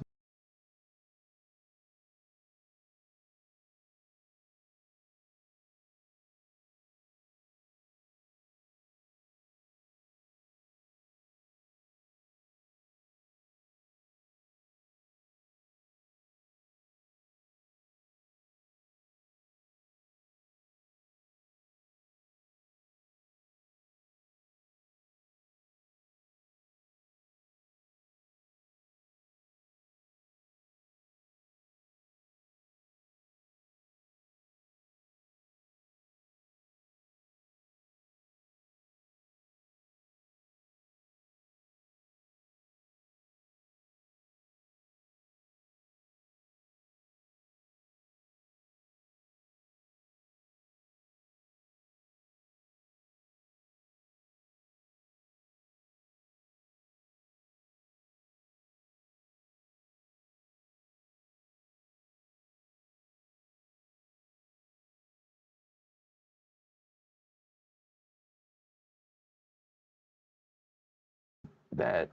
that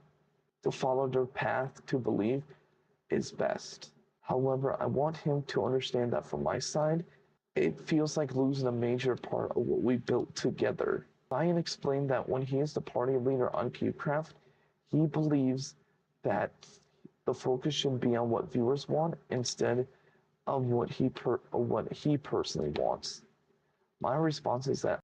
to follow their path to believe is best. However, I want him to understand that from my side, it feels like losing a major part of what we built together. Ryan explained that when he is the party leader on CubeCraft, he believes that the focus should be on what viewers want instead of what he personally wants. My response is that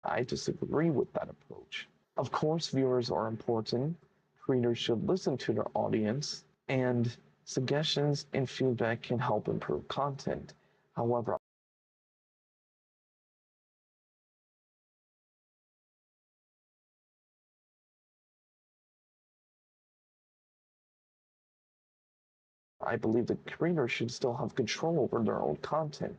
I disagree with that approach. Of course, viewers are important. Creators should listen to their audience, and suggestions and feedback can help improve content. However, I believe the creator should still have control over their own content.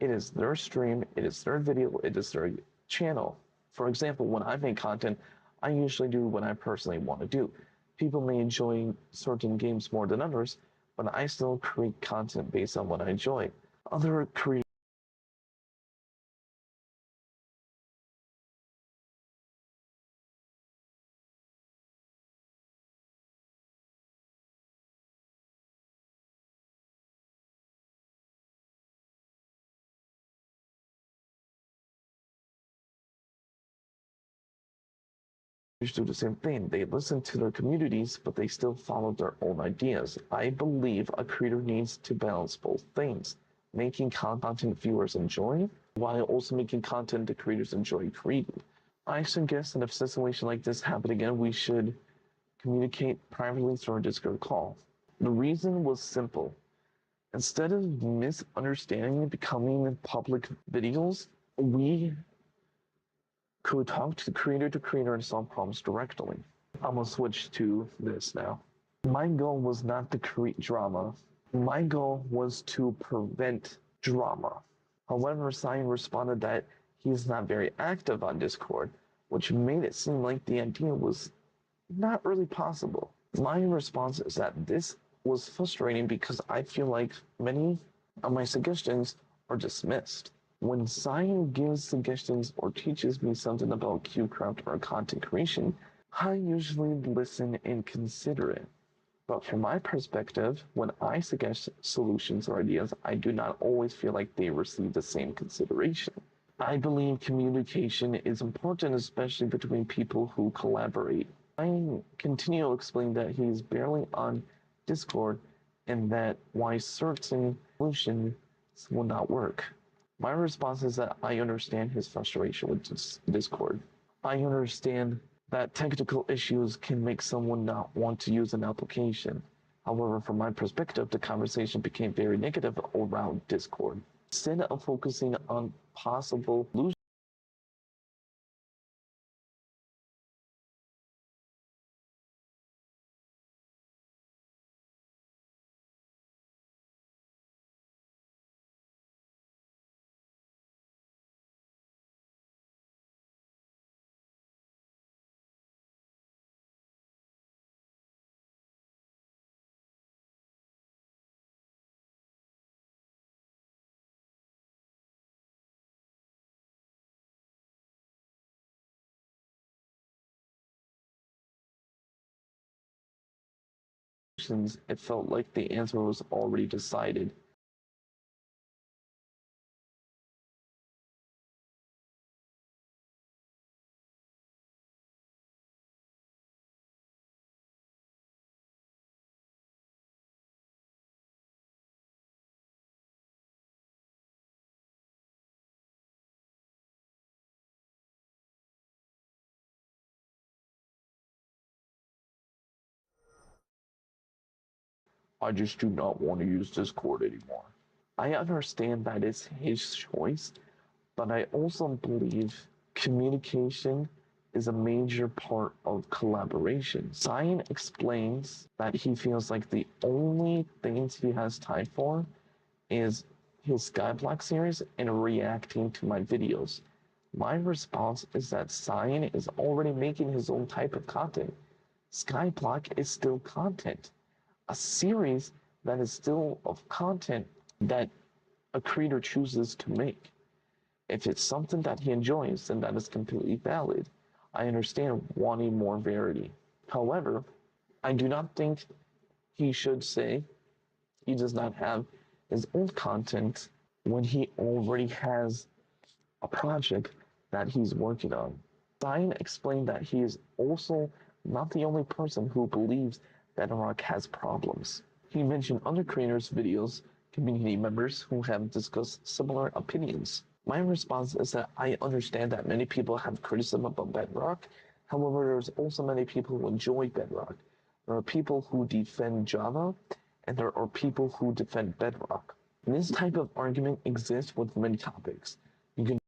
It is their stream, it is their video, it is their channel. For example, when I make content, I usually do what I personally want to do. People may enjoy certain games more than others, but I still create content based on what I enjoy. Other creators do the same thing. They listen to their communities, but they still follow their own ideas. I believe a creator needs to balance both things, making content viewers enjoy, while also making content the creators enjoy creating. I suggest that if a situation like this happened again, we should communicate privately through a Discord call. The reason was simple. Instead of misunderstanding and becoming public videos, we could talk to creator and solve problems directly. I'm gonna switch to this now. My goal was not to create drama. My goal was to prevent drama. However, Cyan responded that he's not very active on Discord, which made it seem like the idea was not really possible. My response is that this was frustrating because I feel like many of my suggestions are dismissed. When Cyan gives suggestions or teaches me something about QCraft or content creation, I usually listen and consider it. But from my perspective, when I suggest solutions or ideas, I do not always feel like they receive the same consideration. I believe communication is important, especially between people who collaborate. I continue to explain that he's barely on Discord and that why certain solutions will not work. My response is that I understand his frustration with Discord. I understand that technical issues can make someone not want to use an application. However, from my perspective, the conversation became very negative around Discord. Instead of focusing on possible solutions, it felt like the answer was already decided. I just do not want to use Discord anymore. I understand that it's his choice, but I also believe communication is a major part of collaboration. Cyan explains that he feels like the only things he has time for is his Skyblock series and reacting to my videos. My response is that Cyan is already making his own type of content. Skyblock is still content, a series that is still of content that a creator chooses to make. If it's something that he enjoys, then that is completely valid. I understand wanting more variety. However, I do not think he should say he does not have his own content when he already has a project that he's working on. Stein explained that he is also not the only person who believes Bedrock has problems. He mentioned other creators' videos, community members who have discussed similar opinions. My response is that I understand that many people have criticism about Bedrock. However, there's also many people who enjoy Bedrock. There are people who defend Java, and there are people who defend Bedrock. And this type of argument exists with many topics. You can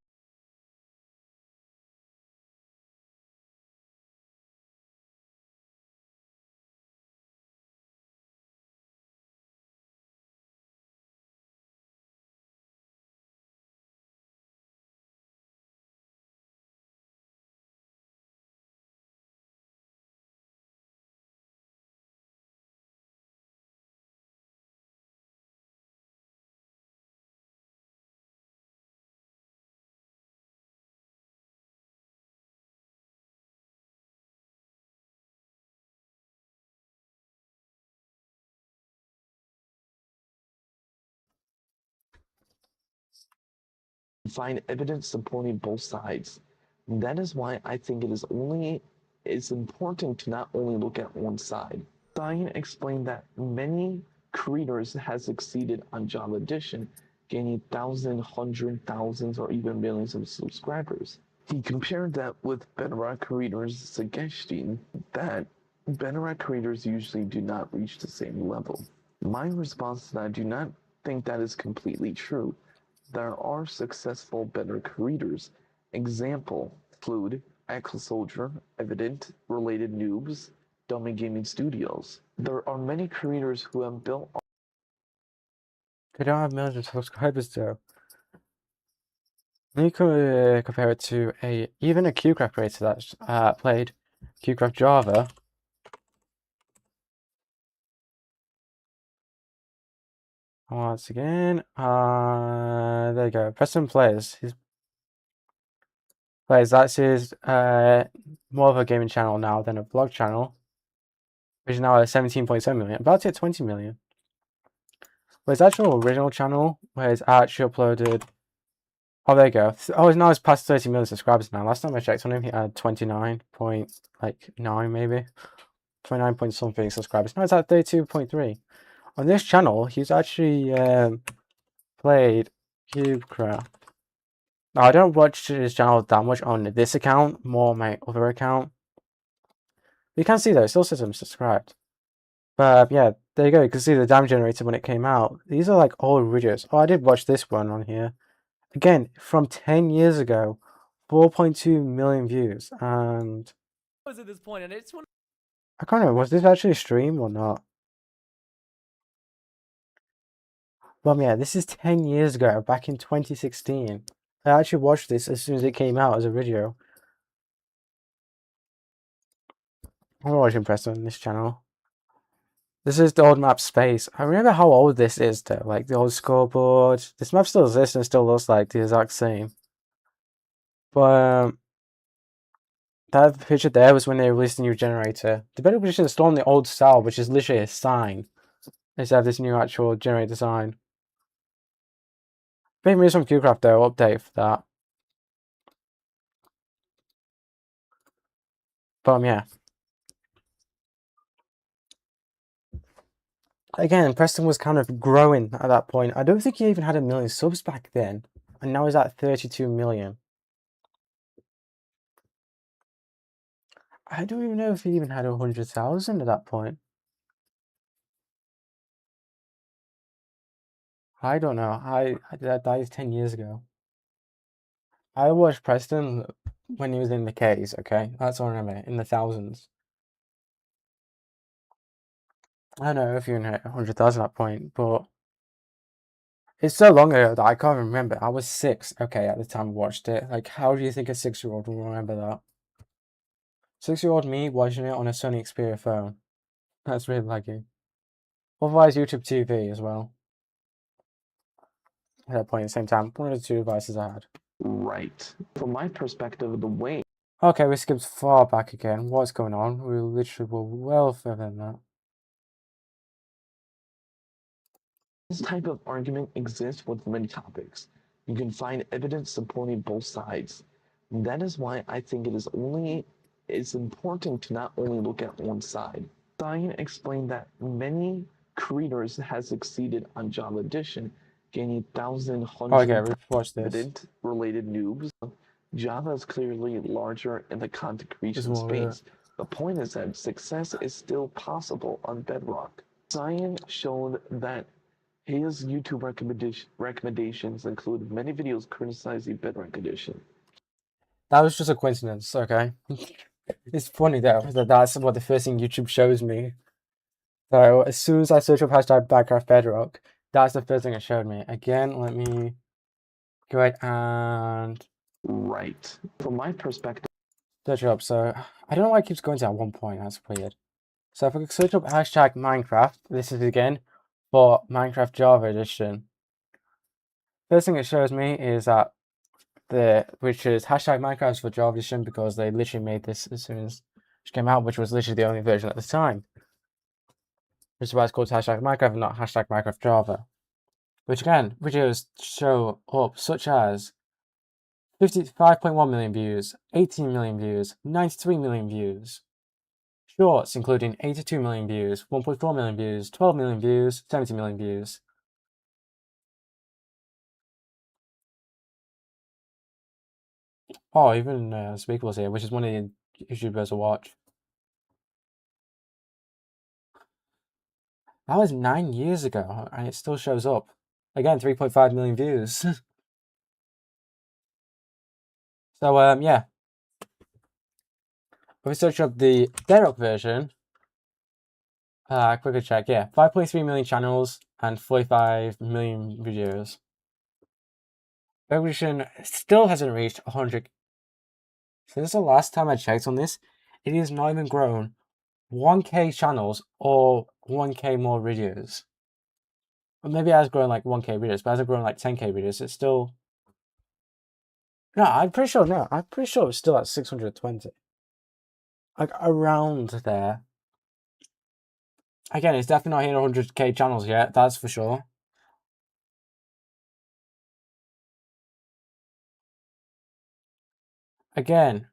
find evidence supporting both sides. That is why I think it's important to not only look at one side. Stein explained that many creators has succeeded on Java Edition, gaining thousands, hundreds, thousands, or even millions of subscribers. He compared that with Bedrock creators, suggesting that Bedrock creators usually do not reach the same level. My response is that I do not think that is completely true. There are successful better creators. Example include Echo Soldier, Evident, Related Noobs, Dummy Gaming Studios. There are many creators who have built. They don't have millions of subscribers though. You could compare it to even a QCraft creator that's played QCraft Java. Once again, there you go. Preston Plays. His plays. That's his more of a gaming channel now than a vlog channel, which is now at 17.7 million, about to hit 20 million. But his actual original channel, where he's actually uploaded. Oh, there you go. Oh, now it's past 30 million subscribers now. Last time I checked on him, he had 29.9 maybe, 29 point something subscribers. Now it's at 32.3. On this channel, he's actually played CubeCraft. Now, I don't watch his channel that much on this account, more on my other account. You can see though, it still says I'm subscribed. But yeah, there you go. You can see the damage generator when it came out. These are like old videos. Oh, I did watch this one on here. Again, from 10 years ago, 4.2 million views. And was at this point, and it's one. I can't remember, was this actually a stream or not? Well, yeah, this is 10 years ago, back in 2016. I actually watched this as soon as it came out as a video. I'm always impressed on this channel. This is the old map space. I remember how old this is though, like the old scoreboard. This map still exists and still looks like the exact same. But that picture there was when they released the new generator. The better position is still on the old style, which is literally a sign. Instead of this new actual generator sign. Maybe some QCraft though, update for that. But yeah. Again, Preston was kind of growing at that point. I don't think he even had 1 million subs back then. And now he's at 32 million. I don't even know if he even had 100,000 at that point. I don't know. That is 10 years ago. I watched Preston when he was in the K's, okay? That's all I remember, in the thousands. I don't know if you're in 100,000 at that point, but it's so long ago that I can't remember. I was 6, okay, at the time I watched it. Like, how do you think a 6-year-old will remember that? 6-year-old me watching it on a Sony Xperia phone. That's really laggy. Otherwise, YouTube TV as well. At that point, at the same time, one of the two devices I had. Right. From my perspective, the way Okay, we skipped far back again. What's going on? We literally were well further than that. this type of argument exists with many topics, you can find evidence supporting both sides. That is why I think it's important to not only look at one side. Cyan explained that many creators have succeeded on Java Edition, gaining thousands, hundreds Okay, we've watched this. evident-related noobs. Java is clearly larger in the content There's creation more of it. space. The point is that success is still possible on Bedrock. Cyan showed that his YouTube recommendations include many videos criticizing Bedrock Edition. That was just a coincidence, okay? It's funny though, that that's what the first thing YouTube shows me. So as soon as I search up hashtag Backcraft Bedrock, that's the first thing it showed me. Again, let me go ahead and Right. From my perspective, search it up. So I don't know why it keeps going to at one point, that's weird. So if I could search up hashtag Minecraft, this is again for Minecraft Java Edition. First thing it shows me is that which is hashtag Minecraft for Java Edition, because they literally made this as soon as it came out, which was literally the only version at the time. Which is why it's called hashtag Minecraft and not hashtag Minecraft Java. Which again, videos show up such as 55.1 million views, 18 million views, 93 million views. Shorts including 82 million views, 1.4 million views, 12 million views, 70 million views. Oh, even Speakable's here, which is one of the YouTubers to watch. That was 9 years ago, and it still shows up. Again, 3.5 million views. So, yeah. If we search up the Bedrock version, quickly check, yeah, 5.3 million channels and 45 million videos. Bedrock still hasn't reached 100. Since the last time I checked on this, it has not even grown 1K channels or 1K more videos. Or maybe it has grown like 1K videos, but it hasn't grown like 10K videos. It's still... No, I'm pretty sure it's still at 620. Like, around there. Again, it's definitely not hitting 100K channels yet, that's for sure. Again,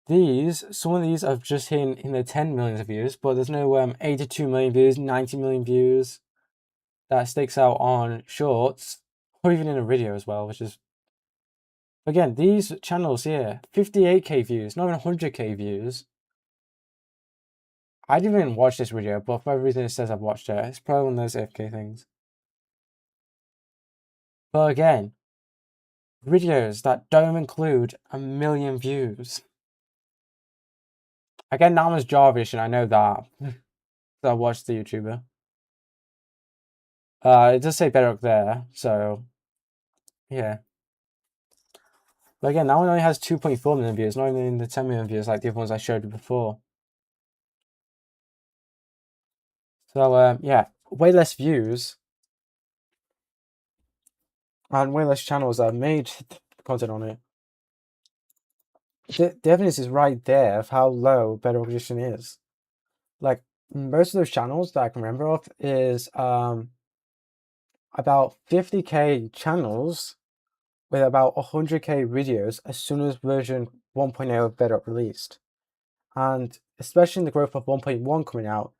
some of these have just hit in the 10 millions of views, but there's no 82 million views, 90 million views that sticks out on shorts, or even in a video as well, which is... Again, these channels here, 58K views, not even 100K views. I didn't even watch this video, but for everything it says I've watched it. It's probably one of those AFK things. But again, videos that don't include 1 million views. Again, that was Jarvish, and I know that. So I watched the YouTuber. It does say Bedrock there, so yeah. But again, that one only has 2.4 million views, not even the 10 million views like the other ones I showed you before. So yeah, way less views and way less channels that have made content on it. The evidence is right there of how low Bedrock Edition is. Like, most of those channels that I can remember of is about 50K channels with about 100K videos as soon as version 1.0 of Bedrock released. And especially in the growth of 1.1 coming out,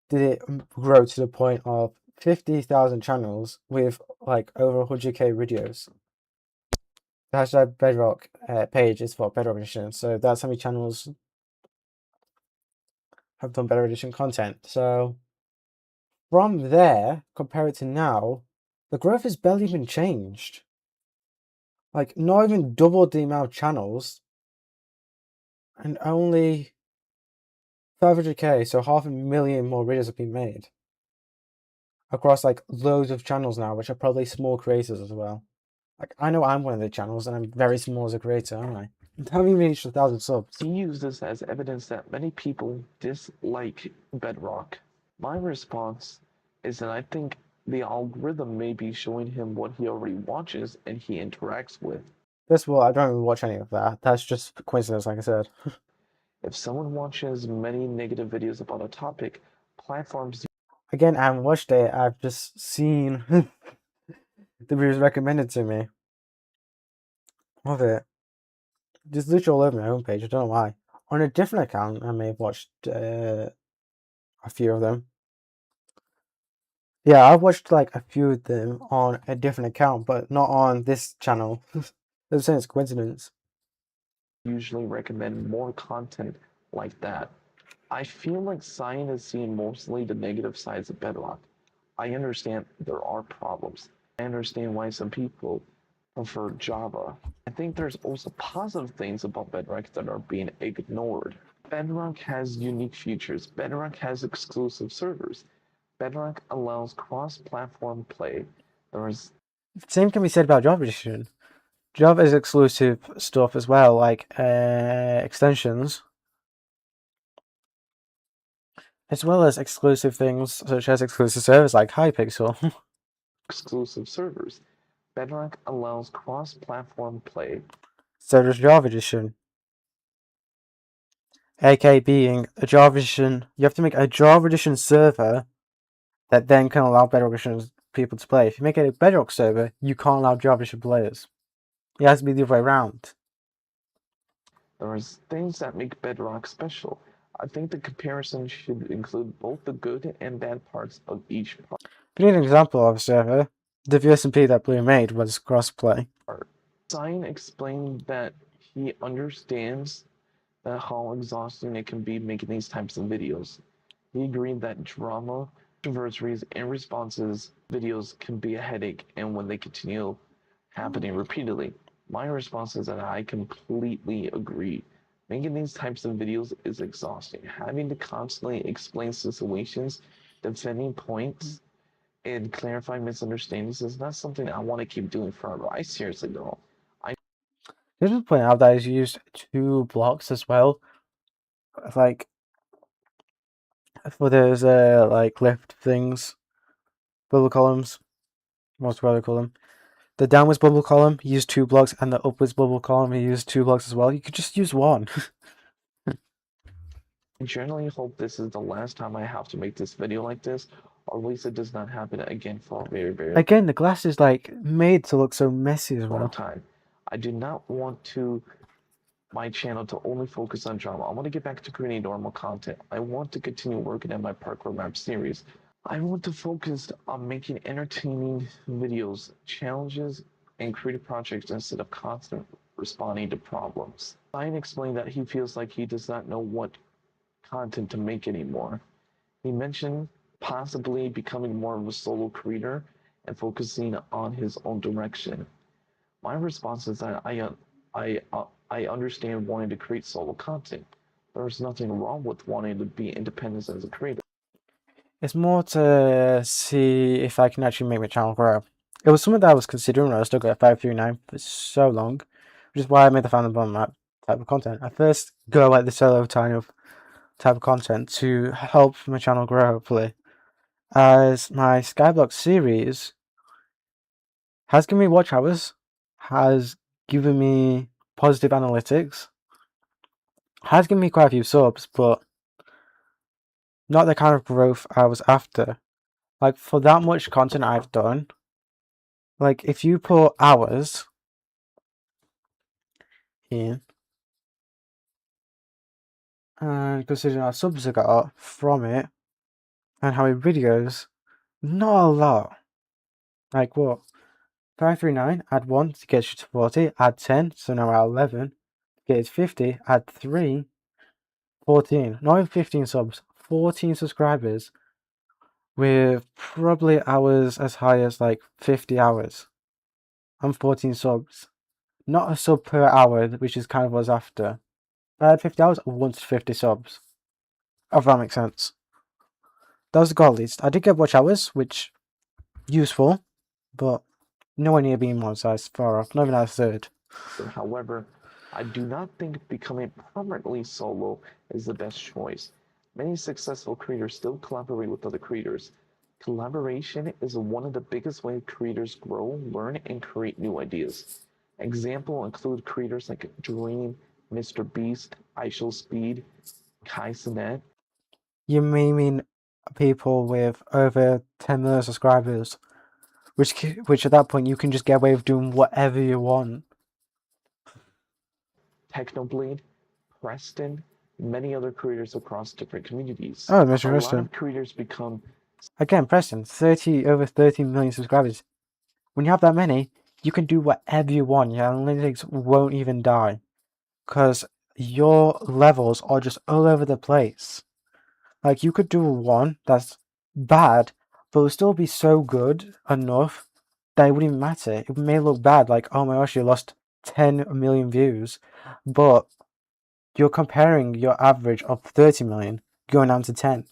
did it grow to the point of 50,000 channels with like over 100K videos. The hashtag Bedrock page is for Bedrock Edition, so that's how many channels have done Bedrock Edition content. So from there, compared to now, the growth has barely even changed. Like, not even double the amount of channels, and only 500k, so 500,000 more videos have been made. Across, like, loads of channels now, which are probably small creators as well. Like, I know I'm one of the channels, and I'm very small as a creator, aren't I? And having reached 1,000 subs. He used this as evidence that many people dislike Bedrock. My response is that I think the algorithm may be showing him what he already watches and he interacts with. First of all, I don't even watch any of that. That's just coincidence, like I said. If someone watches many negative videos about a topic, platforms Again, I haven't watched it. I've just seen the videos recommended to me of it. Just literally all over my homepage. I don't know why. On a different account, I may have watched a few of them. Yeah, I've watched like a few of them on a different account, but not on this channel. They're saying it's coincidence. usually recommend more content like that. I feel like Cyan is seeing mostly the negative sides of Bedrock. I understand there are problems. I understand why some people prefer Java. I think there's also positive things about Bedrock that are being ignored. Bedrock has unique features. Bedrock has exclusive servers. Bedrock allows cross-platform play. Same can be said about Java Edition. Java is exclusive stuff as well, like extensions, as well as exclusive things such as exclusive servers like Hypixel. Exclusive servers. Bedrock allows cross-platform play. So does Java Edition. AK being a Java Edition, you have to make a Java Edition server that then can allow Bedrock Edition people to play. If you make it a Bedrock server, you can't allow Java Edition players. It has to be the other way around. There are things that make Bedrock special. I think the comparison should include both the good and bad parts of each part. But an example of a server, the VSMP that Blue made was crossplay. Cyan explained that he understands how exhausting it can be making these types of videos. He agreed that drama, controversies, and responses videos can be a headache and when they continue happening repeatedly. My response is that I completely agree. Making these types of videos is exhausting. Having to constantly explain situations, defending points, and clarify misunderstandings is not something I want to keep doing forever. I seriously don't. Just to point out that he's used 2 blocks as well. Like, for those like lift things, bubble columns, most what I call them. The downwards bubble column, he used 2 blocks, and the upwards bubble column, he used 2 blocks as well. You could just use one. I generally hope this is the last time I have to make this video like this, or at least it does not happen again for a very, very Again, the glass is like made to look so messy as long well. time. I do not want my channel to only focus on drama. I want to get back to creating normal content. I want to continue working on my parkour map series. I want to focus on making entertaining videos, challenges, and creative projects instead of constant responding to problems. Ryan explained that he feels like he does not know what content to make anymore. He mentioned possibly becoming more of a solo creator and focusing on his own direction. My response is that I understand wanting to create solo content. There's nothing wrong with wanting to be independent as a creator. It's more to see if I can actually make my channel grow. It was something that I was considering when I was stuck at 539 for so long, which is why I made the Found Bomb map type of content. I first go at the solo type of content to help my channel grow, hopefully. As my Skyblock series has given me watch hours, has given me positive analytics, has given me quite a few subs, but not the kind of growth I was after. Like, for that much content I've done, like, if you put hours in, and considering our subs I got from it, and how many videos, not a lot. Like, what? 539, add 1 to get you to 40, add 10, so now we're at 11, get it to 50, add 3, 14, not even 15 subs, 14 subscribers. with probably hours as high as like 50 hours. I'm 14 subs. Not a sub per hour, which is kind of what I was after. I had 50 hours, I wanted 50 subs. If that makes sense. That was the goal at least. I did get watch hours, which useful, but nowhere near being monetized, far off, not even at a third. However, I do not think becoming permanently solo is the best choice. Many successful creators still collaborate with other creators. Collaboration is one of the biggest ways creators grow, learn, and create new ideas. Example include creators like Dream, Mr. Beast, Speed, Kai Cenat. You may mean people with over 10 million subscribers, which at that point you can just get away with doing whatever you want. Technobleed, Preston, many other creators across different communities. Oh, Mr. A lot Preston. of creators become Again, Preston, over 30 million subscribers. When you have that many, you can do whatever you want. Your analytics won't even die. Because your levels are just all over the place. Like, you could do one that's bad, but it would still be so good enough that it wouldn't even matter. It may look bad, like, oh my gosh, you lost 10 million views, but you're comparing your average of 30 million going down to 10.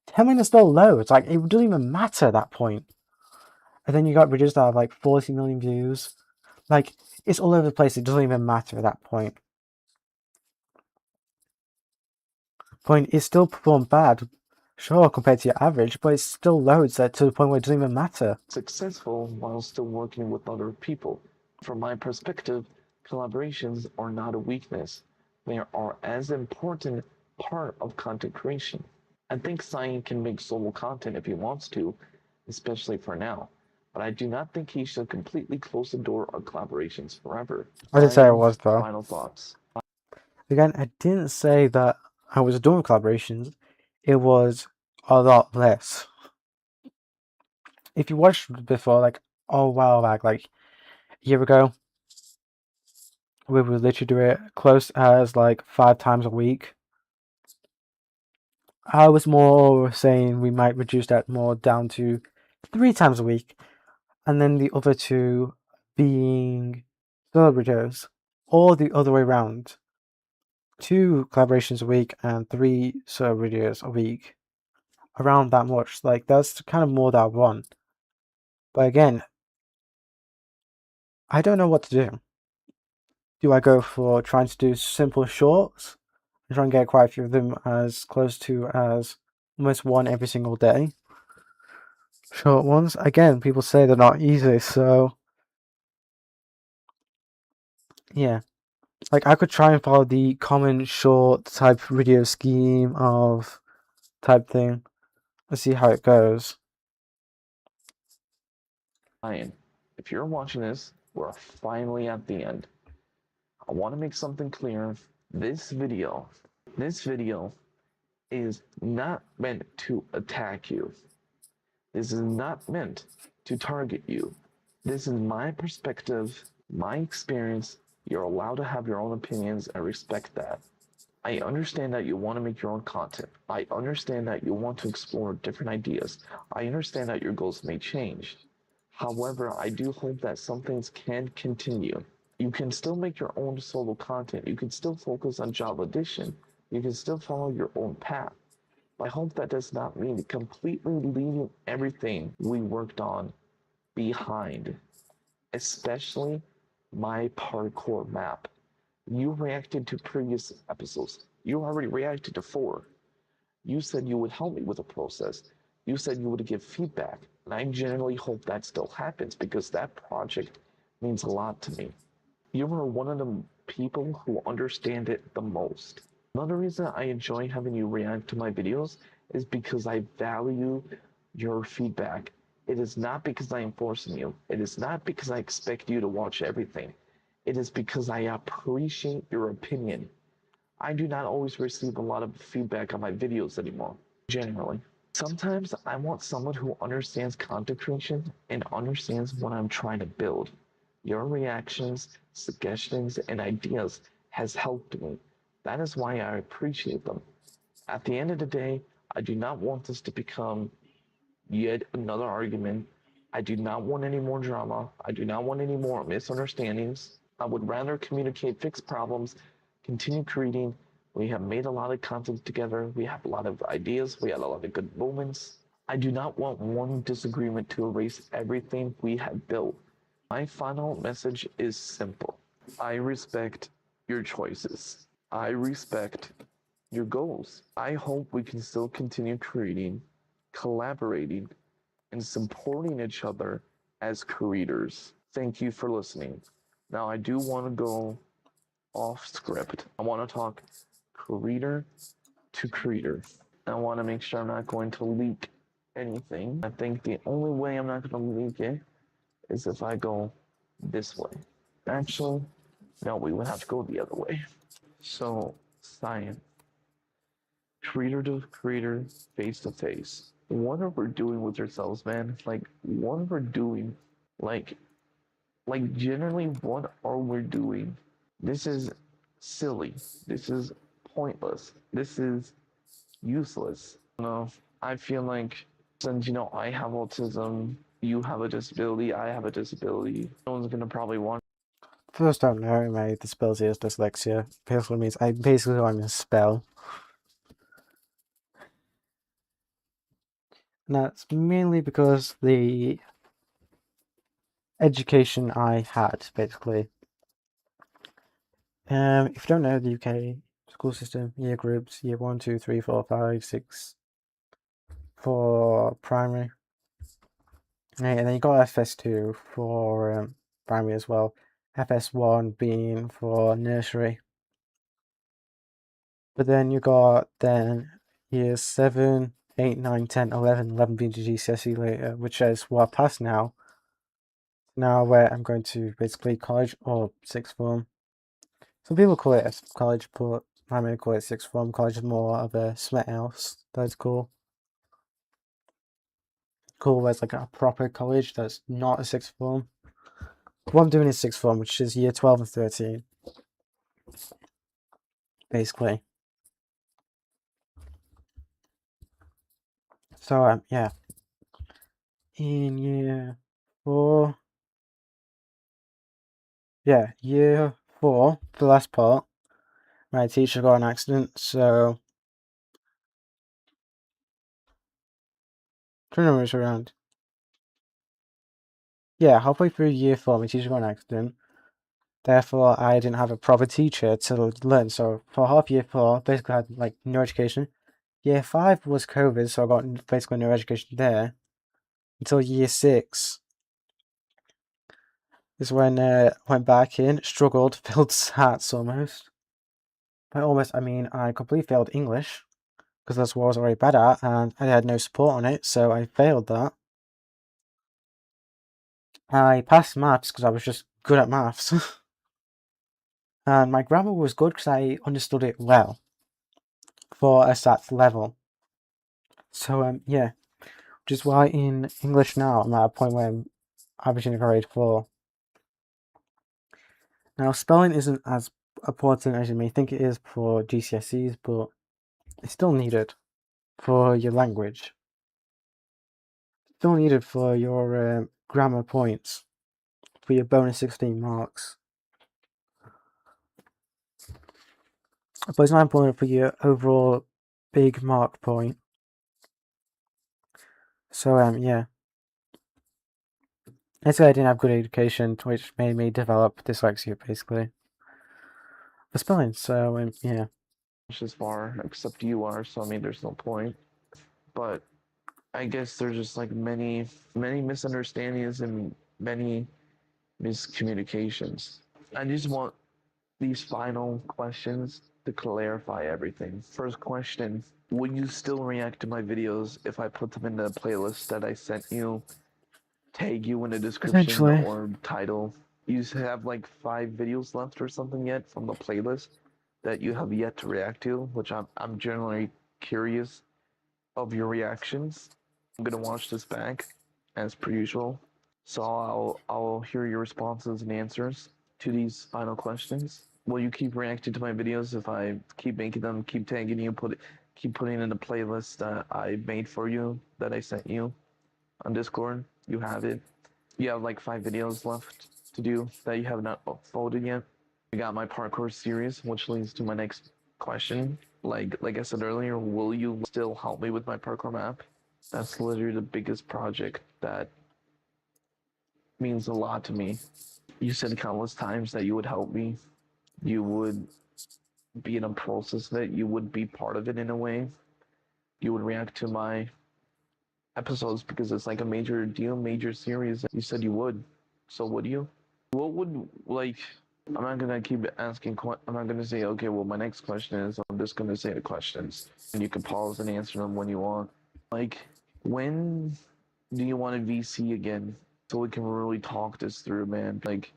10 million is still low. It's like, it doesn't even matter at that point. And then you got videos that have like 40 million views. Like, it's all over the place. It doesn't even matter at that point. It still performed bad, sure, compared to your average, but it's still low to the point where it doesn't even matter. successful while still working with other people. From my perspective, collaborations are not a weakness. They are as important part of content creation. I think Cyan can make solo content if he wants to, especially for now. But I do not think he should completely close the door on collaborations forever. I didn't say I Cyan, was, though. final thoughts. Again, I didn't say that I was doing collaborations. It was a lot less. If you watched before, like, a while back, like, a year ago, we would literally do it close as, like, 5 times a week. I was more saying we might reduce that more down to 3 times a week, and then the other 2 being solo videos, or the other way around. 2 collaborations a week and 3 solo videos a week. Around that much. Like, that's kind of more that I want. But again, I don't know what to do. Do I go for trying to do simple shorts and try and get quite a few of them as close to as almost one every single day? Short ones, again, people say they're not easy, so yeah. Like, I could try and follow the common short type video scheme of type thing. Let's see how it goes. Cyan, if you're watching this, we're finally at the end. I want to make something clear. This video is not meant to attack you. This is not meant to target you. This is my perspective, my experience. You're allowed to have your own opinions and respect that. I understand that you want to make your own content. I understand that you want to explore different ideas. I understand that your goals may change. However, I do hope that some things can continue. You can still make your own solo content. You can still focus on job addition. You can still follow your own path. But I hope that does not mean completely leaving everything we worked on behind, especially my parkour map. You reacted to previous episodes. You already reacted to 4. You said you would help me with the process. You said you would give feedback. And I genuinely hope that still happens because that project means a lot to me. You are one of the people who understand it the most. Another reason I enjoy having you react to my videos is because I value your feedback. It is not because I am forcing you. It is not because I expect you to watch everything. It is because I appreciate your opinion. I do not always receive a lot of feedback on my videos anymore, generally. Sometimes I want someone who understands content creation and understands what I'm trying to build. Your reactions, suggestions, and ideas has helped me. That is why I appreciate them. At the end of the day, I do not want this to become yet another argument. I do not want any more drama. I do not want any more misunderstandings. I would rather communicate, fix problems, continue creating. We have made a lot of content together. We have a lot of ideas. We had a lot of good moments. I do not want one disagreement to erase everything we have built. My final message is simple. I respect your choices. I respect your goals. I hope we can still continue creating, collaborating, and supporting each other as creators. Thank you for listening. Now, I do want to go off script. I want to talk creator to creator. I want to make sure I'm not going to leak anything. I think the only way I'm not going to leak it is if I go this way. Actually, no, we would have to go the other way. So, science, creator to creator, face to face. What are we doing with ourselves, man? Like, what are we doing? Like, generally, what are we doing? This is silly. This is pointless. This is useless. No, I feel like since I have autism, you have a disability, I have a disability. No one's gonna probably want. First, don't know, my disability is dyslexia. Basically means I basically don't even spell. And that's mainly because the education I had, basically. If you don't know the UK school system, year groups, year 1, 2, 3, 4, 5, 6 for primary. And then you got FS2 for primary as well. FS1 being for nursery. But then you got years 7, 8, 9, 10, 11, 11 being GCSE later, which is what I passed now. Now where I'm going to basically college or sixth form. Some people call it a college, but I may call it sixth form. College is more of a something else. That's cool. Cool as like a proper college that's not a sixth form. What I'm doing is sixth form, which is year 12 and 13. Basically. So yeah. In year 4. Yeah, year 4, the last part. My teacher got an accident, so trying to remember around. Yeah, halfway through year 4, my teacher got an accident. Therefore, I didn't have a proper teacher to learn. So for half year 4, basically I had like no education. Year 5 was COVID, so I got basically no education there. Until year 6 is when I went back in, struggled, failed SATs almost. By almost, I mean I completely failed English, because that's what I was already bad at, and I had no support on it, so I failed that. I passed maths because I was just good at maths. And my grammar was good because I understood it well for a SAT level. So yeah, which is why in English now I'm at a point where I'm averaging a grade 4. Now spelling isn't as important as you may think it is for GCSEs, but it's still needed for your language. Still needed for your grammar points, for your bonus 16 marks. But it's not important for your overall big mark point. So yeah. Basically I didn't have good education, which made me develop dyslexia basically. For spelling, so yeah. As far, except you are, so I mean, there's no point. But I guess there's just like many misunderstandings and many miscommunications. I just want these final questions to clarify everything. First question, would you still react to my videos if I put them in the playlist that I sent you, tag you in the description Essentially. or title? You have like 5 videos left or something yet from the playlist that you have yet to react to, which I'm generally curious of your reactions. I'm gonna watch this back as per usual. So I'll hear your responses and answers to these final questions. Will you keep reacting to my videos if I keep making them, keep tagging you, keep putting in the playlist that I made for you, that I sent you? on Discord. You have it. You have like 5 videos left to do that you have not uploaded yet. I got my parkour series, which leads to my next question. Like I said earlier, will you still help me with my parkour map? That's literally the biggest project that means a lot to me. You said countless times that you would help me. You would be in a process of it. You would be part of it in a way. You would react to my episodes because it's like a major deal, major series. You said you would. So would you? What would like? I'm not gonna keep asking. I'm not gonna say, okay, well, my next question is. I'm just gonna say the questions, and you can pause and answer them when you want. Like, when do you want a VC again, so we can really talk this through, man? Like,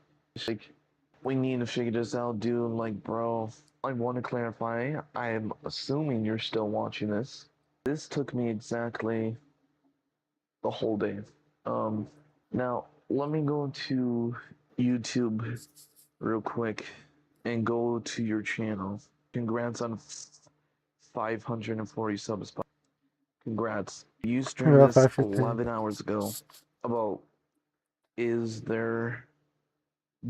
we need to figure this out, dude. Like, bro, I want to clarify. I am assuming you're still watching this. This took me exactly the whole day. Um, Now let me go to YouTube real quick and go to your channel. Congrats on 540 subs. Congrats. You streamed About this 550. 11 hours ago. About, is there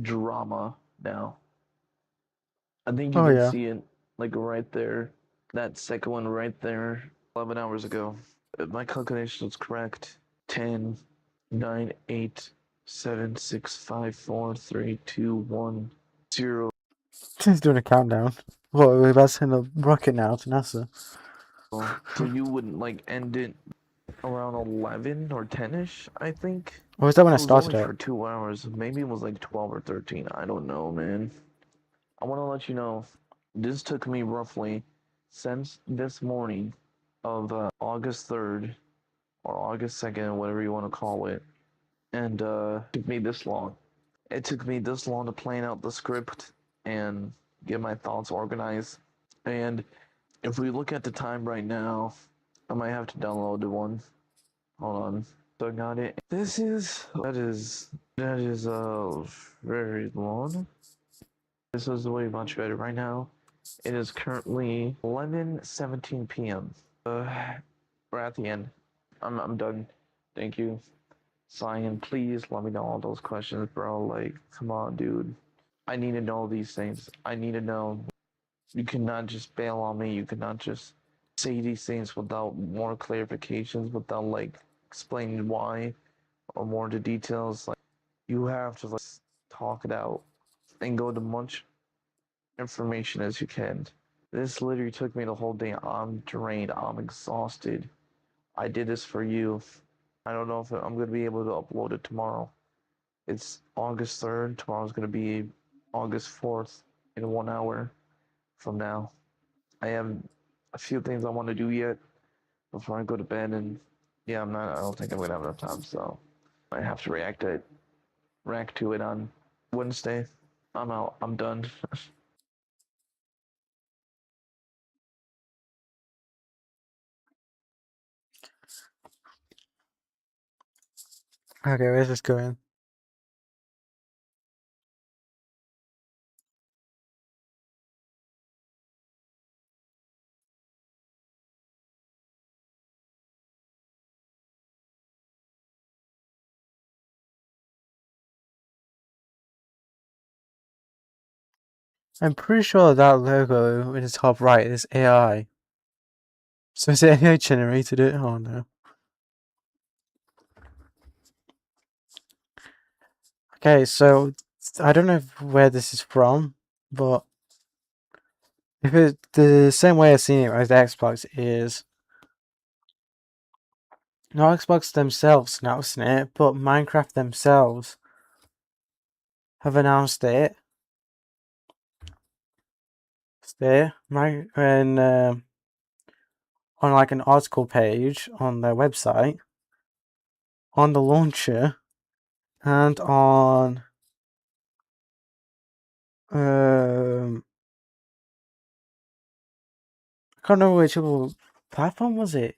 drama now? I think you Oh can yeah. see it like right there. That second one right there, 11 hours ago. If my calculation is correct, 10, 9, 8, 7, 6, 5, 4, 3, 2, 1, 0. He's doing a countdown. What, we're about to send a rocket now to NASA. So you wouldn't like end it around 11 or 10ish, I think. Or was that when I It was only started it? for 2 hours. Maybe it was like 12 or 13. I don't know, man. I want to let you know, this took me roughly since this morning of August 3rd or August 2nd, whatever you want to call it. And it took me this long. It took me this long to plan out the script and get my thoughts organized. And if we look at the time right now, I might have to download the one. Hold on. So I got it. That is very long. This is way much better right now. It is currently 11:17 p.m. We're at the end. I'm done. Thank you. Cyan, please let me know all those questions, bro. Like, come on, dude. I need to know these things. I need to know. You cannot just bail on me. You cannot just say these things without more clarifications, without like explaining why or more into details. Like, you have to like talk it out and go to much information as you can. This literally took me the whole day. I'm drained. I'm exhausted. I did this for you. I don't know if I'm going to be able to upload it tomorrow. It's August 3rd. Tomorrow's going to be August 4th in 1 hour from now. I have a few things I want to do yet before I go to bed, and yeah, I don't think I'm going to have enough time, so I have to react to it on Wednesday. I'm out. I'm done. Okay, where's this going? I'm pretty sure that logo in the top right is AI. So is it AI generated it? Oh no. Okay, so I don't know where this is from, but if it's the same way I've seen it with Xbox is not Xbox themselves announcing it, but Minecraft themselves have announced it. It's there, and on like an article page on their website, on the launcher, and on I can't remember which other platform was it.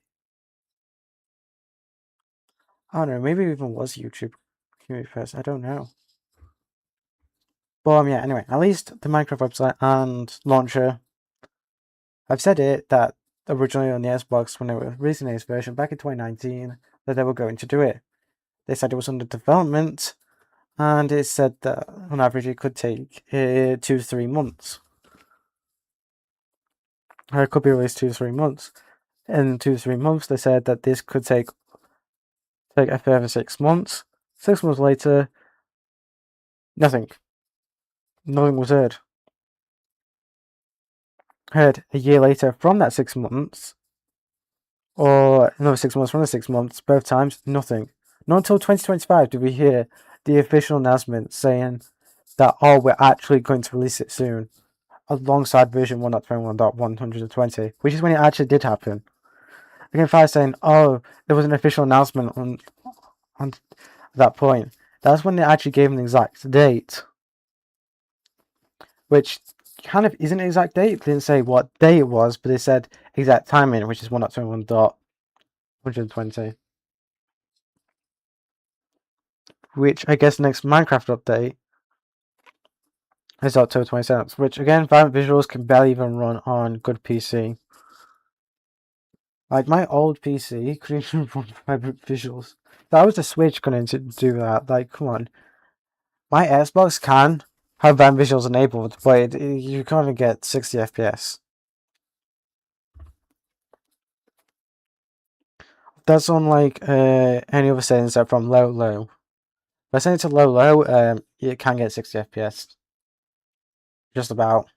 I don't know. Maybe it even was YouTube. First, I don't know. But yeah. Anyway, at least the Minecraft website and launcher. I've said it that originally on the Xbox when they were releasing this version back in 2019, that they were going to do it. They said it was under development, and it said that on average it could take 2 to 3 months. Or it could be released 2 to 3 months. In 2 to 3 months, they said that this could take a further 6 months. 6 months later, nothing. Nothing was heard. Heard a year later from that 6 months, or another 6 months from the 6 months, both times, nothing. Not until 2025 did we hear the official announcement saying that, oh, we're actually going to release it soon, alongside version 1.21.120, which is when it actually did happen. Again, if I was saying, oh, there was an official announcement on that point, that's when they actually gave an exact date, which kind of isn't an exact date. They didn't say what day it was, but they said exact timing, which is 1.21.120. Which I guess next Minecraft update is October 27th, which again, vibrant visuals can barely even run on good PC. Like my old PC couldn't even run vibrant visuals. That was the Switch going to do that. Like, come on. My Xbox can have vibrant visuals enabled, but you can't even get 60 FPS. That's unlike any other settings that from low. If I set it to low, it can get 60 FPS. Just about.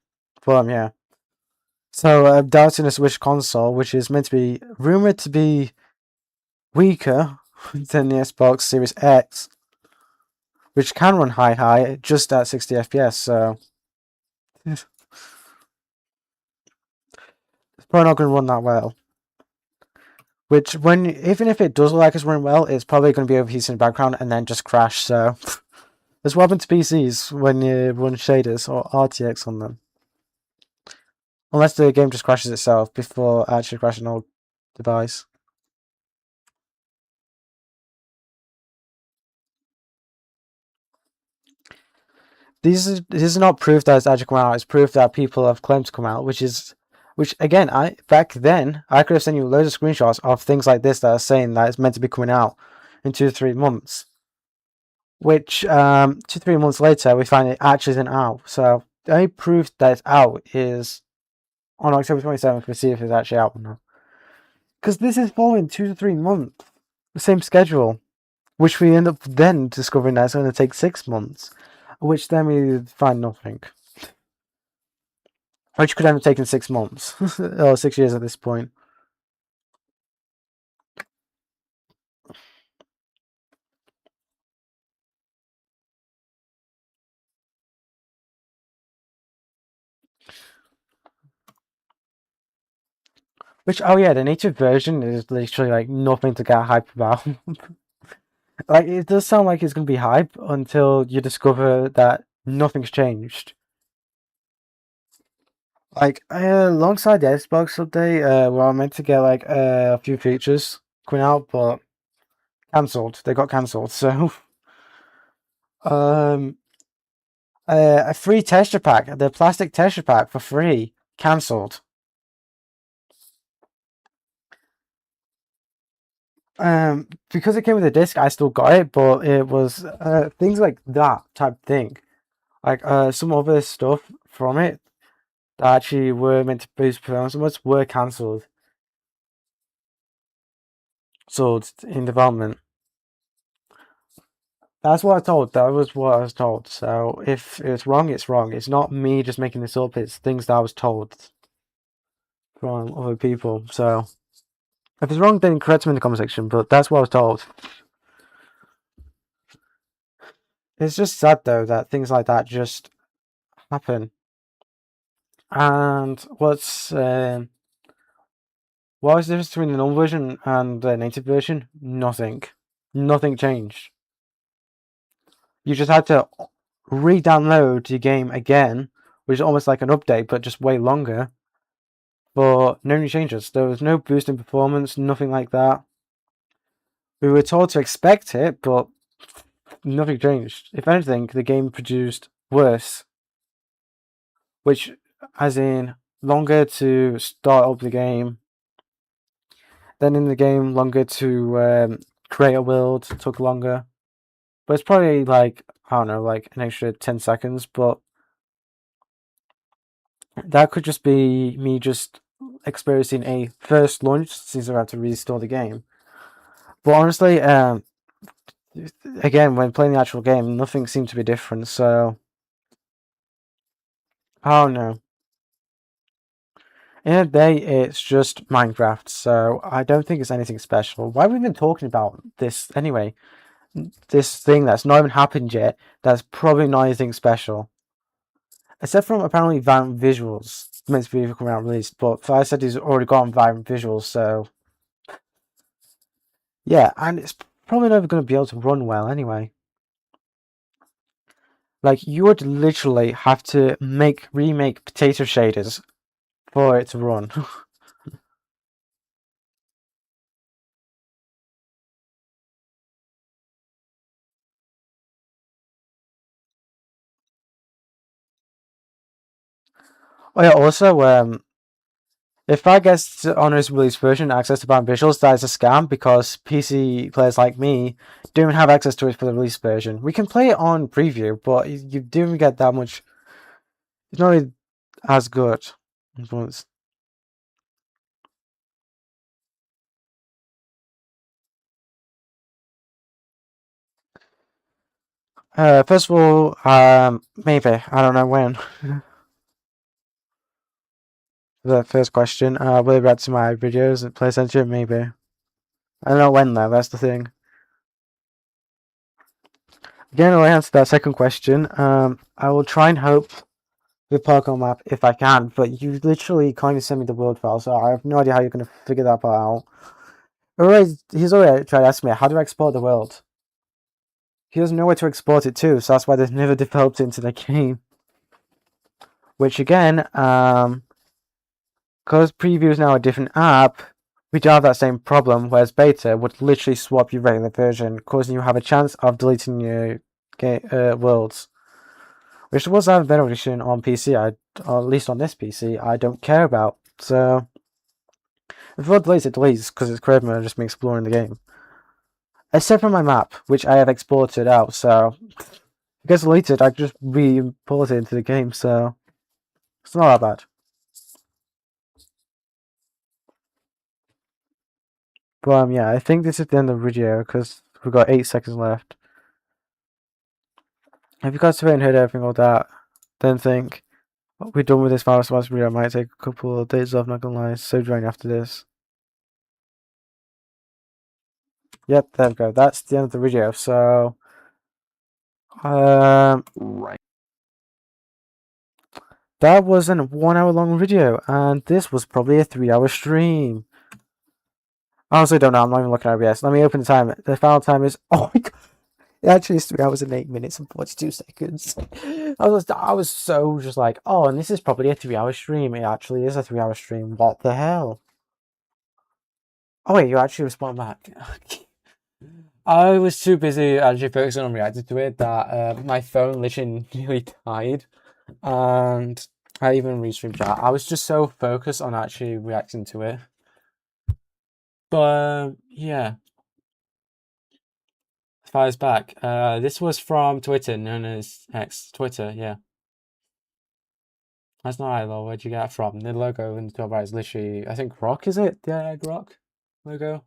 But yeah. So doubting a Switch console, which is meant to be rumored to be weaker than the Xbox Series X, which can run high just at 60 FPS. So it's probably not going to run that well. Which, even if it does look like it's running well, it's probably going to be overheating in the background and then just crash. So that's what happens to PCs when you run shaders or RTX on them. Unless the game just crashes itself before actually crashing the device. This is not proof that it's actually come out. It's proof that people have claimed to come out, which again, back then I could have sent you loads of screenshots of things like this that are saying that it's meant to be coming out in 2 to 3 months. Which 2 to 3 months later we find it actually isn't out. So the only proof that it's out is on October 27th. We see if it's actually out or not. Because this is following 2 to 3 months, the same schedule, which we end up then discovering that it's going to take 6 months, which then we find nothing. Which could end up taking 6 months or 6 years at this point. Which, oh yeah, the native version is literally like nothing to get hype about. Like, it does sound like it's going to be hype until you discover that nothing's changed. Like, alongside the Xbox update, we were meant to get like a few features coming out, but cancelled. They got cancelled. So, a free texture pack, the plastic texture pack for free, cancelled. Because it came with a disc, I still got it, but it was things like that type thing, like some other stuff from it that actually were meant to boost performance were cancelled, sold in development. That's what I was told. That was what I was told. So if it's wrong, it's wrong. It's not me just making this up. It's things that I was told from other people. So if it's wrong, then correct me in the comment section. But that's what I was told. It's just sad though that things like that just happen. And what is the difference between the normal version and the native version? Nothing. Nothing changed. You just had to re-download the game again, which is almost like an update, but just way longer. But no new changes. There was no boost in performance, nothing like that. We were told to expect it, but nothing changed. If anything, the game produced worse. Which, as in, longer to start up the game. Then in the game, longer to create a world took longer. But it's probably like, I don't know, like an extra 10 seconds, but that could just be me just experiencing a first launch since I had to restore the game. But honestly, again, when playing the actual game, nothing seemed to be different, so I don't know. In a day, it's just Minecraft, so I don't think it's anything special. Why have we been talking about this anyway? This thing that's not even happened yet, that's probably not anything special. Except from apparently vibrant visuals. It's meant to be coming out released, but Fire said he's already got vibrant visuals, so yeah, and it's probably never going to be able to run well anyway. Like, you would literally have to remake potato shaders for it to run. Oh yeah, also, if I gets on his release version access to vibrant visuals, that is a scam because PC players like me don't have access to it for the release version. We can play it on preview, but you don't get that much. It's not really as good. First of all, maybe I don't know when. The first question, will it react to my videos and play Center? Maybe. I don't know when though. That's the thing. Again, I'll answer that second question. I will try and hope the Pokemon map if I can, but you literally can't even send me the world file, so I have no idea how you're gonna figure that part out. He's already tried to ask me how do I export the world. He doesn't know where to export it to, so that's why they've never developed it into the game. Which again, because preview is now a different app, we do have that same problem, whereas beta would literally swap your regular version, causing you have a chance of deleting your worlds. Which was a better version on PC, or at least on this PC, I don't care about. So, if it deletes, it deletes, because it's creative mode, just me exploring the game. Except for my map, which I have exported out, so if it gets deleted, I just re-import it into the game, so it's not that bad. But yeah, I think this is the end of the video, because we've got 8 seconds left. If you guys haven't heard everything of that, then think, we're done with this virus video. I might take a couple of days off, not gonna lie, so draining after this. Yep, there we go. That's the end of the video. So, Right. that was a 1 hour long video, and this was probably a 3 hour stream. I honestly don't know. I'm not even looking at OBS. Let me open the time. The final time is oh my god. It actually is 3 hours and 8 minutes and 42 seconds. I was so just like, oh, and this is probably a 3 hour stream. It actually is a 3 hour stream. What the hell? Oh wait, you actually respond back. I was too busy actually focusing on reacting to it that my phone literally nearly died, and I even restreamed chat. I was just so focused on actually reacting to it. But yeah, Fire's back. This was from Twitter, known as X. Twitter, yeah. That's not ILO. Where'd you get it from? The logo in the top right is literally, I think, Rock, is it? The Rock logo.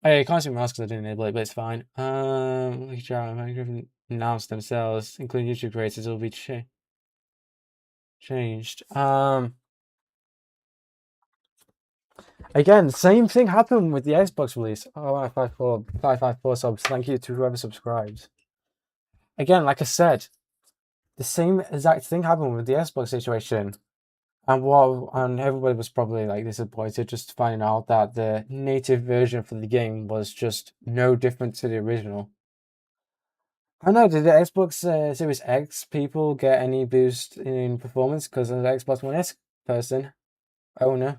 Oh yeah, you can't see my mouse because I didn't enable it, but it's fine. Minecraft announced themselves, including YouTube creators, will be changed. Again, same thing happened with the Xbox release. Oh, 554 subs. Thank you to whoever subscribed. Again, like I said, the same exact thing happened with the Xbox situation. And everybody was probably like disappointed just finding out that the native version for the game was just no different to the original. I don't know, did the Xbox Series X people get any boost in performance because of the Xbox One S person, owner?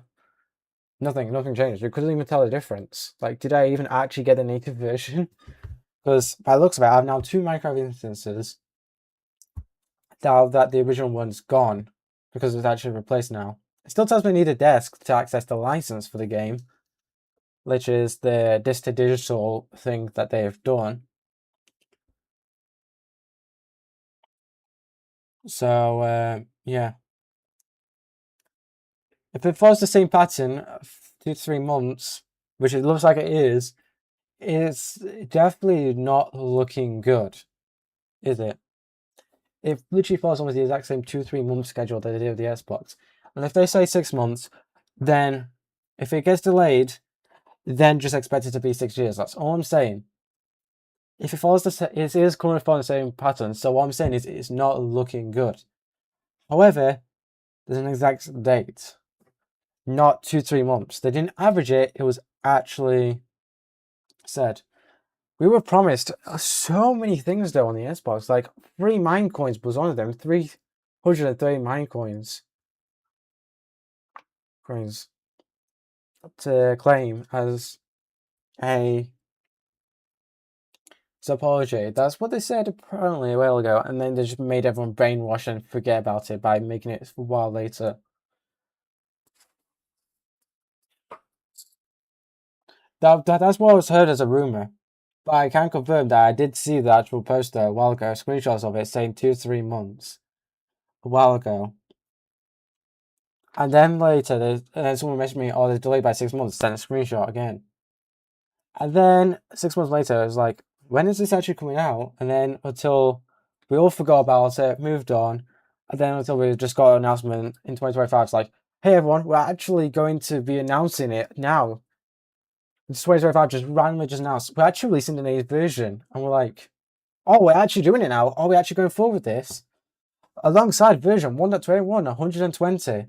Nothing changed. You couldn't even tell the difference. Like, did I even actually get the native version? Because by the looks of it, I have now 2 Minecraft instances. Now that the original one's gone, because it's actually replaced now. It still tells me I need a desk to access the license for the game, which is the disc to digital thing that they've done. So yeah, if it follows the same pattern, 2 to 3 months, which it looks like it is, it's definitely not looking good, is it? It literally falls almost the exact same 2 to 3 month schedule that they did with the Xbox. And if they say 6 months, then if it gets delayed, then just expect it to be 6 years. That's all I'm saying. If it follows it is currently following the same pattern, so what I'm saying is it's not looking good. However, there's an exact date, not 2 to 3 months. They didn't average it, it was actually said. We were promised so many things though on the Xbox, like 3 mine coins was one of them, 330 mine coins to claim as a apology. That's what they said apparently a while ago, and then they just made everyone brainwash and forget about it by making it a while later. That's what was heard as a rumor, but I can confirm that I did see the actual poster a while ago, screenshots of it saying 2 to 3 months a while ago. And then later, someone messaged me, oh, they're delayed by 6 months, sent a screenshot again. And then 6 months later, it was like, when is this actually coming out? And then until we all forgot about it, moved on, and then until we just got an announcement in 2025, it's like, hey everyone, we're actually going to be announcing it now. It's 2025 just randomly just announced, we're actually releasing the latest version. And we're like, oh, we're actually doing it now. Are we actually going forward with this? Alongside version 1.21, 120.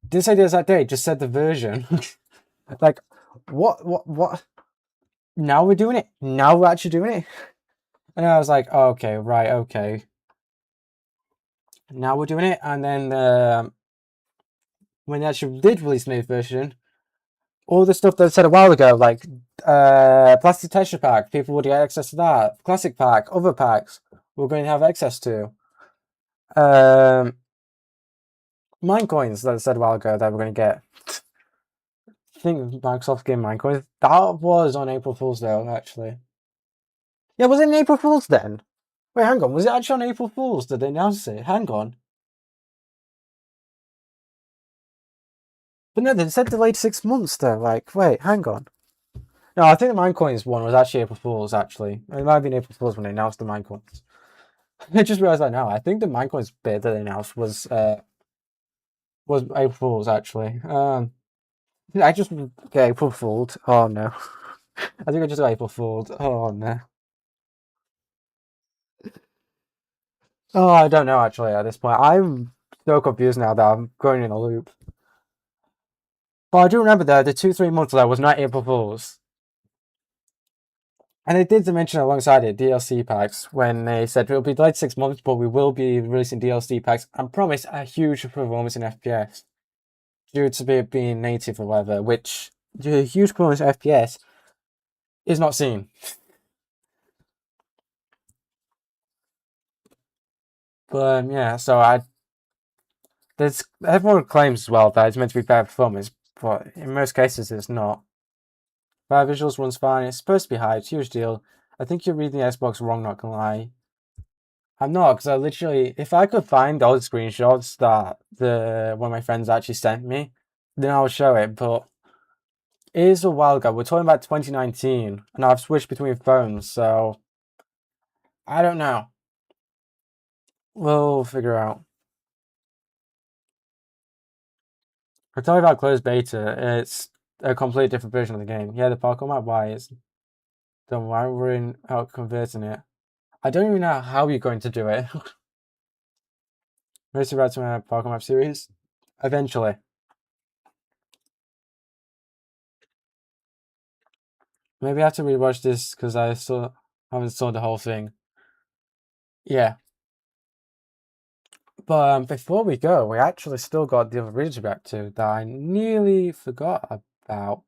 Didn't say the exact date, just said the version. Like, what? Now we're doing it? Now we're actually doing it? And I was like, oh, okay, right, okay. Now we're doing it. And then when they actually did release the new version, all the stuff that I said a while ago, like plastic texture pack, people would get access to that. Classic pack, other packs, we're going to have access to. Mine coins that I said a while ago that we're going to get. I think Microsoft gave mine coins. That was on April Fool's though, actually. Yeah, was it an April Fool's then? Wait, hang on. Was it actually on April Fool's? Did they announce it? Hang on. But no, they said delayed 6 months though. Like, wait, hang on. No, I think the Minecoins one was actually April Fool's, actually. It might have been April Fool's when they announced the Minecoins. I just realized that now. I think the Minecoins bit that they announced was April Fool's, actually. I just get April Fooled. Oh no. I think I just got April Fooled. Oh no. Oh, I don't know actually at this point. I'm so confused now that I'm going in a loop. But I do remember though, the 2 3 months there was not April Fool's. And they did mention alongside it DLC packs when they said it'll be delayed 6 months, but we will be releasing DLC packs and promise a huge performance in FPS due to it being native or whatever, which the huge performance in FPS is not seen. But yeah, so everyone claims as well that it's meant to be better performance, but in most cases it's not. Better visuals runs fine. It's supposed to be high. It's a huge deal. I think you're reading the Xbox wrong. Not gonna lie. I'm not, because I literally, if I could find all the screenshots that one of my friends actually sent me, then I'll show it. But it is a while ago. We're talking about 2019, and I've switched between phones, so I don't know. We'll figure out. We're talking about closed beta. It's a completely different version of the game. Yeah, the parkour map. Why it's done? Why we're out converting it? I don't even know how you're going to do it. Mostly about to my parkour map series. Eventually. Maybe I have to rewatch this because I still haven't saw the whole thing. Yeah. But before we go, we actually still got the other videos to react to that I nearly forgot about.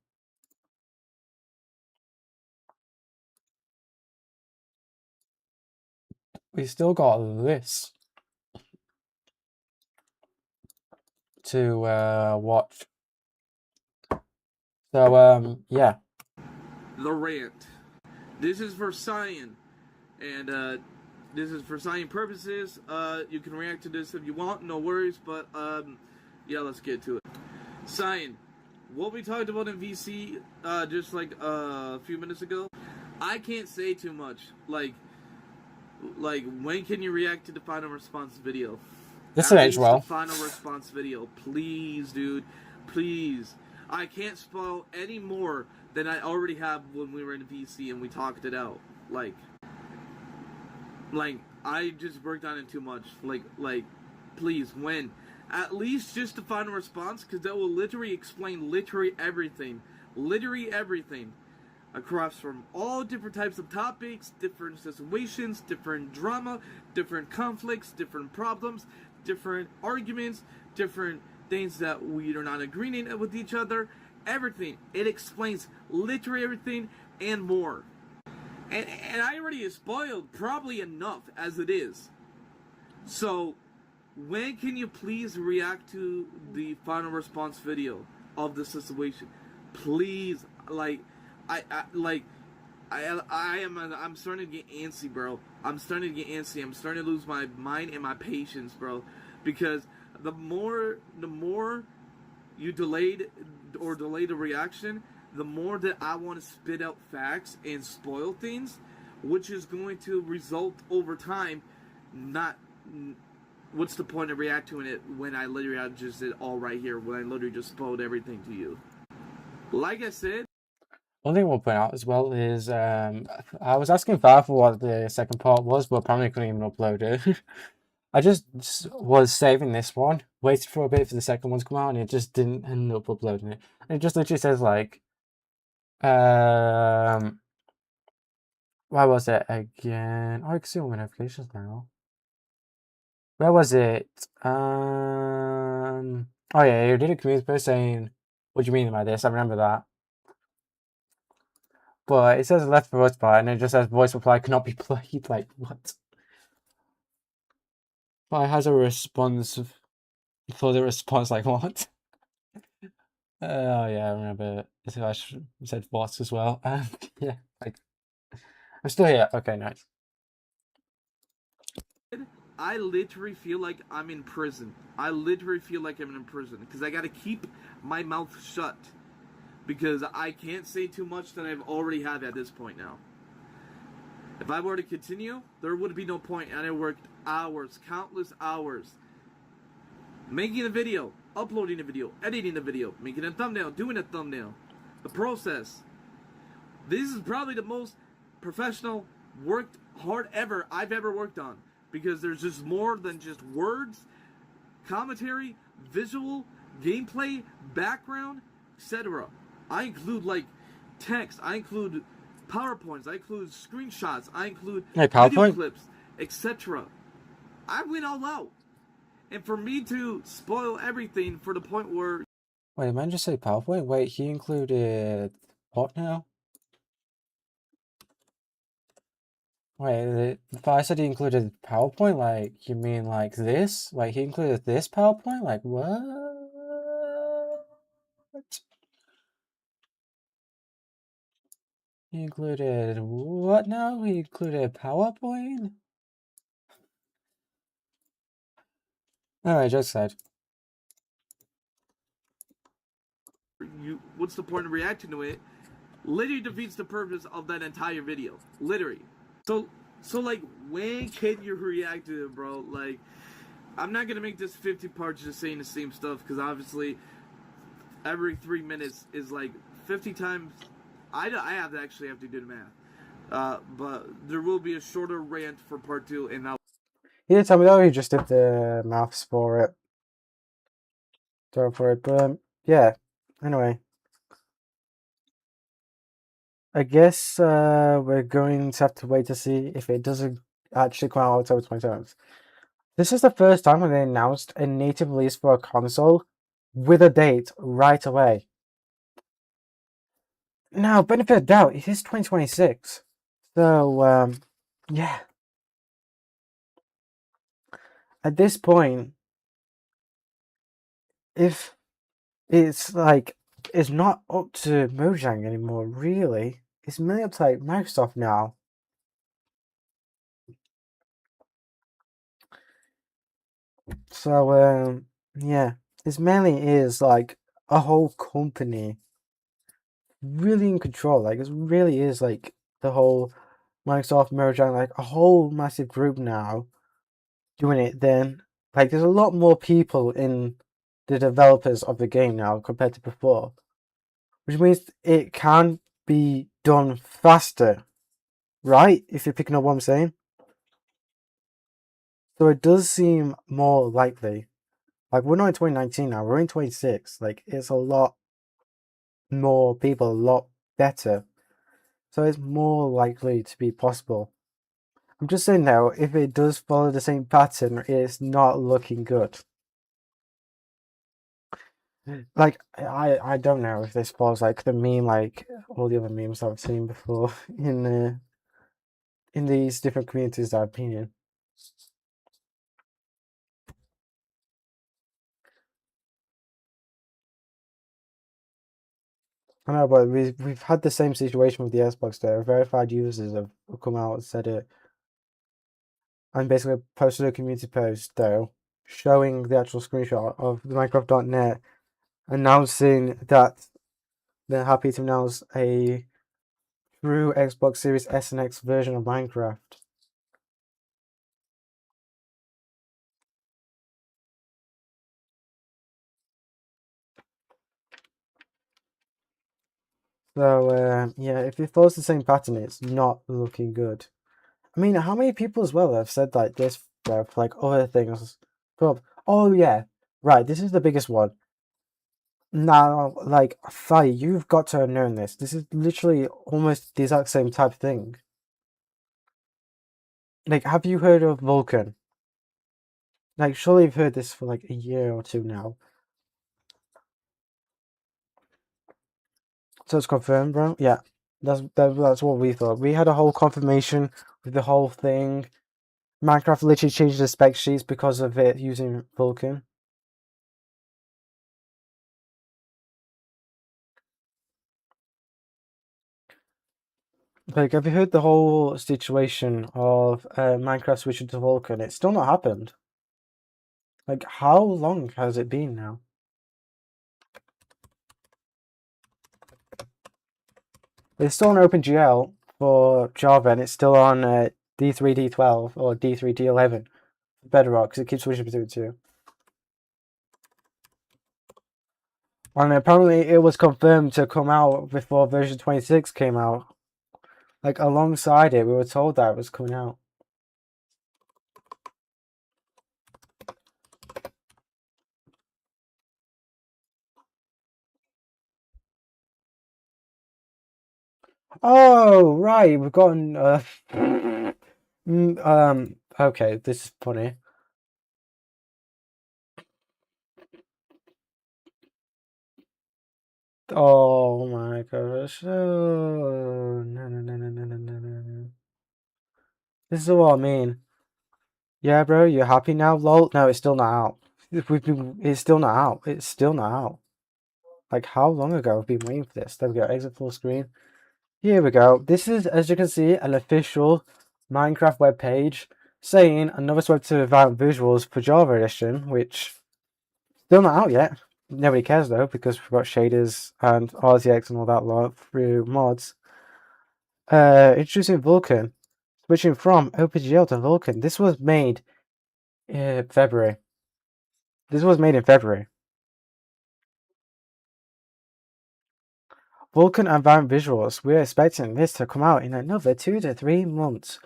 We still got this to watch. So, yeah. The rant. This is for Cyan, and this is for Cyan purposes. You can react to this if you want, no worries. But yeah, let's get to it. Cyan, what we talked about in VC just like a few minutes ago. I can't say too much. Like when can you react to the final response video? This At age least well. the final response video, please, dude, please. I can't spoil any more than I already have when we were in VC and we talked it out. Like I just worked on it too much. Like, please, when? At least just the final response, because that will literally explain literally everything across from all different types of topics, different situations, different drama, different conflicts, different problems, different arguments, different things that we are not agreeing with each other. Everything. It explains literally everything and more. And I already spoiled probably enough as it is. So, when can you please react to the final response video of the situation? Please, I'm starting to get antsy, bro. I'm starting to get antsy. I'm starting to lose my mind and my patience, bro. Because the more you delay the reaction, the more that I want to spit out facts and spoil things, which is going to result over time. Not what's the point of reacting to it when I literally just did all right here, when I literally just spoiled everything to you. Like I said. One thing I want to point out as well is I was asking Far for what the second part was, but apparently I couldn't even upload it. I just was saving this one, waited for a bit for the second one to come out, and it just didn't end up uploading it. And it just literally says like, where was it again? Oh, I can see all my notifications now. Where was it? Oh yeah, you did a community post saying, "What do you mean by this?" I remember that. But it says left voice bar, and it just says voice reply cannot be played. Like what? But it has a response for the response. Like what? Oh yeah, I remember. I said what as well. Yeah, like I'm still here. Okay, nice. I literally feel like I'm in prison. I literally feel like I'm in prison because I gotta keep my mouth shut because I can't say too much that I've already had at this point now. If I were to continue, there would be no point, and I worked hours, countless hours, making a video, uploading a video, editing a video, making a thumbnail, doing a thumbnail. The process. This is probably the most professional, worked hard I've ever worked on. Because there's just more than just words, commentary, visual, gameplay, background, etc. I include like text, I include PowerPoints, I include screenshots, I include video clips, etc. I went all out. And for me to spoil everything for the point where... Wait, man, just say PowerPoint? Wait, he included what now? Wait, if I said he included PowerPoint, like, you mean like this? Like, he included this PowerPoint? Like, what? He included what now? He included PowerPoint? Alright, just said. What's the point of reacting to it? Literally defeats the purpose of that entire video. Literally. So like, when can you react to it, bro? Like, I'm not gonna make this 50 parts just saying the same stuff, because obviously every 3 minutes is like 50 times. I have to actually have to do the math. But there will be a shorter rant for part 2, and I'll... He didn't tell me though, he just did the maths for it. But yeah, anyway. I guess we're going to have to wait to see if it doesn't actually come out October 27th. This is the first time when they announced a native release for a console with a date right away. Now, benefit of doubt, it is 2026. So, yeah. At this point, if it's like is not up to Mojang anymore, really. It's mainly up to like Microsoft now. So yeah, it mainly is like a whole company really in control. Like it really is like the whole Microsoft Mojang, like a whole massive group now doing it. Then like there's a lot more people in the developers of the game now compared to before, which means it can be done faster, right? If you're picking up what I'm saying. So it does seem more likely. Like we're not in 2019 now, we're in 26. Like it's a lot more people, a lot better. So it's more likely to be possible. I'm just saying now, if it does follow the same pattern, it's not looking good. Like I don't know if this follows like the meme, like all the other memes I've seen before in these different communities that I've been in. I know, but we've had the same situation with the Xbox there. Verified users have come out and said it, and basically posted a community post though, showing the actual screenshot of the Minecraft.net, announcing that they're happy to announce a true Xbox Series S and X version of Minecraft. So yeah, if it follows the same pattern, it's not looking good. I mean, how many people as well have said like this for like other things? Oh yeah, right. This is the biggest one. Now, like, Faye, you've got to have known this. This is literally almost the exact same type of thing. Like, have you heard of Vulkan? Like, surely you've heard this for like a year or two now. So it's confirmed, bro? Yeah. That's what we thought. We had a whole confirmation with the whole thing. Minecraft literally changed the spec sheets because of it using Vulkan. Like, have you heard the whole situation of Minecraft switching to Vulkan? It's still not happened. Like, how long has it been now? It's still on OpenGL for Java, and it's still on D3, D12, or D3, D11 for Bedrock, because it keeps switching between the two. And apparently it was confirmed to come out before version 26 came out. Like, alongside it, we were told that it was coming out. Oh, right, we've gotten... okay, this is funny. Oh my gosh. Oh, no. This is what I mean. Yeah, bro, you're happy now? Lol. No, it's still not out. It's still not out. It's still not out. Like, how long ago have we been waiting for this? There we go. Exit full screen. Here we go. This is, as you can see, an official Minecraft web page saying another swipe to Violent Visuals for Java Edition, which still not out yet. Nobody cares though, because we've got shaders and RTX and all that lot through mods. Introducing Vulkan, switching from OpenGL to Vulkan. This was made in February. This was made in February. Vulkan and Violent Visuals. We're expecting this to come out in another 2 to 3 months.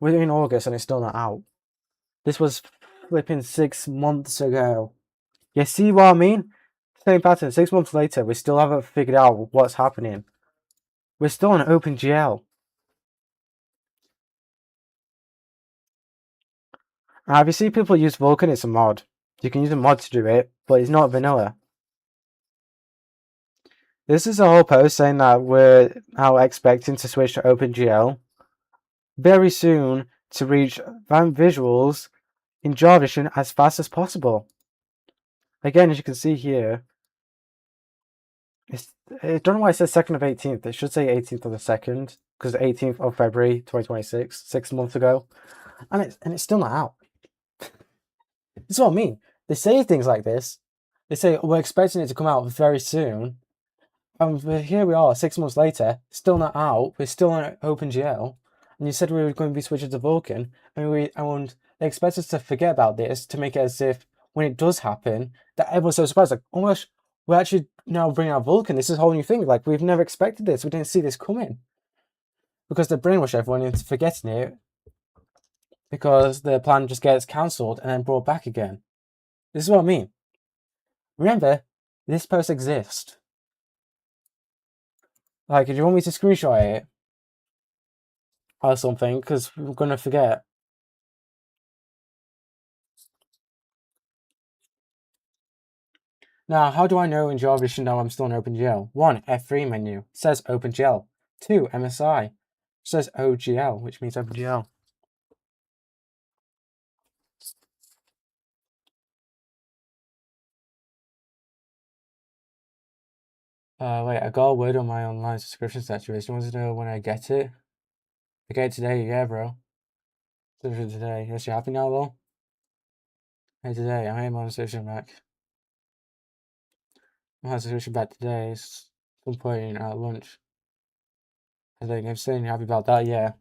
We're in August and it's still not out. This was flipping 6 months ago. You see what I mean? Same pattern. 6 months later, we still haven't figured out what's happening. We're still on OpenGL. Now, if you see people use Vulkan, it's a mod. You can use a mod to do it, but it's not vanilla. This is a whole post saying that we're now expecting to switch to OpenGL very soon to reach Violent Visuals in Java Edition as fast as possible. Again, as you can see here, I don't know why it says 2nd of 18th. It should say 18th of the 2nd, because 18th of February 2026, 6 months ago, and it's still not out. This is what I mean. They say things like this. They say, we're expecting it to come out very soon. And here we are, 6 months later, still not out. We're still on OpenGL. And you said we were going to be switching to Vulkan. And they expect us to forget about this, to make it as if when it does happen, that everyone's so surprised. Like, oh my gosh, we're actually now bringing out Vulkan. This is a whole new thing. Like, we've never expected this. We didn't see this coming. Because they brainwash everyone into forgetting it. Because the plan just gets cancelled and then brought back again. This is what I mean. Remember, this post exists. Like, if you want me to screenshot it or something, because we're going to forget. Now, how do I know in Java now I'm still in OpenGL? 1. F3 menu. It says OpenGL. 2. MSI. It says OGL, which means OpenGL. Wait, I got a word on my online subscription saturation. You want to know when I get it? I get it today, yeah, bro. Subscription today. Yes, you happy now, though? Hey, today, I am on subscription back. I'm on subscription back today. It's some point at lunch. I think I'm saying happy about that, yeah.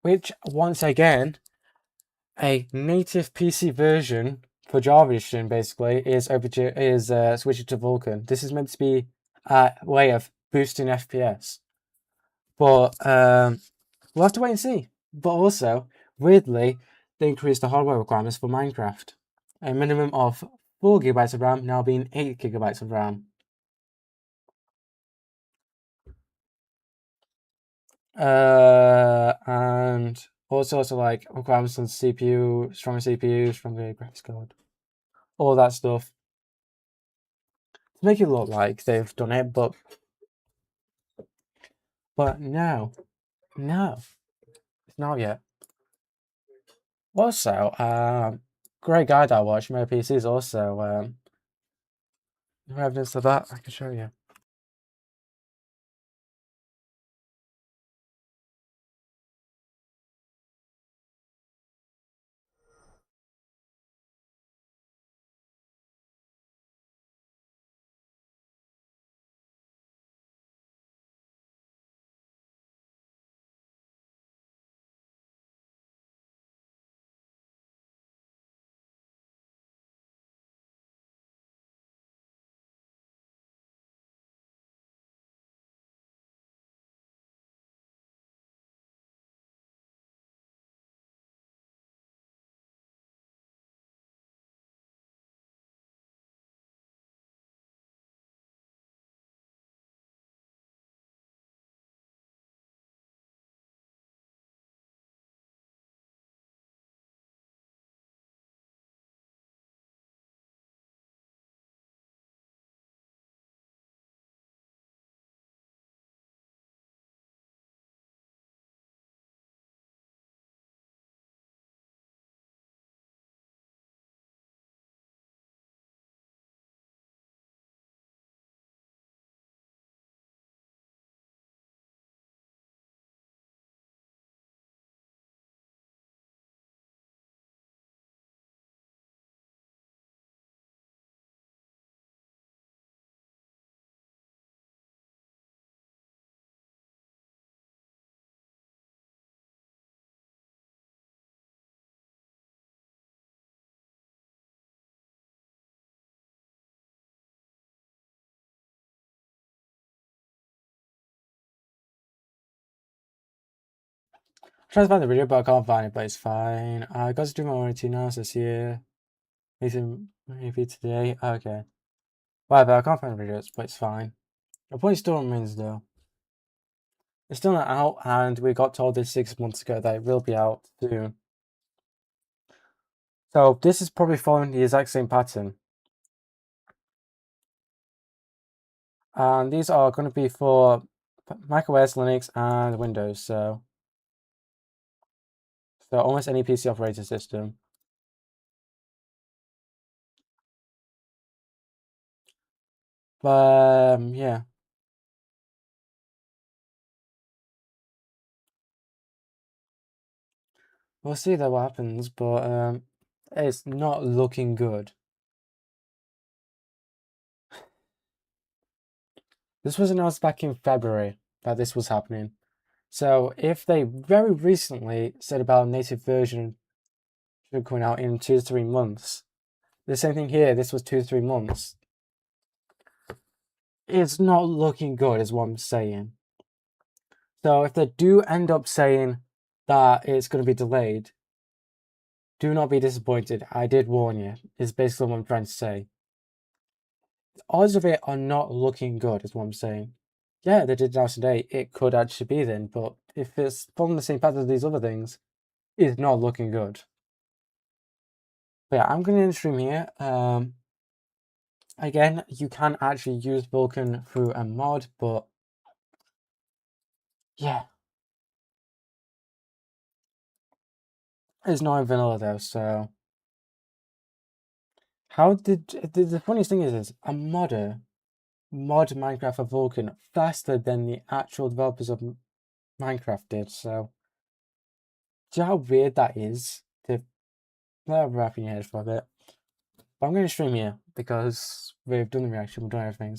Which, once again, a native PC version for Java Edition basically is switching to Vulkan. This is meant to be a way of boosting FPS, but we'll have to wait and see. But also, weirdly, they increased the hardware requirements for Minecraft. A minimum of 4 GB of RAM now being 8 GB of RAM. And also like requirements on CPU, stronger CPU, stronger graphics card, all that stuff. To make it look like they've done it, but no, it's not yet. Also, great guide I watched, my PC is also evidence of that I can show you. I'm trying to find the video, but I can't find it, but it's fine. I got to do my warranty now, so see you. Maybe today. Okay. Whatever, I can't find the videos, but it's fine. The point still remains though. It's still not out, and we got told this 6 months ago that it will be out soon. So this is probably following the exact same pattern. And these are going to be for macOS, Linux, and Windows. So almost any PC operating system. But yeah. We'll see though what happens, but it's not looking good. This was announced back in February that this was happening. So if they very recently said about a native version coming out in 2 to 3 months, the same thing here, this was 2 to 3 months. It's not looking good is what I'm saying. So if they do end up saying that it's going to be delayed, do not be disappointed. I did warn you, is basically what I'm trying to say. The odds of it are not looking good is what I'm saying. Yeah, they did announce today, it could actually be then, but if it's following the same path as these other things, it's not looking good. But yeah, I'm going to end the stream here. Again, you can actually use Vulkan through a mod, but yeah. It's not in vanilla though, so how did the funniest thing is a modder mod Minecraft for Vulkan faster than the actual developers of Minecraft did, so do you know how weird that is to wrap your head for a bit? But I'm going to stream here because we've done the reaction, we've done everything.